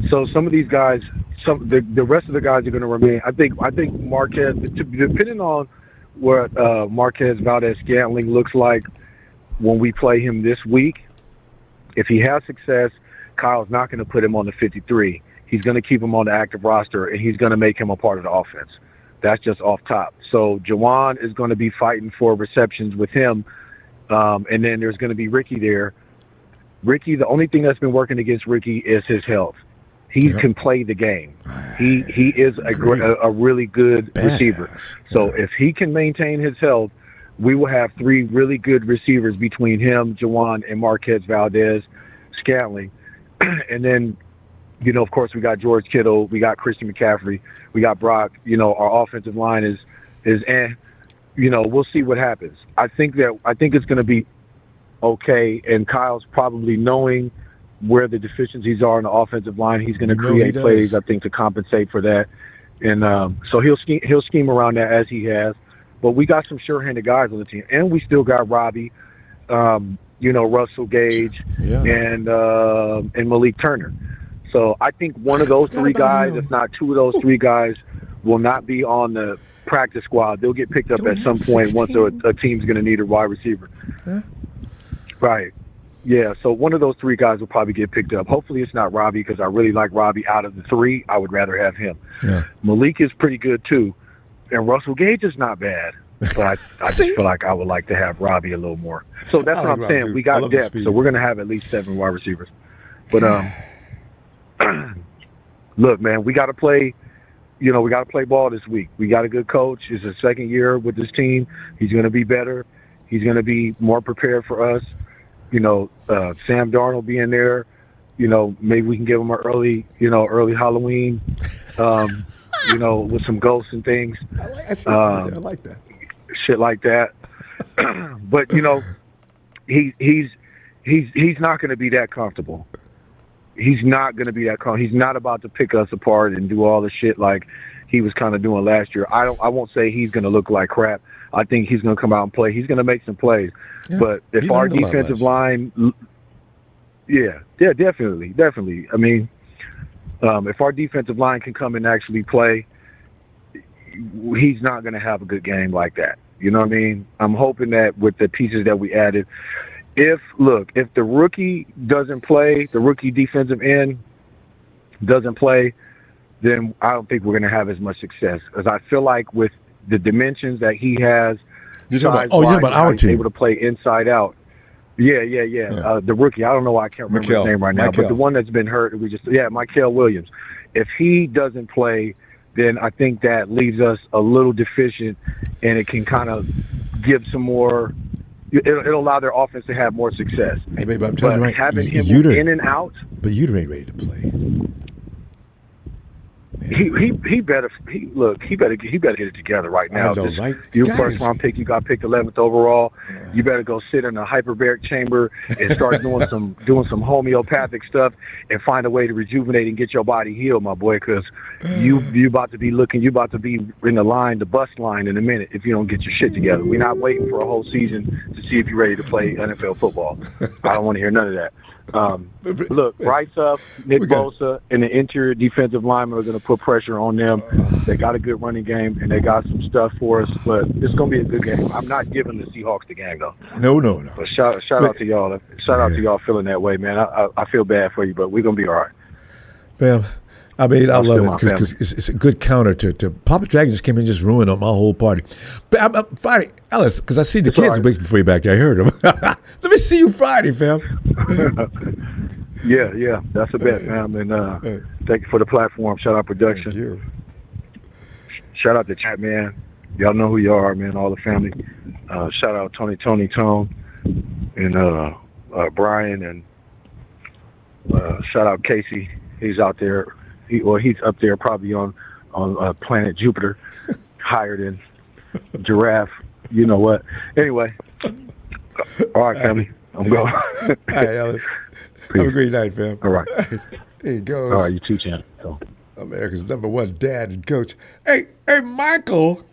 So some of these guys, the rest of the guys are going to remain. I think Marquez, depending on what Marquez Valdez-Scantling looks like when we play him this week, if he has success, Kyle's not going to put him on the 53. He's going to keep him on the active roster, and he's going to make him a part of the offense. That's just off top. So Jauan is going to be fighting for receptions with him, and then there's going to be Ricky there. Ricky, the only thing that's been working against Ricky is his health. He can play the game. He is a really good receiver. So if he can maintain his health, we will have 3 really good receivers between him, Jauan, and Marquez Valdez-Scantling. And then, you know, of course, we got George Kittle, we got Christian McCaffrey, we got Brock. You know, our offensive line is you know, we'll see what happens. I think it's going to be okay, and Kyle's probably knowing where the deficiencies are in the offensive line. He's going to create plays, I think, to compensate for that. And so he'll scheme around that as he has. But we got some sure-handed guys on the team. And we still got Robbie, you know, Russell Gage, and Malik Turner. So I think one of those 3 guys, if not 2 of those 3 guys, will not be on the practice squad. They'll get picked up at some point once a team's going to need a wide receiver. Huh? Right. Yeah, so one of those 3 guys will probably get picked up. Hopefully it's not Robbie, because I really like Robbie. Out of the 3, I would rather have him. Yeah. Malik is pretty good too. And Russell Gage is not bad. But I just feel like I would like to have Robbie a little more. So that's what I'm saying. We got depth, so we're going to have at least 7 wide receivers. But look, man, we got to play. You know, we got to play ball this week. We got a good coach. It's his 2nd year with this team. He's going to be better. He's going to be more prepared for us. You know, Sam Darnold being there. You know, maybe we can give him an early Halloween. You know, with some ghosts and things. I like that. Shit like that. But you know, he's not going to be that comfortable. He's not going to be that comfortable. He's not about to pick us apart and do all the shit like he was kind of doing last year. I won't say he's going to look like crap. I think he's going to come out and play. He's going to make some plays. Yeah, but if our defensive line, definitely. I mean, if our defensive line can come and actually play, he's not going to have a good game like that. You know what I mean? I'm hoping that with the pieces that we added, if the rookie doesn't play, the rookie defensive end doesn't play, then I don't think we're going to have as much success. Because I feel like with the dimensions that he has, you're talking about our team, able to play inside out. Yeah. The rookie, I don't know why I can't remember his name right now, but the one that's been hurt, Mykal Williams. If he doesn't play, then I think that leaves us a little deficient, and it can kind of give some more. It'll allow their offense to have more success. Hey, baby, I'm telling you right, having him in and out. But you ain't ready to play. He better get it together right now. Know, right? Your first round pick, you got picked 11th overall. you better go sit in a hyperbaric chamber and start doing some homeopathic stuff and find a way to rejuvenate and get your body healed, my boy, because you about to be in the bus line in a minute if you don't get your shit together. We're not waiting for a whole season to see if you're ready to play NFL football. I don't want to hear none of that. Look, Bryce Huff, Nick Bosa, and the interior defensive linemen are going to put pressure on them. They got a good running game, and they got some stuff for us, but it's going to be a good game. I'm not giving the Seahawks the game, though. No. But shout out to y'all. Shout out to y'all feeling that way, man. I feel bad for you, but we're going to be all right. Fam, I mean, I love it because it's a good counter to Papa Dragon just came in and just ruined my whole party. But I'm Friday, Ellis, because I see the kids waiting for you back there. I heard them. Let me see you Friday, fam. Yeah, that's a bet, fam. And thank you for the platform. Shout out production. Thank you. Shout out to chat, man. Y'all know who you are, man. All the family. Shout out Tony, Tone, and Brian, and shout out Casey. He's out there. He's up there probably on planet Jupiter, higher than Giraffe. You know what? Anyway, all right, family. I'm going. All right, Ellis. Have a great night, fam. All right. There he goes. All right, you too, Chan. America's #1 dad and coach. Hey, Michael.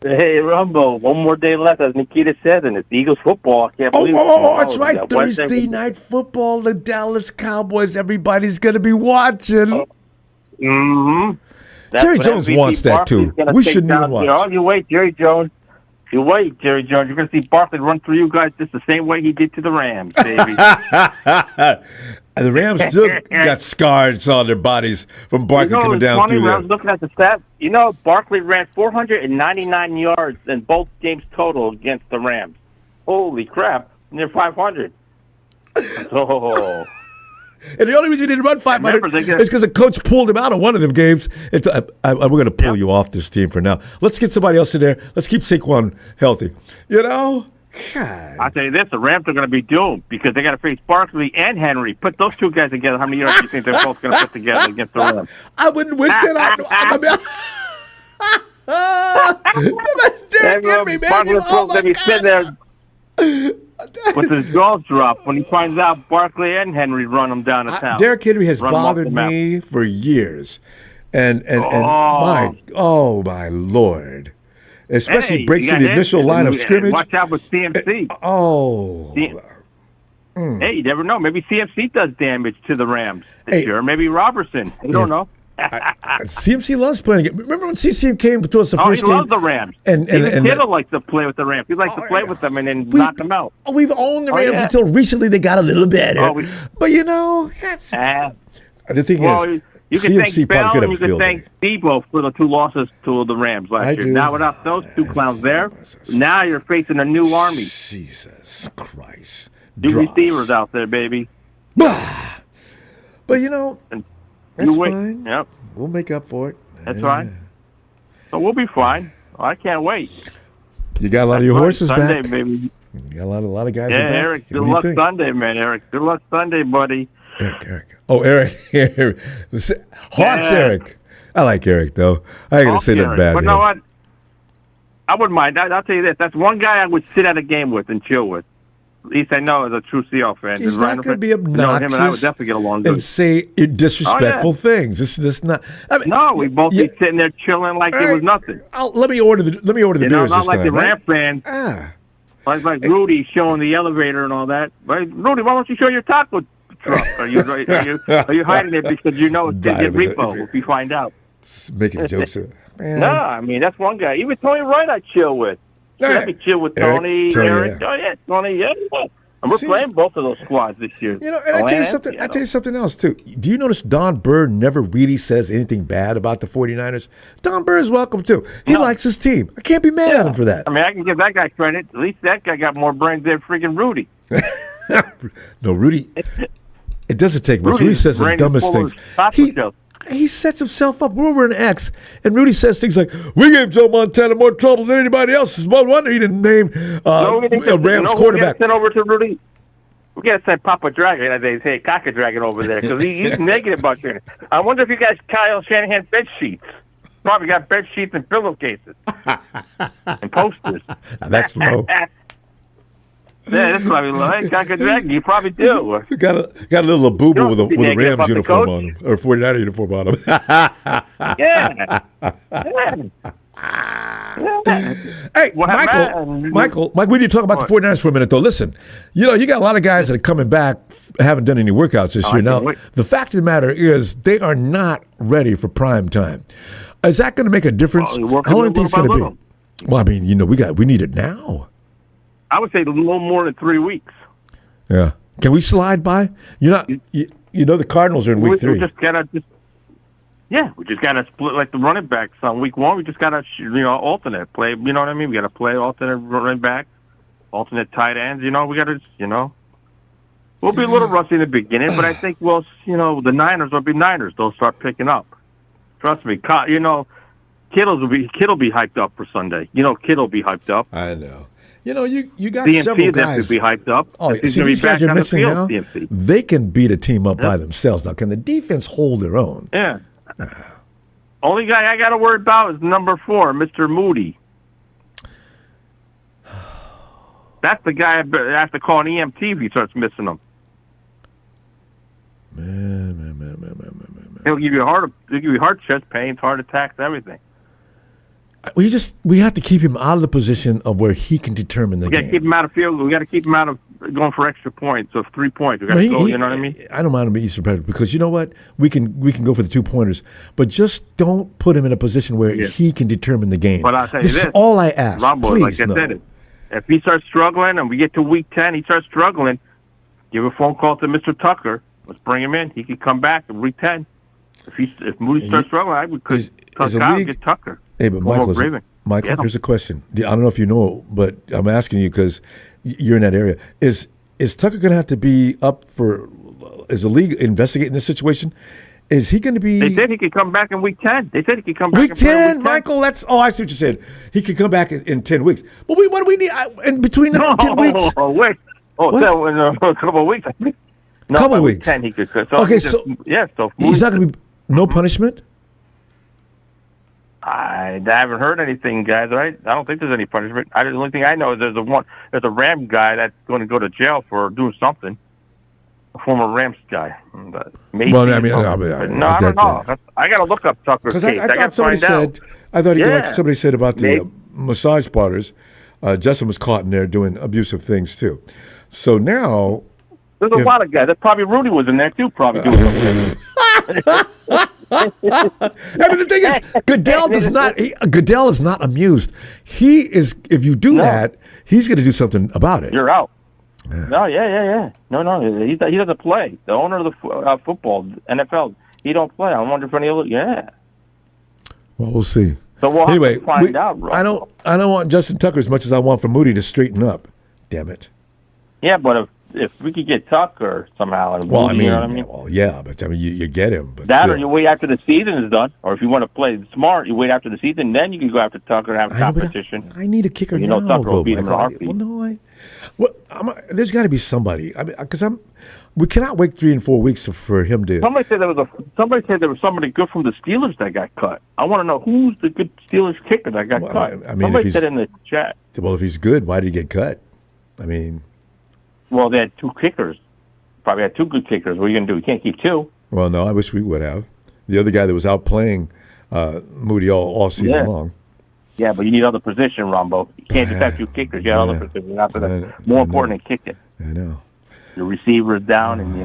Hey, Ronbo, one more day left, as Nikita said, and it's Eagles football. I can't believe it. That's right. Thursday night football, the Dallas Cowboys. Everybody's going to be watching. Mm-hmm. Jerry Jones wants that, too. We shouldn't even watch. Oh, you wait, Jerry Jones. You wait, Jerry Jones. You're going to see Barkley run through you guys just the same way he did to the Rams, baby. And the Rams still got scars on their bodies from Barkley coming down through there. I was looking at the stats. Barkley ran 499 yards in both games total against the Rams. Holy crap. Near 500. Oh. And the only reason he didn't run 500 is because the coach pulled him out of one of them games. We're going to pull you off this team for now. Let's get somebody else in there. Let's keep Saquon healthy. God. I'll tell you this, the Rams are going to be doomed because they got to face Barkley and Henry. Put those two guys together. How many yards do you think they're both going to put together against the Rams? I wouldn't wish that Get me, man. He's sitting there with his jaw dropped when he finds out Barkley and Henry run him down the town. Derrick Henry has bothered me for years. And my Lord. Especially breaks through the initial line of scrimmage. Watch out with CMC. Hey, you never know. Maybe CMC does damage to the Rams this year. Maybe Robertson. You don't know. CMC loves playing. Remember when CMC came to us the first game? He loves the Rams. And Kittle likes to play with the Rams. He likes to play with them and then knock them out. We've owned the Rams until recently they got a little better. But, the thing is, you can CMC thank Bell probably and you can thank Debo for the 2 losses to the Rams last year. Now without those 2 clowns there, now you're facing a new army. Jesus Christ. New receivers out there, baby. But, that's fine. Yep. We'll make up for it. That's right. So we'll be fine. I can't wait. You got a lot of your horses Sunday, back? baby. You got a lot of guys back? Eric, good luck Sunday, man, Eric. Good luck Sunday, buddy. Eric. Oh, Eric. Hawks Eric. I like Eric, though. I ain't going to say nothing bad. But you know what? I wouldn't mind. I'll tell you this. That's one guy I would sit at a game with and chill with. At least I know as a true Seahawks fan. He's not going to be obnoxious him and I would definitely get along good. And say disrespectful things. This not. No, we both be sitting there chilling like it was nothing. Let me order the beers not this like time. The Ram fans. Like Rudy showing the elevator and all that. Right? Rudy, why don't you show your taco truck? Are you hiding it because you know it's get repo if you find out? Making jokes. No, I mean that's one guy. Even Tony Wright I chill with. Let me chill with Tony, Eric. Oh yeah, Tony. Yeah. And we're playing both of those squads this year. And I tell you something. I tell you something else too. Do you notice Don Burr never really says anything bad about the 49ers? Don Burr is welcome too. He likes his team. I can't be mad at him for that. I mean, I can give that guy credit. At least that guy got more brains than freaking Rudy. No, Rudy. It doesn't take much. Rudy says the dumbest things. He sets himself up. We're over an X, and Rudy says things like, "We gave Joe Montana more trouble than anybody else." It's no wonder he didn't name a Rams quarterback. Send over to Rudy. We got to send Papa Dragon. They say Cocker Dragon over there because he's negative about Shanahan. I wonder if you guys Kyle Shanahan bed sheets. Probably got bed sheets and pillowcases and posters. That's low. Yeah, that's probably like Cocker Dragon. You probably do. Got a little boo-boo with a negative Rams about the uniform coach? on him, or 49er uniform on him. Yeah. Hey, What happened? Michael, we need to talk about the 49ers for a minute, though. Listen, you got a lot of guys that are coming back, haven't done any workouts this year. Now, the fact of the matter is they are not ready for prime time. Is that going to make a difference? Well, How long do you think it's going to be? Well, I mean, we need it now. I would say a little more than 3 weeks. Yeah. Can we slide by? The Cardinals are in week 3. We just gotta split like the running backs on week 1. We just gotta alternate play. You know what I mean? We gotta play alternate running back, alternate tight ends. We gotta we'll be a little rusty in the beginning, but I think the Niners will be Niners. They'll start picking up. Trust me. Kittle will be hyped up for Sunday. Kittle will be hyped up. I know. You got CMC several guys. To be hyped up. Oh, He's see, going these to be back guys you're on the missing field, now, CMC. they can beat a team up by themselves. Now, can the defense hold their own? Yeah. Only guy I got to worry about is number 4, Mr. Moody. That's the guy I have to call an EMT if he starts missing them. Man. He'll give you heart chest pains, heart attacks, everything. We have to keep him out of the position of where he can determine the game. We got to keep him out of field goal. We got to keep him out of going for extra points of 3 points. We got to go. You know what I mean? I don't mind him being Easter pressure because you know what? We can go for the 2 pointers, but just don't put him in a position where he can determine the game. But I'll tell you this is all I ask. Ronbo, Please, like I said, if he starts struggling and we get to week 10, he starts struggling, give a phone call to Mr. Tucker. Let's bring him in. He can come back in week 10. If Moody starts struggling, I would get Tucker. Hey, but Michael, here's a question. I don't know if you know, but I'm asking you because you're in that area. Is Tucker going to have to be up for? Is the league investigating this situation? Is he going to be? They said he could come back in week 10. They said he could come back week 10, Michael. I see what you said. He could come back in 10 weeks. But what do we need in between the 10 weeks? Wait. So in a couple of weeks. No, couple of weeks. 10 he could. So okay, so he's not going to be no punishment. I haven't heard anything, guys. Right? I don't think there's any punishment. The only thing I know is there's a Ram guy that's going to go to jail for doing something. A former Rams guy. Maybe. Well, I don't know. I got to look up Tucker's case. I thought somebody said. I thought somebody said about the massage parlors. Justin was caught in there doing abusive things too. So now there's a lot of guys. Probably Rudy was in there too. Probably doing something. I mean, the thing is, Goodell is not amused. He is. If you do that, he's going to do something about it. You're out. Yeah. No, yeah. No, he doesn't play. The owner of the football, NFL, he don't play. I wonder if any of Well, we'll see. So we'll have to find out. Bro. I don't want Justin Tucker as much as I want for Moody to straighten up. Damn it. Yeah, but if we could get Tucker somehow, and Moody, you know what I mean? Well, yeah, but I mean, you get him. But or you wait after the season is done, or if you want to play smart, you wait after the season, then you can go after Tucker and have competition. I need a kicker now. Tucker will beat him in a heartbeat. There's got to be somebody. I mean, because we cannot wait 3 and 4 weeks for him to. Somebody said there was somebody good from the Steelers that got cut. I want to know who's the good Steelers kicker that got cut. I mean, somebody said in the chat. Well, if he's good, why did he get cut? I mean. Well, they had 2 kickers. Probably had 2 good kickers. What are you going to do? You can't keep 2. Well, no, I wish we would have. The other guy that was out playing Moody all season long. Yeah, but you need other position, Ronbo. You can't just have 2 kickers. You got other positions after that. More important than kicking. I know. Your receiver is down, and You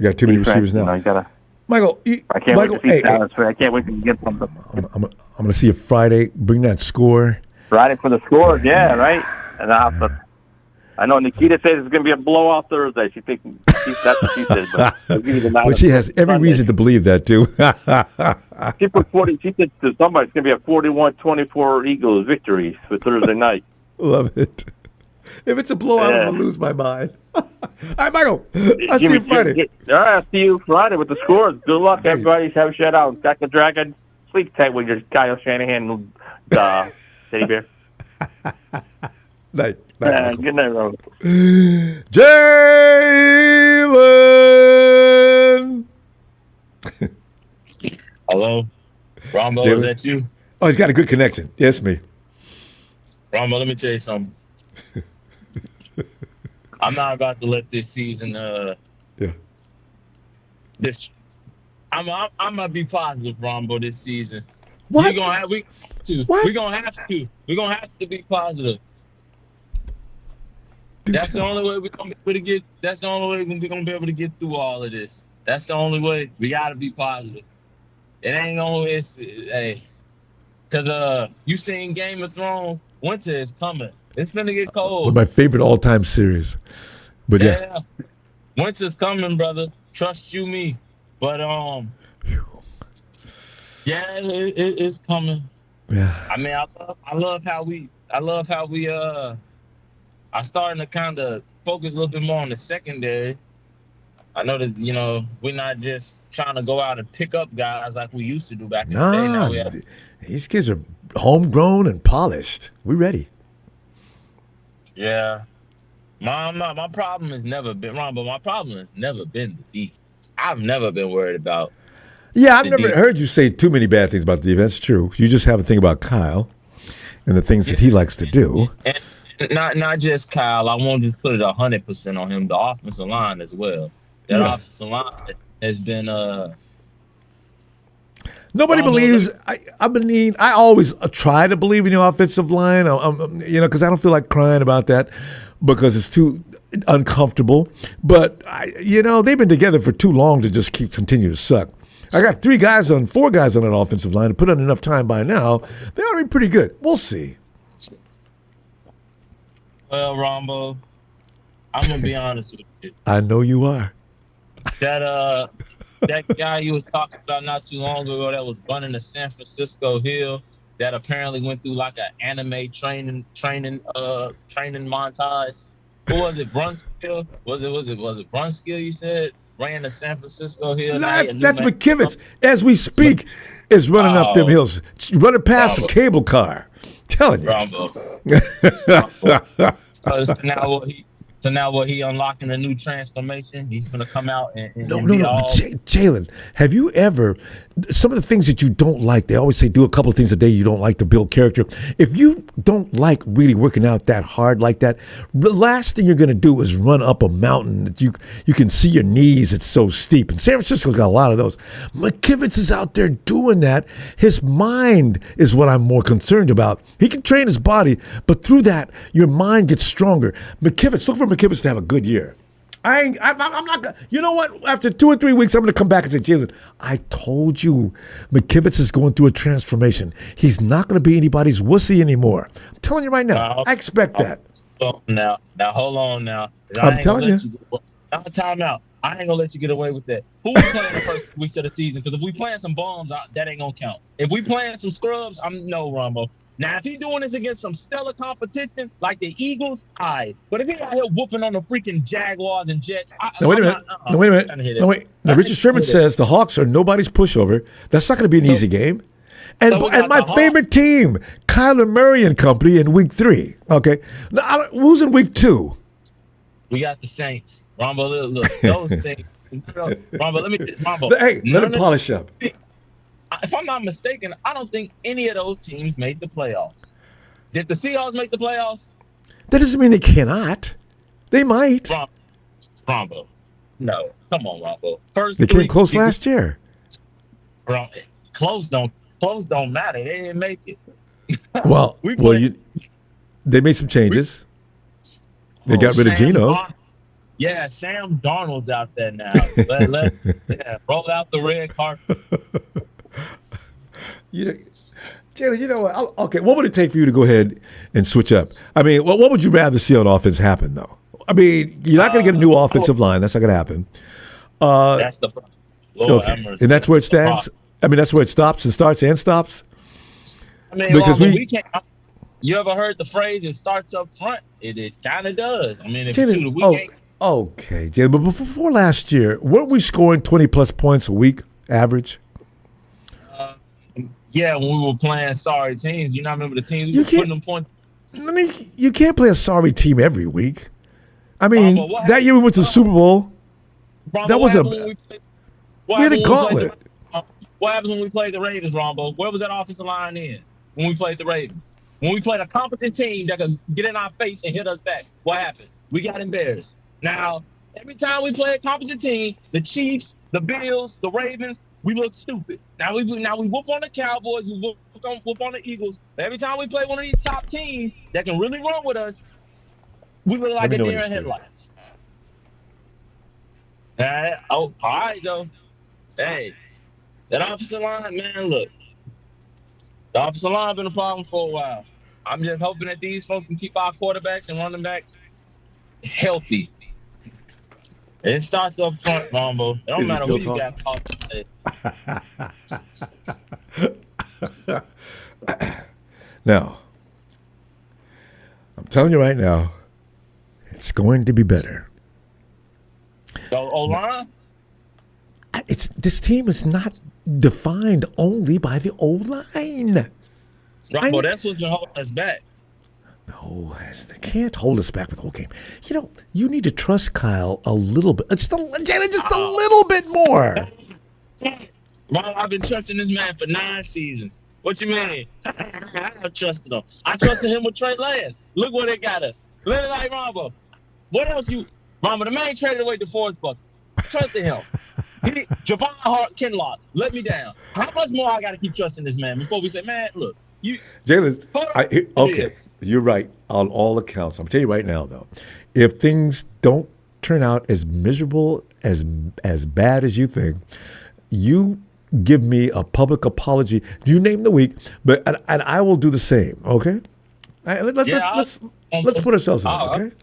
got too many receivers now. You gotta. Michael, I can't wait to see I can't wait to get something. I'm going to see you Friday. Bring that score. Friday for the scores, yeah, right. And I know Nikita says it's going to be a blowout Thursday. That's what she said. But she has every reason to believe that, too. She put 40. She said to somebody it's going to be a 41-24 Eagles victory for Thursday night. Love it. If it's a blowout, I'm going to lose my mind. All right, Michael. I'll see you Friday. All right, I'll see you Friday with the scores. Good luck, everybody. Have a shout out. Got the Dragon. Sleep tight with your Kyle Shanahan teddy bear. Night. Good night, Robert. Jalen! Hello? Ronbo, is that you? Oh, he's got a good connection. Yes, me. Ronbo, let me tell you something. I'm not about to let this season. Yeah. This. I'm gonna be positive, Ronbo, this season. What? We're gonna have to. What? We're gonna have to. We're gonna have to be positive. Dude, That's the only way we're gonna be able to get. That's the only way we're gonna be able to get through all of this. That's the only way. We gotta be positive. It ain't always. Hey, cause you seen Game of Thrones? Winter is coming. It's gonna get cold. One of my favorite all-time series. But yeah. Winter's coming, brother. Trust you, me. But it's coming. Yeah. I mean, I love how we are starting to kind of focus a little bit more on the secondary. I know that we're not just trying to go out and pick up guys like we used to do back in the day. Now these kids are homegrown and polished. We ready. Yeah. My problem has never been wrong, but my problem has never been the defense. I've never been worried about. Yeah, I've never heard you say too many bad things about the defense. It's true. You just have a thing about Kyle and the things that he likes to do. And not just Kyle. I won't just put it 100% on him. The offensive line as well. That offensive line has been Nobody believes. I always try to believe in the offensive line. Because I don't feel like crying about that because it's too uncomfortable. But they've been together for too long to just continue to suck. I got 4 guys on that offensive line to put on enough time by now. They ought to be pretty good. We'll see. Well, Ronbo, I'm gonna be honest with you. I know you are. That guy you was talking about not too long ago that was running the San Francisco Hill that apparently went through like an anime training montage. Who was it? Brunskill? Was it Brunskill? You said ran the San Francisco Hill. That's McKivitz. As we speak, is running up them hills, running past a cable car. Telling you. So now he unlocking a new transformation? He's gonna come out and no. Jalen, have you ever? Some of the things that you don't like, they always say do a couple of things a day you don't like to build character. If you don't like really working out that hard like that, the last thing you're gonna do is run up a mountain that you can see your knees. It's so steep. And San Francisco's got a lot of those. McKivitz is out there doing that. His mind is what I'm more concerned about. He can train his body, but through that, your mind gets stronger. McKivitz, look for McKivitz to have a good year. I'm not. You know what? After 2 or 3 weeks, I'm going to come back and say, Jalen, I told you, McKivitz is going through a transformation. He's not going to be anybody's wussy anymore. I'm telling you right now. I expect that. Now, hold on. Now, I'm telling you. Now, time out. I ain't gonna let you get away with that. Who we playing the first weeks of the season? Because if we playing some bombs, that ain't gonna count. If we playing some scrubs, no, Ronbo. Now, if he doing this against some stellar competition like the Eagles, but if he out here whooping on the freaking Jaguars and Jets, wait a minute. Now, Richard Sherman says the Hawks are nobody's pushover. That's not going to be an easy game. And my favorite team, Kyler Murray and company in week 3. Okay, now who's in week 2? We got the Saints. Ronbo, look, those things. Ronbo, hey, let him polish up. If I'm not mistaken, I don't think any of those teams made the playoffs. Did the Seahawks make the playoffs? That doesn't mean they cannot. They might. Ronbo. No. Come on, Ronbo. They came close last year. Close don't matter. They didn't make it. They made some changes. They got rid of Geno. Sam Darnold's out there now. Roll out the red carpet. Jalen, you know what? Okay, what would it take for you to go ahead and switch up? I mean, what would you rather see on offense happen, though? I mean, you're not going to get a new offensive line. That's not going to happen. That's the problem. Okay, and that's where it stands? I mean, that's where it stops and starts and stops? I mean, because we can't. You ever heard the phrase, it starts up front? It kind of does. I mean, if Jalen, okay, Jalen, but before last year, weren't we scoring 20-plus points a week average? Yeah, when we were playing sorry teams. You not remember the teams we were putting them points? I mean, you can't play a sorry team every week. I mean, that year we went to the Super Bowl. That was we had a gauntlet. What happens when we played the Ravens, Ronbo? Where was that offensive line in when we played the Ravens? When we played a competent team that could get in our face and hit us back, what happened? we got embarrassed. Now, every time we play a competent team, the Chiefs, the Bills, the Ravens, we look stupid. Now we whoop on the Cowboys, we whoop on the Eagles. But every time we play one of these top teams that can really run with us, we look like a deer in headlights. All right, though. Hey, that offensive line, man, look. The offensive line been a problem for a while. I'm just hoping that these folks can keep our quarterbacks and running backs healthy. It starts up front, Ronbo. It don't matter who you got. Now, I'm telling you right now, it's going to be better. The O-line? This team is not defined only by the O-line. Ronbo, that's what's been holding us back. No, they can't hold us back with the whole game. You know, you need to trust Kyle a little bit. Just a little bit more. Well, I've been trusting this man for 9 seasons. What you mean? I don't trust him. I trusted him with Trey Lance. Look where they got us. Look like Ronbo. What else Ronbo, the man traded away DeForest Buckner. Trusted him. Javon Kinlaw let me down. How much more I got to keep trusting this man before we say, man, look, you. Jalen, okay, you're right on all accounts. I'm telling you right now, though, if things don't turn out as miserable, as bad as you think, you give me a public apology. You name the week, and I will do the same. Okay, let's put ourselves on. Okay.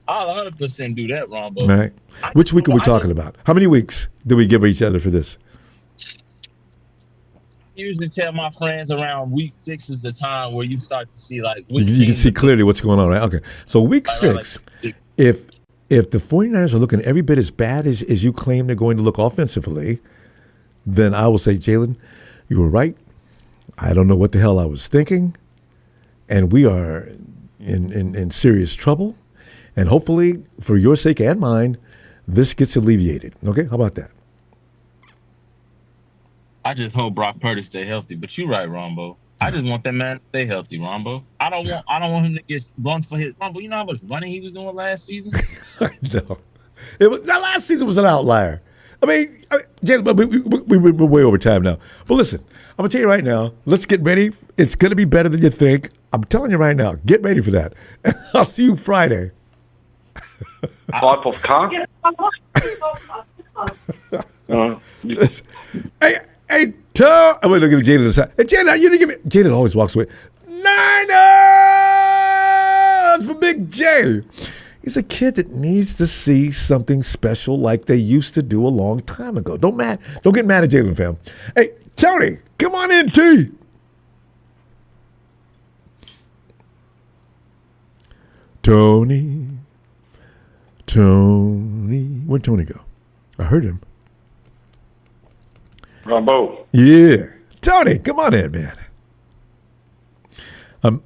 I'll 100% do that, Ronbo. All right. Which week are we talking about? How many weeks do we give each other for this? I usually tell my friends around week 6 is the time where you start to see like you can see clearly what's going on, right? Okay. So week 6, if the 49ers are looking every bit as bad as you claim they're going to look offensively, then I will say, Jalen, you were right. I don't know what the hell I was thinking. And we are in serious trouble. And hopefully, for your sake and mine, this gets alleviated. Okay, how about that? I just hope Brock Purdy stay healthy. But you're right, Ronbo. I just want that man to stay healthy, Ronbo. I don't want him to get run for his Ronbo. You know how much running he was doing last season? I know. Last season was an outlier. I mean, Jalen, we're way over time now. But listen, I'm gonna tell you right now. Let's get ready. It's gonna be better than you think. I'm telling you right now. Get ready for that. And I'll see you Friday. Type of car? Hey, Tom. I'm going to look at Jalen aside. Hey, Jalen, you didn't give me. Jalen always walks away. Niners for Big J. He's a kid that needs to see something special like they used to do a long time ago. Don't get mad at Jalen, fam. Hey, Tony, come on in, T. Tony. Where'd Tony go? I heard him. Ronbo. Yeah. Tony, come on in, man. Jalen,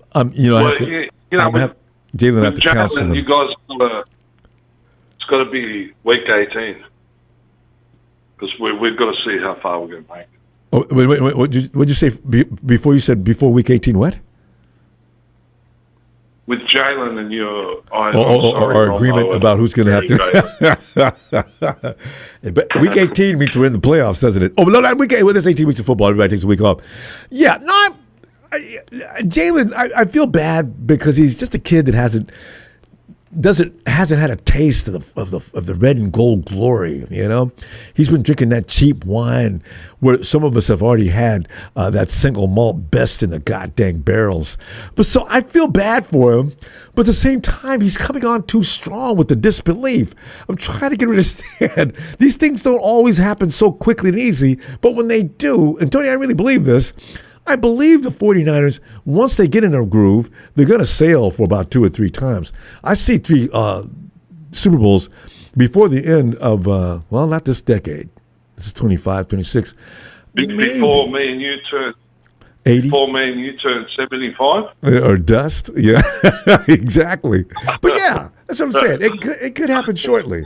I have to counsel him. You guys, it's got to be week 18 because we've got to see how far we're going to make. Oh, wait. What'd you say before you said before week 18? What? With Jalen and your our agreement about who's going to have to. But week 18 means we're in the playoffs, doesn't it? Oh, no, not week 8. Well, there's 18 weeks of football. Everybody takes a week off. Yeah, no, Jalen, I feel bad because he's just a kid that hasn't had a taste of the red and gold glory. You know, he's been drinking that cheap wine where some of us have already had that single malt best in the goddamn barrels. But so I feel bad for him, but at the same time he's coming on too strong with the disbelief. I'm trying to get him to understand these things don't always happen so quickly and easy, but when they do, and Tony, I really believe this. I believe the 49ers, once they get in a groove, they're going to sail for about 2 or 3 times. I see 3 Super Bowls before the end of, not this decade. This is 25, 26. Before me and you turn 80. Before me and you turn 75. Or dust. Yeah, exactly. But yeah, that's what I'm saying. It could happen shortly.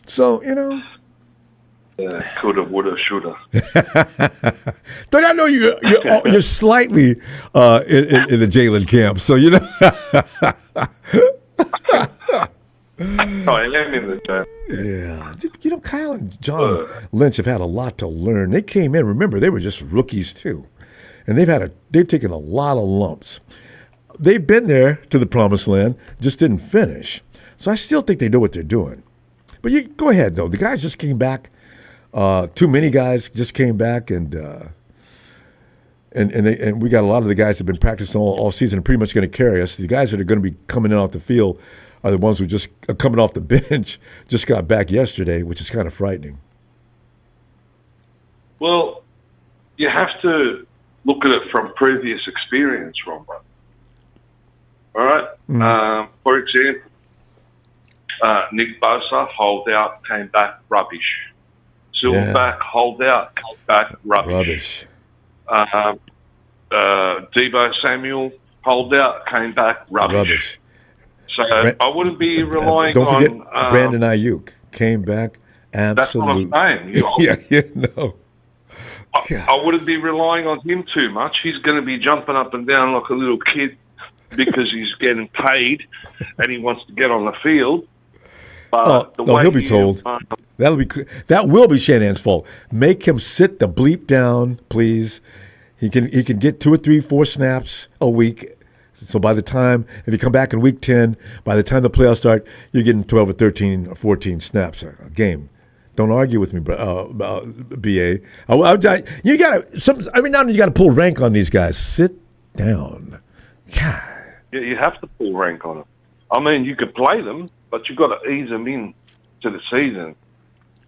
So, you know. Coulda, woulda, shoulda. Don't I know you're slightly in the Jalen camp, so you know. I am in the chat. Yeah. You know, Kyle and John Lynch have had a lot to learn. They came in, remember, they were just rookies too. And they've taken a lot of lumps. They've been there to the promised land, just didn't finish. So I still think they know what they're doing. But you go ahead though. The guys just came back. Too many guys just came back, and we got a lot of the guys that have been practicing all season and pretty much going to carry us. The guys that are going to be coming in off the field are the ones who just coming off the bench, just got back yesterday, which is kind of frightening. Well, you have to look at it from previous experience, Ronbo. All right? For example, Nick Bosa, hold out, came back, rubbish. Silverback, hold out, came back, rubbish. Debo Samuel, hold out, came back, rubbish. So I wouldn't be relying on... Don't forget Brandon Ayuk came back, absolutely. That's what I'm saying. No. I wouldn't be relying on him too much. He's going to be jumping up and down like a little kid because he's getting paid and he wants to get on the field. But he'll be told. That will be Shanahan's fault. Make him sit the bleep down, please. He can get 2 or 3, 4 snaps a week. So by the time, if you come back in week 10, by the time the playoffs start, you're getting 12 or 13 or 14 snaps a game. Don't argue with me, BA. You gotta every now and then you gotta pull rank on these guys. Sit down. God. Yeah, you have to pull rank on them. I mean, you could play them, but you've got to ease them in to the season.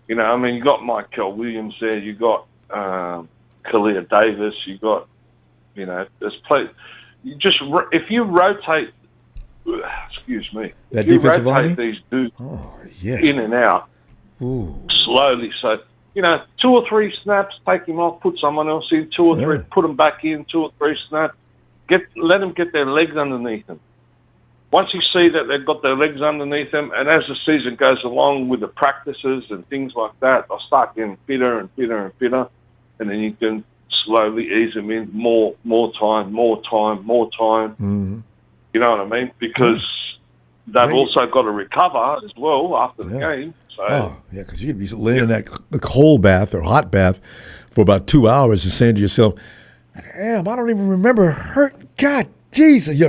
You know, I mean, you got Michael Williams there, you got Khalil Davis, you got, you know, there's play. You just if you rotate, excuse me, that if you defensive rotate line? these dudes in and out slowly, so you know, 2 or 3 snaps, take him off, put someone else in, 2 or 3, put them back in, 2 or 3 snaps, let them get their legs underneath them. Once you see that they've got their legs underneath them, and as the season goes along with the practices and things like that, they'll start getting fitter and fitter and fitter, and then you can slowly ease them in more time. Mm-hmm. You know what I mean? Because they've also got to recover as well after the game. So, because you could be laying in that cold bath or hot bath for about 2 hours and saying to yourself, damn, I don't even remember hurt. God, Jesus, you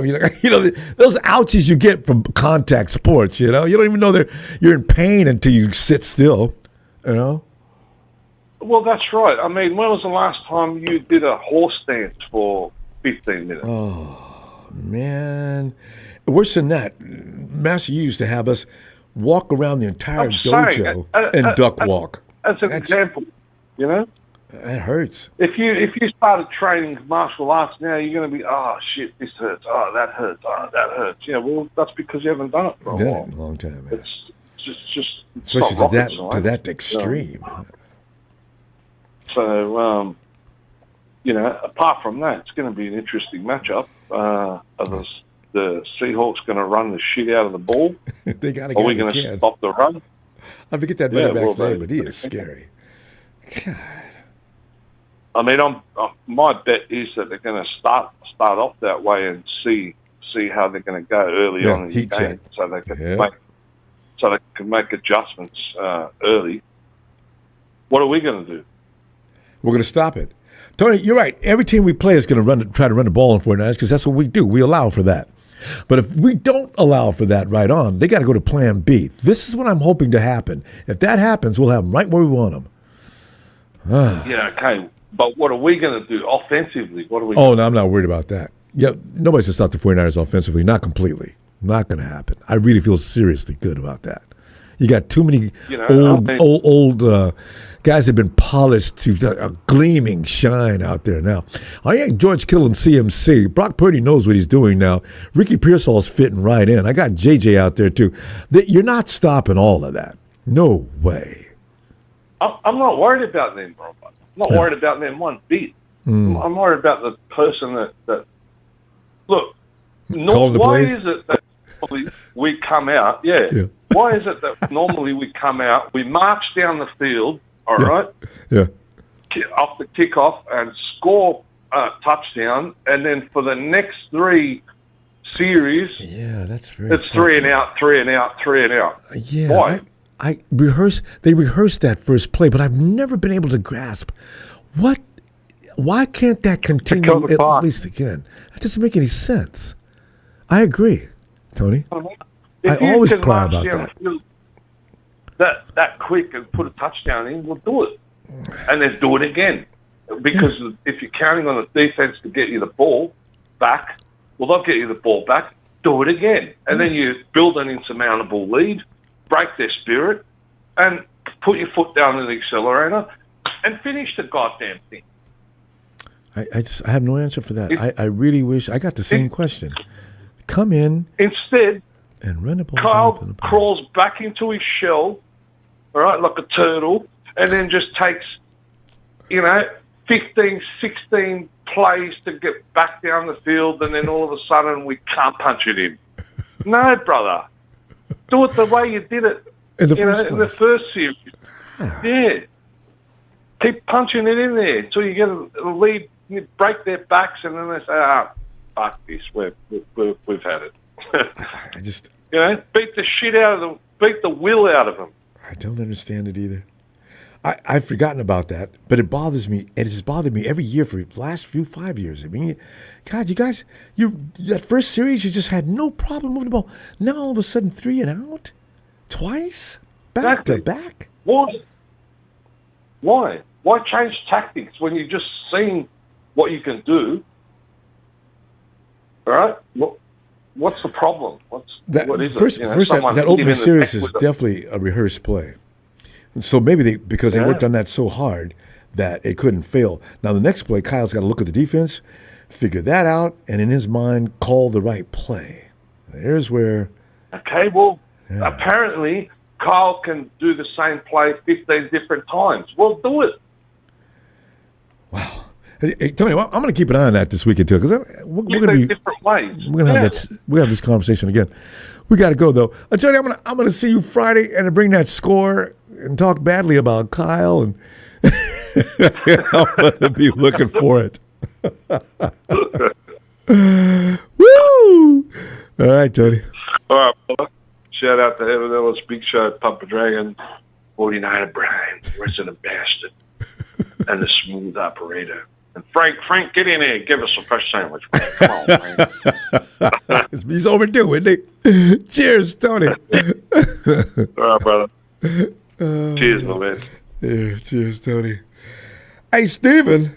know those ouches you get from contact sports. You know, you don't even know you're in pain until you sit still. You know. Well, that's right. I mean, when was the last time you did a horse dance for 15 minutes? Oh man, worse than that. Master used to have us walk around the entire dojo and duck walk. As an example, you know. That hurts. If you started training martial arts now, you're going to be, oh shit, this hurts. Oh, that hurts. Oh, that hurts. Yeah, well, that's because you haven't done it for a while. A long time. Man. It's just especially to that extreme. So, you know, apart from that, it's going to be an interesting matchup. Are the Seahawks going to run the shit out of the ball? They got to. Are we going to stop the run? I forget that running back's name, but he is scary. God. I mean, my bet is that they're going to start off that way and see how they're going to go early on in the game, so they can make adjustments early. What are we going to do? We're going to stop it, Tony. You're right. Every team we play is going to try to run the ball in 49ers because that's what we do. We allow for that. But if we don't allow for that right on, they got to go to Plan B. This is what I'm hoping to happen. If that happens, we'll have them right where we want them. Yeah. Okay. But what are we going to do offensively? What are we? Oh, no, I'm not worried about that. Yeah, nobody's going to stop the 49ers offensively. Not completely. Not going to happen. I really feel seriously good about that. You got too many old guys that have been polished to a gleaming shine out there now. I ain't George Kittle and CMC. Brock Purdy knows what he's doing now. Ricky Pearsall's fitting right in. I got JJ out there too. You're not stopping all of that. No way. I'm not worried about them, bro. I'm not worried about them one bit. I'm worried about the person that look. Why is it that we come out? Yeah. Why is it that normally we come out, we march down the field, all right? Yeah. Off the kickoff and score a touchdown, and then for the next 3 series, Yeah, that's very. it's 3 and out, 3 and out, 3 and out. Yeah. Why? I rehearse. They rehearsed that first play, but I've never been able to grasp why can't that continue at least again? That doesn't make any sense. I agree, Tony. I always cry about that. That quick and put a touchdown in, we'll do it. And then do it again. Because if you're counting on the defense to get you the ball back, well, they'll get you the ball back, do it again. And then you build an insurmountable lead, break their spirit, and put your foot down in the accelerator and finish the goddamn thing. I have no answer for that. I really wish I got the same question. Come in instead and run the ball. Kyle crawls back into his shell, all right, like a turtle, and then just takes, 15, 16 plays to get back down the field, and then all of a sudden we can't punch it in. No, brother. Do it the way you did it in the first series. Yeah. Keep punching it in there until you get a lead, you break their backs, and then they say, fuck this, we've had it. I just... beat the shit out of them, beat the will out of them. I don't understand it either. I've forgotten about that, but it bothers me. It has bothered me every year for the last 5 years. I mean, God, you guys, that first series, you just had no problem moving the ball. Now all of a sudden, 3 and out? Twice? Back to back? Why? Why change tactics when you've just seen what you can do? All right? What's the problem? What is it? That opening series is definitely a rehearsed play. So maybe because they worked on that so hard that it couldn't fail. Now the next play, Kyle's got to look at the defense, figure that out, and in his mind, call the right play. There's where... Okay, well, apparently Kyle can do the same play 15 different times. Well, do it. Wow. Hey, Tony, I'm going to keep an eye on that this weekend too, because we're going to be different ways. We're going to have this conversation again. We got to go though. Tony, I'm going to see you Friday and bring that score and talk badly about Kyle, and I'm going to be looking for it. Woo! All right, Tony. All right, brother. Shout out to Evan Ellis, Big Shot, Papa Dragon, 49er Brian, Resident Bastard, and the Smooth Operator. And Frank, get in here. Give us a fresh sandwich. Come on, man. He's overdue, isn't he? Cheers, Tony. All right, brother. Cheers, my man. Yeah, cheers, Tony. Hey, Steven.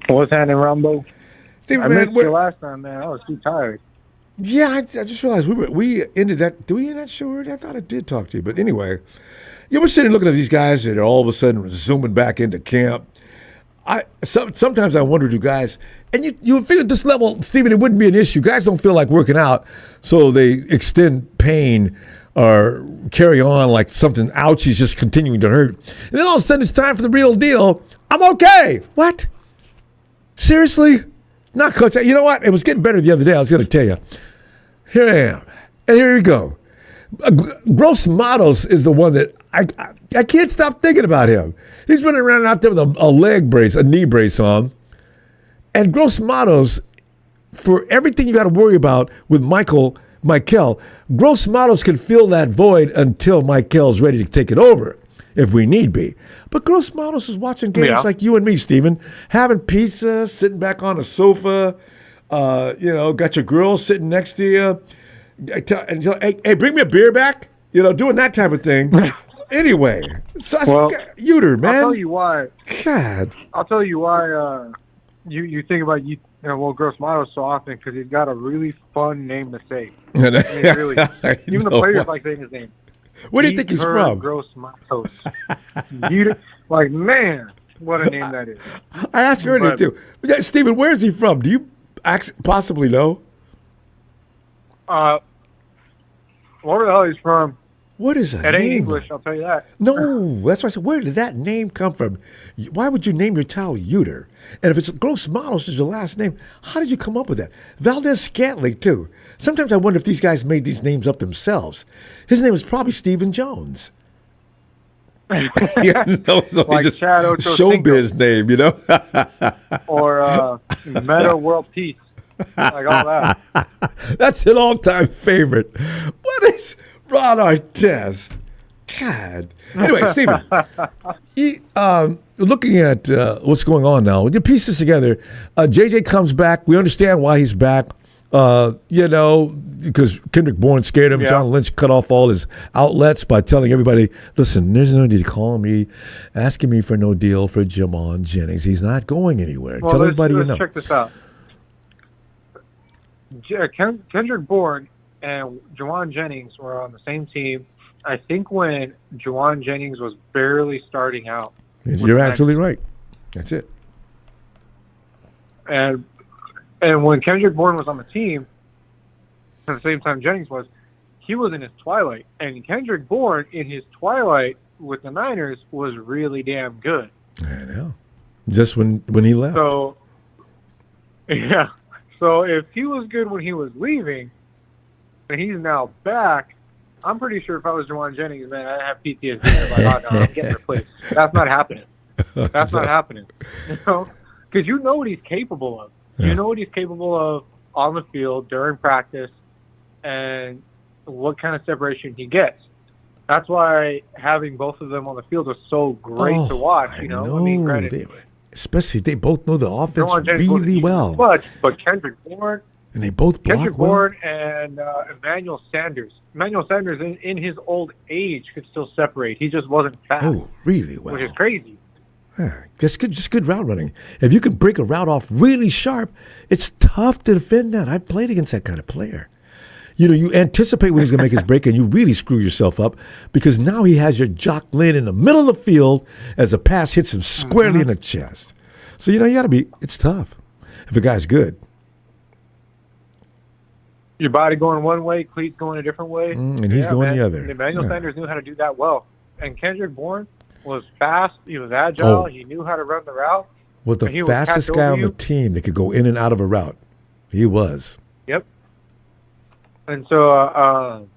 What's happening, Ronbo? Steven, I man, missed you last time, man. I was too tired. Yeah, I just realized we ended that. Did we end that show already? I thought I did talk to you, but anyway, we're sitting looking at these guys that are all of a sudden zooming back into camp. Sometimes I wonder, do guys, and you would figure at this level, Steven, it wouldn't be an issue. Guys don't feel like working out, so they extend pain or carry on like something, ouch, is just continuing to hurt. And then all of a sudden it's time for the real deal. I'm okay. What? Seriously? Not coach. You know what? It was getting better the other day. I was going to tell you. Here I am. And here we go. Gross Matos is the one that I can't stop thinking about him. He's running around out there with a knee brace on. And Gross Matos, for everything you got to worry about with Michael, Gross Matos can fill that void until Michael's ready to take it over, if we need be. But Gross Matos is watching games like you and me, Steven, having pizza, sitting back on a sofa, got your girl sitting next to you, and hey, bring me a beer back, doing that type of thing. Anyway, Uter, man. I'll tell you why. God. I'll tell you why you think about Gross Matos so often, because he's got a really fun name to say. I mean, really. Even the players like saying his name. Where do you think he's from? Gross Matos. Man, what a name that is. I asked her earlier, too. Yeah, Steven, where is he from? Do you possibly know? Where the hell he's from? What is that? It ain't English, I'll tell you that. No, that's why I said, where did that name come from? Why would you name your child Uter? And if it's Gross Matos is your last name, how did you come up with that? Valdez Scantling, too. Sometimes I wonder if these guys made these names up themselves. His name is probably Stephen Jones. Like just Chad Ochocinco. showbiz name, Or Meta world peace, like all that. That's an all-time favorite. What is Ron Artest? God. Anyway, Stephen, looking at what's going on now, when you piece this together, JJ comes back. We understand why he's back. Because Kendrick Bourne scared him. Yeah. John Lynch cut off all his outlets by telling everybody, listen, there's no need to call me, asking me for no deal for Jauan Jennings. He's not going anywhere. Well, Tell everybody you know. Let's check this out. Kendrick Bourne and Jauan Jennings were on the same team, I think, when Jauan Jennings was barely starting out. You're absolutely right. That's it. And when Kendrick Bourne was on the team, at the same time Jennings was, he was in his twilight. And Kendrick Bourne, in his twilight with the Niners, was really damn good. I know. Just when he left. So, yeah. So if he was good when he was leaving, and he's now back, I'm pretty sure if I was Jauan Jennings, man, I'd have PTSD. Like, oh, no, I'm getting replaced. That's not happening. That's not happening. Because you know what he's capable of. You know what he's capable of on the field during practice and what kind of separation he gets. That's why having both of them on the field was so great to watch. I mean, granted, especially they both know the offense really well. But Kendrick Bourne, and they both block Kendrick Bourne and Emmanuel Sanders. Emmanuel Sanders, in his old age, could still separate. He just wasn't fast. Oh, really well. Which is crazy. Yeah, just good route running. If you can break a route off really sharp, it's tough to defend that. I played against that kind of player. You anticipate when he's going to make his break, and you really screw yourself up because now he has your jock laying in the middle of the field as the pass hits him squarely in the chest. So, you got to be – it's tough if a guy's good. Your body going one way, cleats going a different way. And he's going the other. Emmanuel Sanders knew how to do that well. And Kendrick Bourne was fast. He was agile. He knew how to run the route. Well, the fastest guy on the team that could go in and out of a route. He was. Yep. And so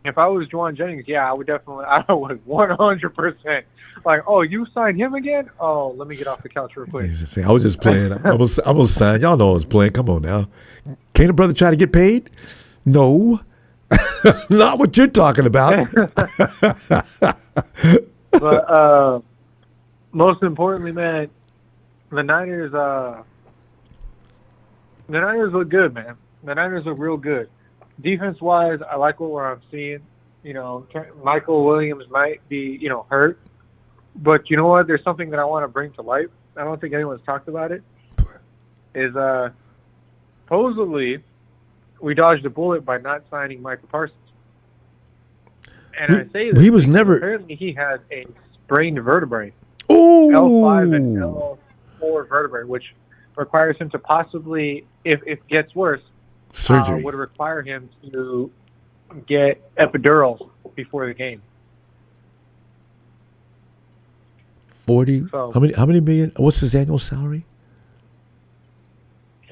if I was Jauan Jennings, I would 100%. Like, oh, you signed him again? Oh, let me get off the couch real quick. I was just playing. I was signed. Y'all know I was playing. Come on now. Can't a brother try to get paid? No. Not what you're talking about. But most importantly, man, the Niners look good, man. The Niners look real good. Defense-wise, I like what I'm seeing. Michael Williams might be, hurt. But you know what? There's something that I want to bring to light. I don't think anyone's talked about it. Is supposedly we dodged a bullet by not signing Micah Parsons. And I say this he was never. Apparently, he has a sprained vertebrae. Ooh. L5 and L4 vertebrae, which requires him to possibly, if it gets worse, surgery would require him to get epidurals before the game. 40. So, how many million? What's his annual salary?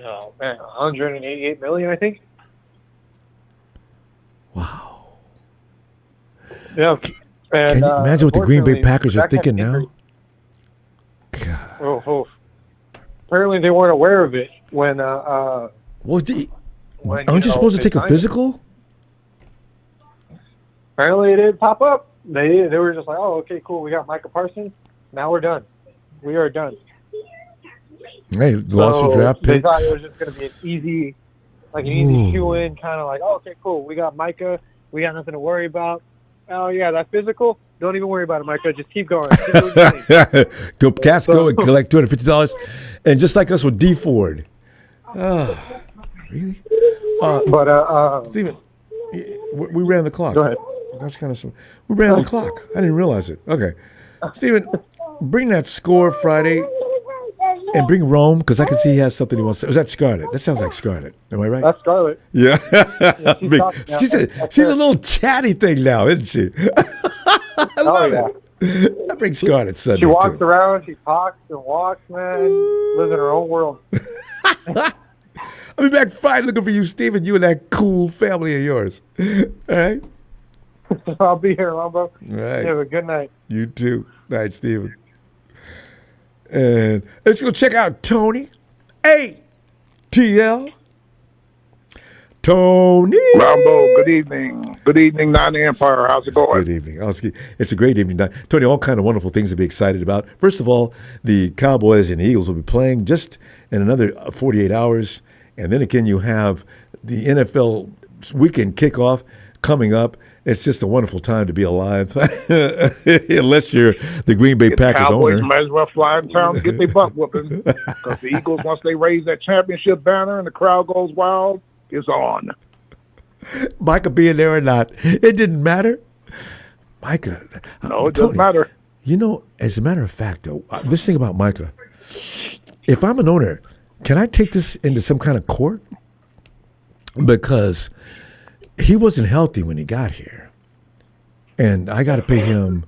Oh man, 188 million, I think. Wow. Yeah. Can you imagine what the Green Bay Packers are thinking now? God. Oh. Apparently, they weren't aware of it when. Aren't you supposed to take a physical? Apparently, it didn't pop up. They were just like, oh, okay, cool. We got Micah Parsons. Now we're done. We are done. Hey, lost your draft picks. They thought it was just going to be an easy shoe-in, kind of like, oh, okay, cool. We got Micah. We got nothing to worry about. Oh, yeah, that physical? Don't even worry about it, Micah. Just keep going. Go Passcode and collect $250. And just like us with D Ford. Oh, really? Steven, we ran the clock. Go ahead. We ran the clock. I didn't realize it. Okay. Steven, bring that score Friday and bring Rome because I can see he has something he wants to say. Was that Scarlett? That sounds like Scarlett. Am I right? That's Scarlett. Yeah. She's a little chatty thing now, isn't she? I love it. I bring Scarlett Sunday. She walks around, she talks and walks, man. Lives in her own world. I'll be back Friday looking for you, Steven, you and that cool family of yours. All right? I'll be here, Ronbo. All right. Have a good night. You too. Night, Steven. And let's go check out Tony ATL. Tony. Ronbo, good evening. Good evening, Nine Empire. How's it going? Good evening. It's a great evening. Tony, all kind of wonderful things to be excited about. First of all, the Cowboys and Eagles will be playing just in another 48 hours. And then again, you have the NFL weekend kickoff coming up. It's just a wonderful time to be alive, unless you're the Green Bay Packers Cowboys owner. might as well fly in town and get their butt whooping. Because the Eagles, once they raise that championship banner and the crowd goes wild, it's on. Micah being there or not, it didn't matter. Micah. No, it doesn't matter. You know, as a matter of fact, though, this thing about Micah, if I'm an owner, can I take this into some kind of court? Because he wasn't healthy when he got here. And I got to pay him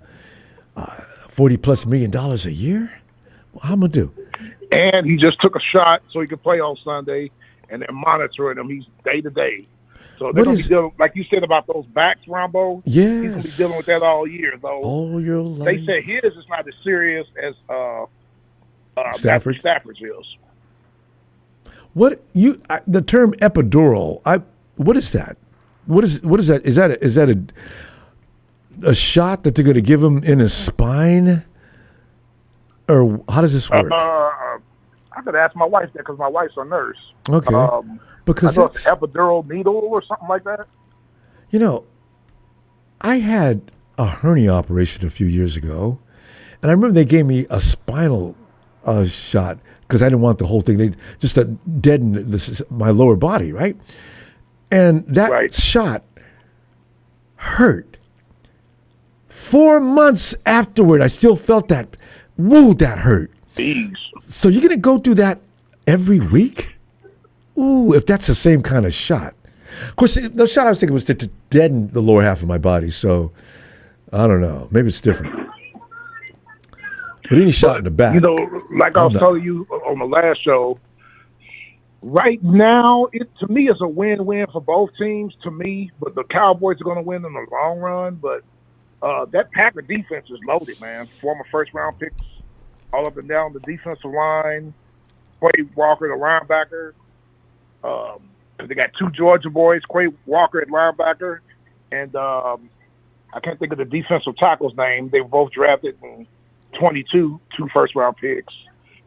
$40+ million a year? Well, how am I going to do? And he just took a shot so he could play on Sunday, and they're monitoring him. He's day to day. So they're going to be dealing, like you said about those backs, Ronbo. Yes. He's going to be dealing with that all year, though. All your life. They said his is not as serious as Stafford's is. The term epidural? What is that? What is that? Is that a shot that they're going to give him in his spine, or how does this work? I could ask my wife that because my wife's a nurse. Okay, because I know it's epidural needle or something like that. You know, I had a hernia operation a few years ago, and I remember they gave me a spinal shot because I didn't want the whole thing. They just deaden my lower body, right? And that shot hurt. 4 months afterward, I still felt that. Woo, that hurt. Jeez. So you're going to go through that every week? Ooh, if that's the same kind of shot. Of course, the shot I was thinking was to deaden the lower half of my body. So I don't know. Maybe it's different. But any shot in the back. You know, like I was telling you on the last show, right now, to me, it's a win-win for both teams, to me. But the Cowboys are going to win in the long run. But that Packer defense is loaded, man. Former first-round picks all up and down the defensive line. Quay Walker, the linebacker. Because they got two Georgia boys, Quay Walker at linebacker. And I can't think of the defensive tackle's name. They were both drafted in 22, two first-round picks.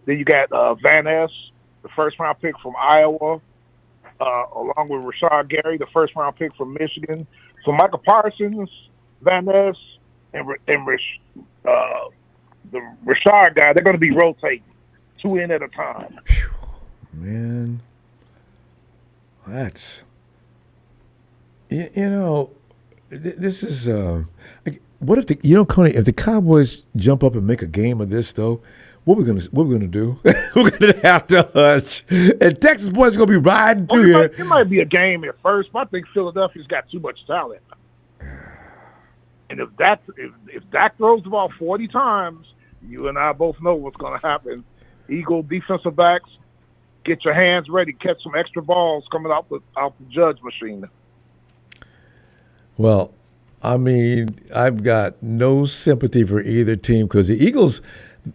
Then you got Van Ness, the first-round pick from Iowa, along with Rashad Gary, the first-round pick from Michigan. So Michael Parsons, Van Ness, and the Rashad guy, they're going to be rotating, two in at a time. Man, that's, you know, this is, what if Coney, if the Cowboys jump up and make a game of this, though, what we gonna do? We're gonna have to hush, and Texas boys are gonna be riding through here. It might be a game at first, but I think Philadelphia's got too much talent. And if Dak throws the ball 40 times, you and I both know what's going to happen. Eagle defensive backs, get your hands ready, catch some extra balls coming out the judge machine. Well, I mean, I've got no sympathy for either team because the Eagles,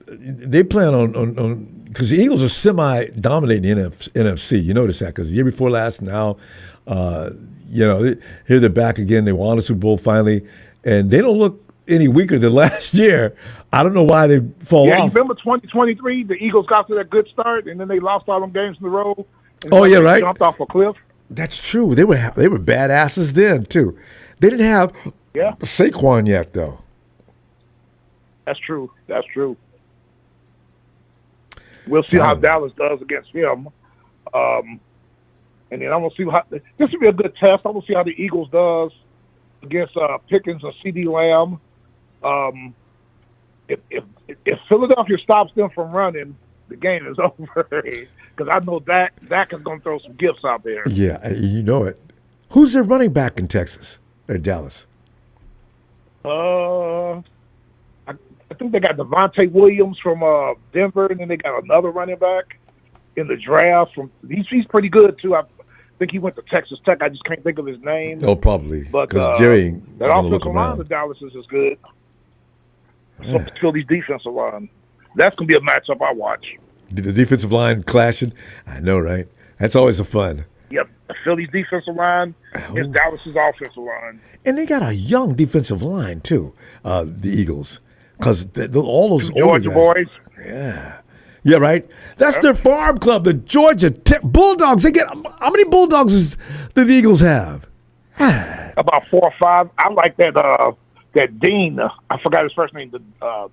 they plan on because the Eagles are semi-dominating the NFC. You notice that because the year before last, now, here they're back again. They won a Super Bowl finally, and they don't look any weaker than last year. I don't know why they fall off. Yeah, you remember 2023? The Eagles got to that good start, and then they lost all them games in a row. Oh yeah, right. Jumped off a cliff. That's true. They were badasses then too. They didn't have Saquon yet though. That's true. We'll see how Dallas does against him. And then I'm going to see how – this will be a good test. I'm going to see how the Eagles does against Pickens and C.D. Lamb. If Philadelphia stops them from running, the game is over. Because I know Dak is going to throw some gifts out there. Yeah, you know it. Who's their running back in Texas or Dallas? I think they got Devontae Williams from Denver, and then they got another running back in the draft. He's pretty good, too. I think he went to Texas Tech. I just can't think of his name. Oh, probably. But Jerry that offensive line of Dallas is good. Yeah. So Philly's defensive line. That's going to be a matchup I watch. The defensive line clashing. I know, right? That's always a fun. Yep, the Philly's defensive line is Dallas's offensive line. And they got a young defensive line, too, the Eagles. Because all those Georgia boys. Yeah. Yeah, right? That's their farm club, the Georgia Bulldogs. They get how many Bulldogs does the Eagles have? About 4 or 5. I like that Dean. I forgot his first name. The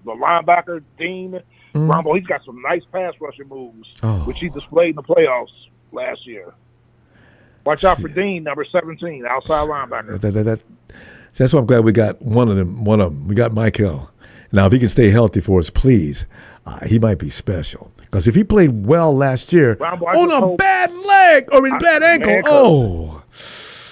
linebacker, Dean. Ronbo, he's got some nice pass rushing moves, which he displayed in the playoffs last year. Watch out for Dean, number 17, outside linebacker. That's why I'm glad we got one of them. We got Michael. Now, if he can stay healthy for us, please, he might be special. Because if he played well last year on a bad leg or bad ankle,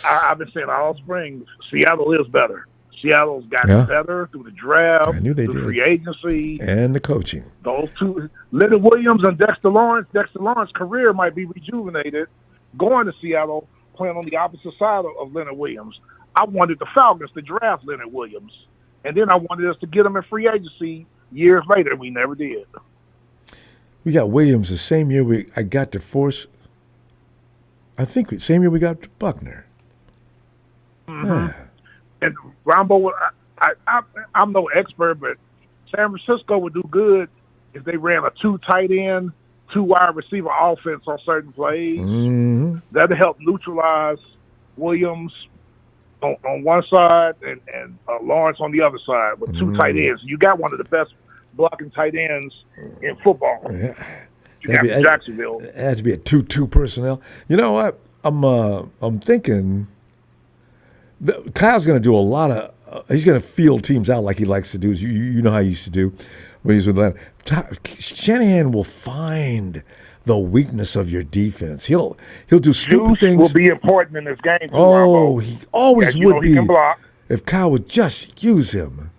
I've been saying all spring, Seattle is better. Seattle's gotten better through the draft, I knew they through did. free agency, and the coaching. Those two, Leonard Williams and Dexter Lawrence. Dexter Lawrence's career might be rejuvenated going to Seattle, playing on the opposite side of Leonard Williams. I wanted the Falcons to draft Leonard Williams, and then I wanted us to get him in free agency years later. We never did. We got Williams the same year I got to force. I think same year we got Buckner. Mm-hmm. And Ronbo, I'm no expert, but San Francisco would do good if they ran a 2 tight end, 2 wide receiver offense on certain plays. Mm-hmm. That'd help neutralize Williams on one side and Lawrence on the other side with 2 tight ends. You got one of the best blocking tight ends in football. Yeah. You got from Jacksonville. It has to be a 2-2 personnel. You know what? I'm thinking Kyle's going to do a lot of. He's going to field teams out like he likes to do. You know how he used to do when he was with Atlanta. Shanahan will find the weakness of your defense. He'll do stupid things. Will be important in this game. He always would be. He can block. If Kyle would just use him.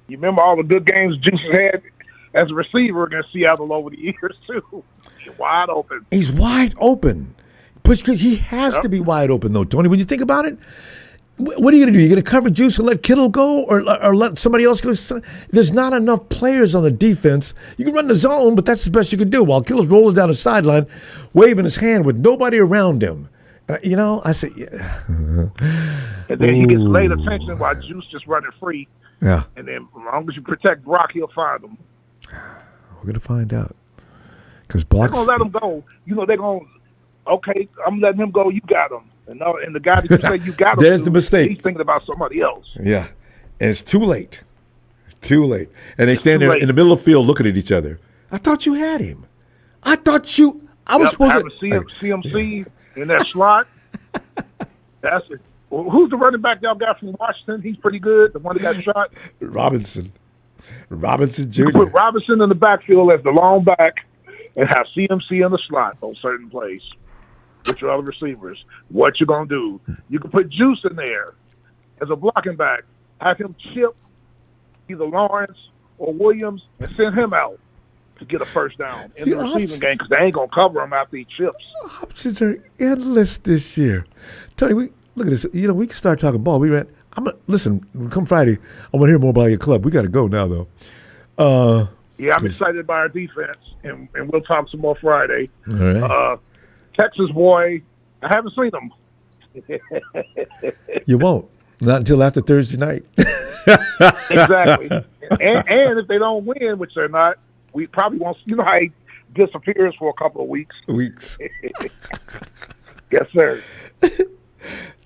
You remember all the good games Juice has had as a receiver against Seattle over the years too. He's wide open. He's wide open. Because he has to be wide open, though, Tony. When you think about it, what are you going to do? You're going to cover Juice and let Kittle go or let somebody else go? There's not enough players on the defense. You can run the zone, but that's the best you can do while Kittle's rolling down the sideline, waving his hand with nobody around him. I say, yeah. And then he gets laid attention while Juice just running free. Yeah. And then as long as you protect Brock, he'll find him. We're going to find out. Because Brock's... They're going to let him go. They're going to... Okay, I'm letting him go. You got him, and the guy that you say you got him. There's the mistake. He's thinking about somebody else. Yeah, and it's too late. It's too late, and they stand there in the middle of the field looking at each other. I thought you had him. I was supposed to see CMC in that slot. That's it. Well, who's the running back y'all got from Washington? He's pretty good. The one that got shot. Robinson Jr. You put Robinson in the backfield as the long back, and have CMC in the slot on certain plays. With your other receivers, what you gonna do? You can put Juice in there as a blocking back, have him chip either Lawrence or Williams, and send him out to get a first down in the receiving game because they ain't gonna cover him after he chips. Options are endless this year. Tony, look at this. We can start talking ball. Listen. Come Friday, I want to hear more about your club. We got to go now, though. Yeah, I'm excited by our defense, and we'll talk some more Friday. All right. Texas boy, I haven't seen him. You won't. Not until after Thursday night. Exactly. And if they don't win, which they're not, we probably won't. You know how he disappears for a couple of weeks. Yes, sir.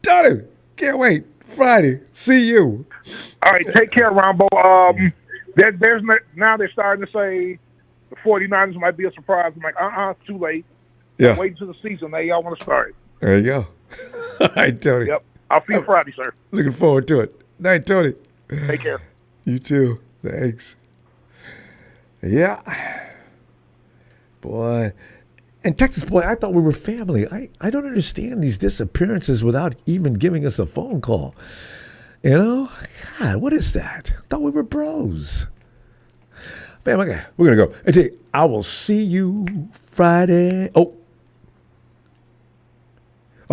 Donnie, can't wait. Friday. See you. All right, take care, Ronbo. Now they're starting to say the 49ers might be a surprise. I'm like, it's too late. Yeah. Wait until the season. They all want to start. There you go. All right, Tony. Yep. I'll see you Friday, sir. Looking forward to it. Night, Tony. Take care. You too. Thanks. Yeah. Boy. And Texas boy, I thought we were family. I don't understand these disappearances without even giving us a phone call. God, what is that? I thought we were bros. Man, okay, we're going to go. I will see you Friday.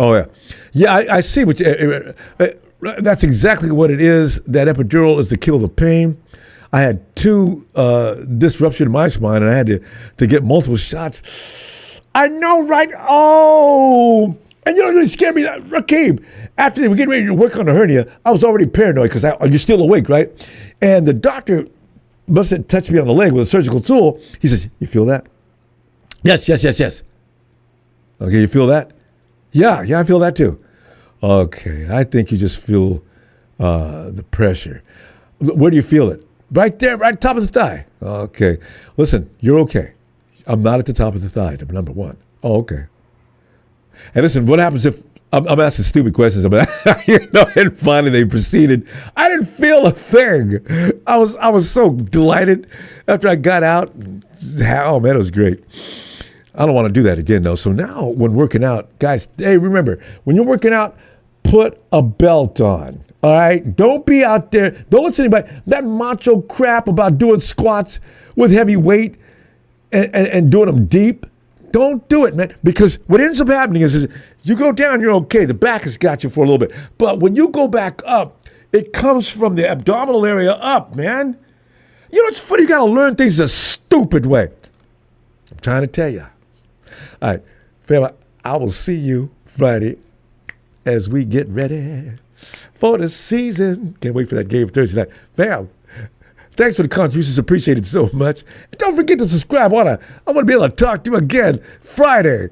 Oh, yeah. Yeah, I see what you... That's exactly what it is. That epidural is to kill the pain. I had 2 disruption in my spine, and I had to get multiple shots. I know, right? Oh, and you know what really scared me? Rakeem, after they were getting ready to work on the hernia, I was already paranoid because you're still awake, right? And the doctor must have touched me on the leg with a surgical tool. He says, "You feel that?" Yes. Okay, you feel that? Yeah, I feel that too. Okay, I think you just feel the pressure. Where do you feel it? Right there, right top of the thigh. Okay. Listen, you're okay. I'm not at the top of the thigh, number 1. Oh, okay. And listen, what happens if I'm asking stupid questions about, and finally they proceeded. I didn't feel a thing. I was so delighted after I got out. Oh man, it was great. I don't want to do that again though. So now when working out, guys, hey, remember, when you're working out, put a belt on. All right? Don't be out there. Don't listen to anybody. That macho crap about doing squats with heavy weight and doing them deep. Don't do it, man. Because what ends up happening is you go down, you're okay. The back has got you for a little bit. But when you go back up, it comes from the abdominal area up, man. You know, it's funny. You got to learn things a stupid way. I'm trying to tell you. All right, family, I will see you Friday as we get ready for the season. Can't wait for that game Thursday night. Fam, thanks for the contributions. Appreciate it so much. Don't forget to subscribe. I want to be able to talk to you again Friday.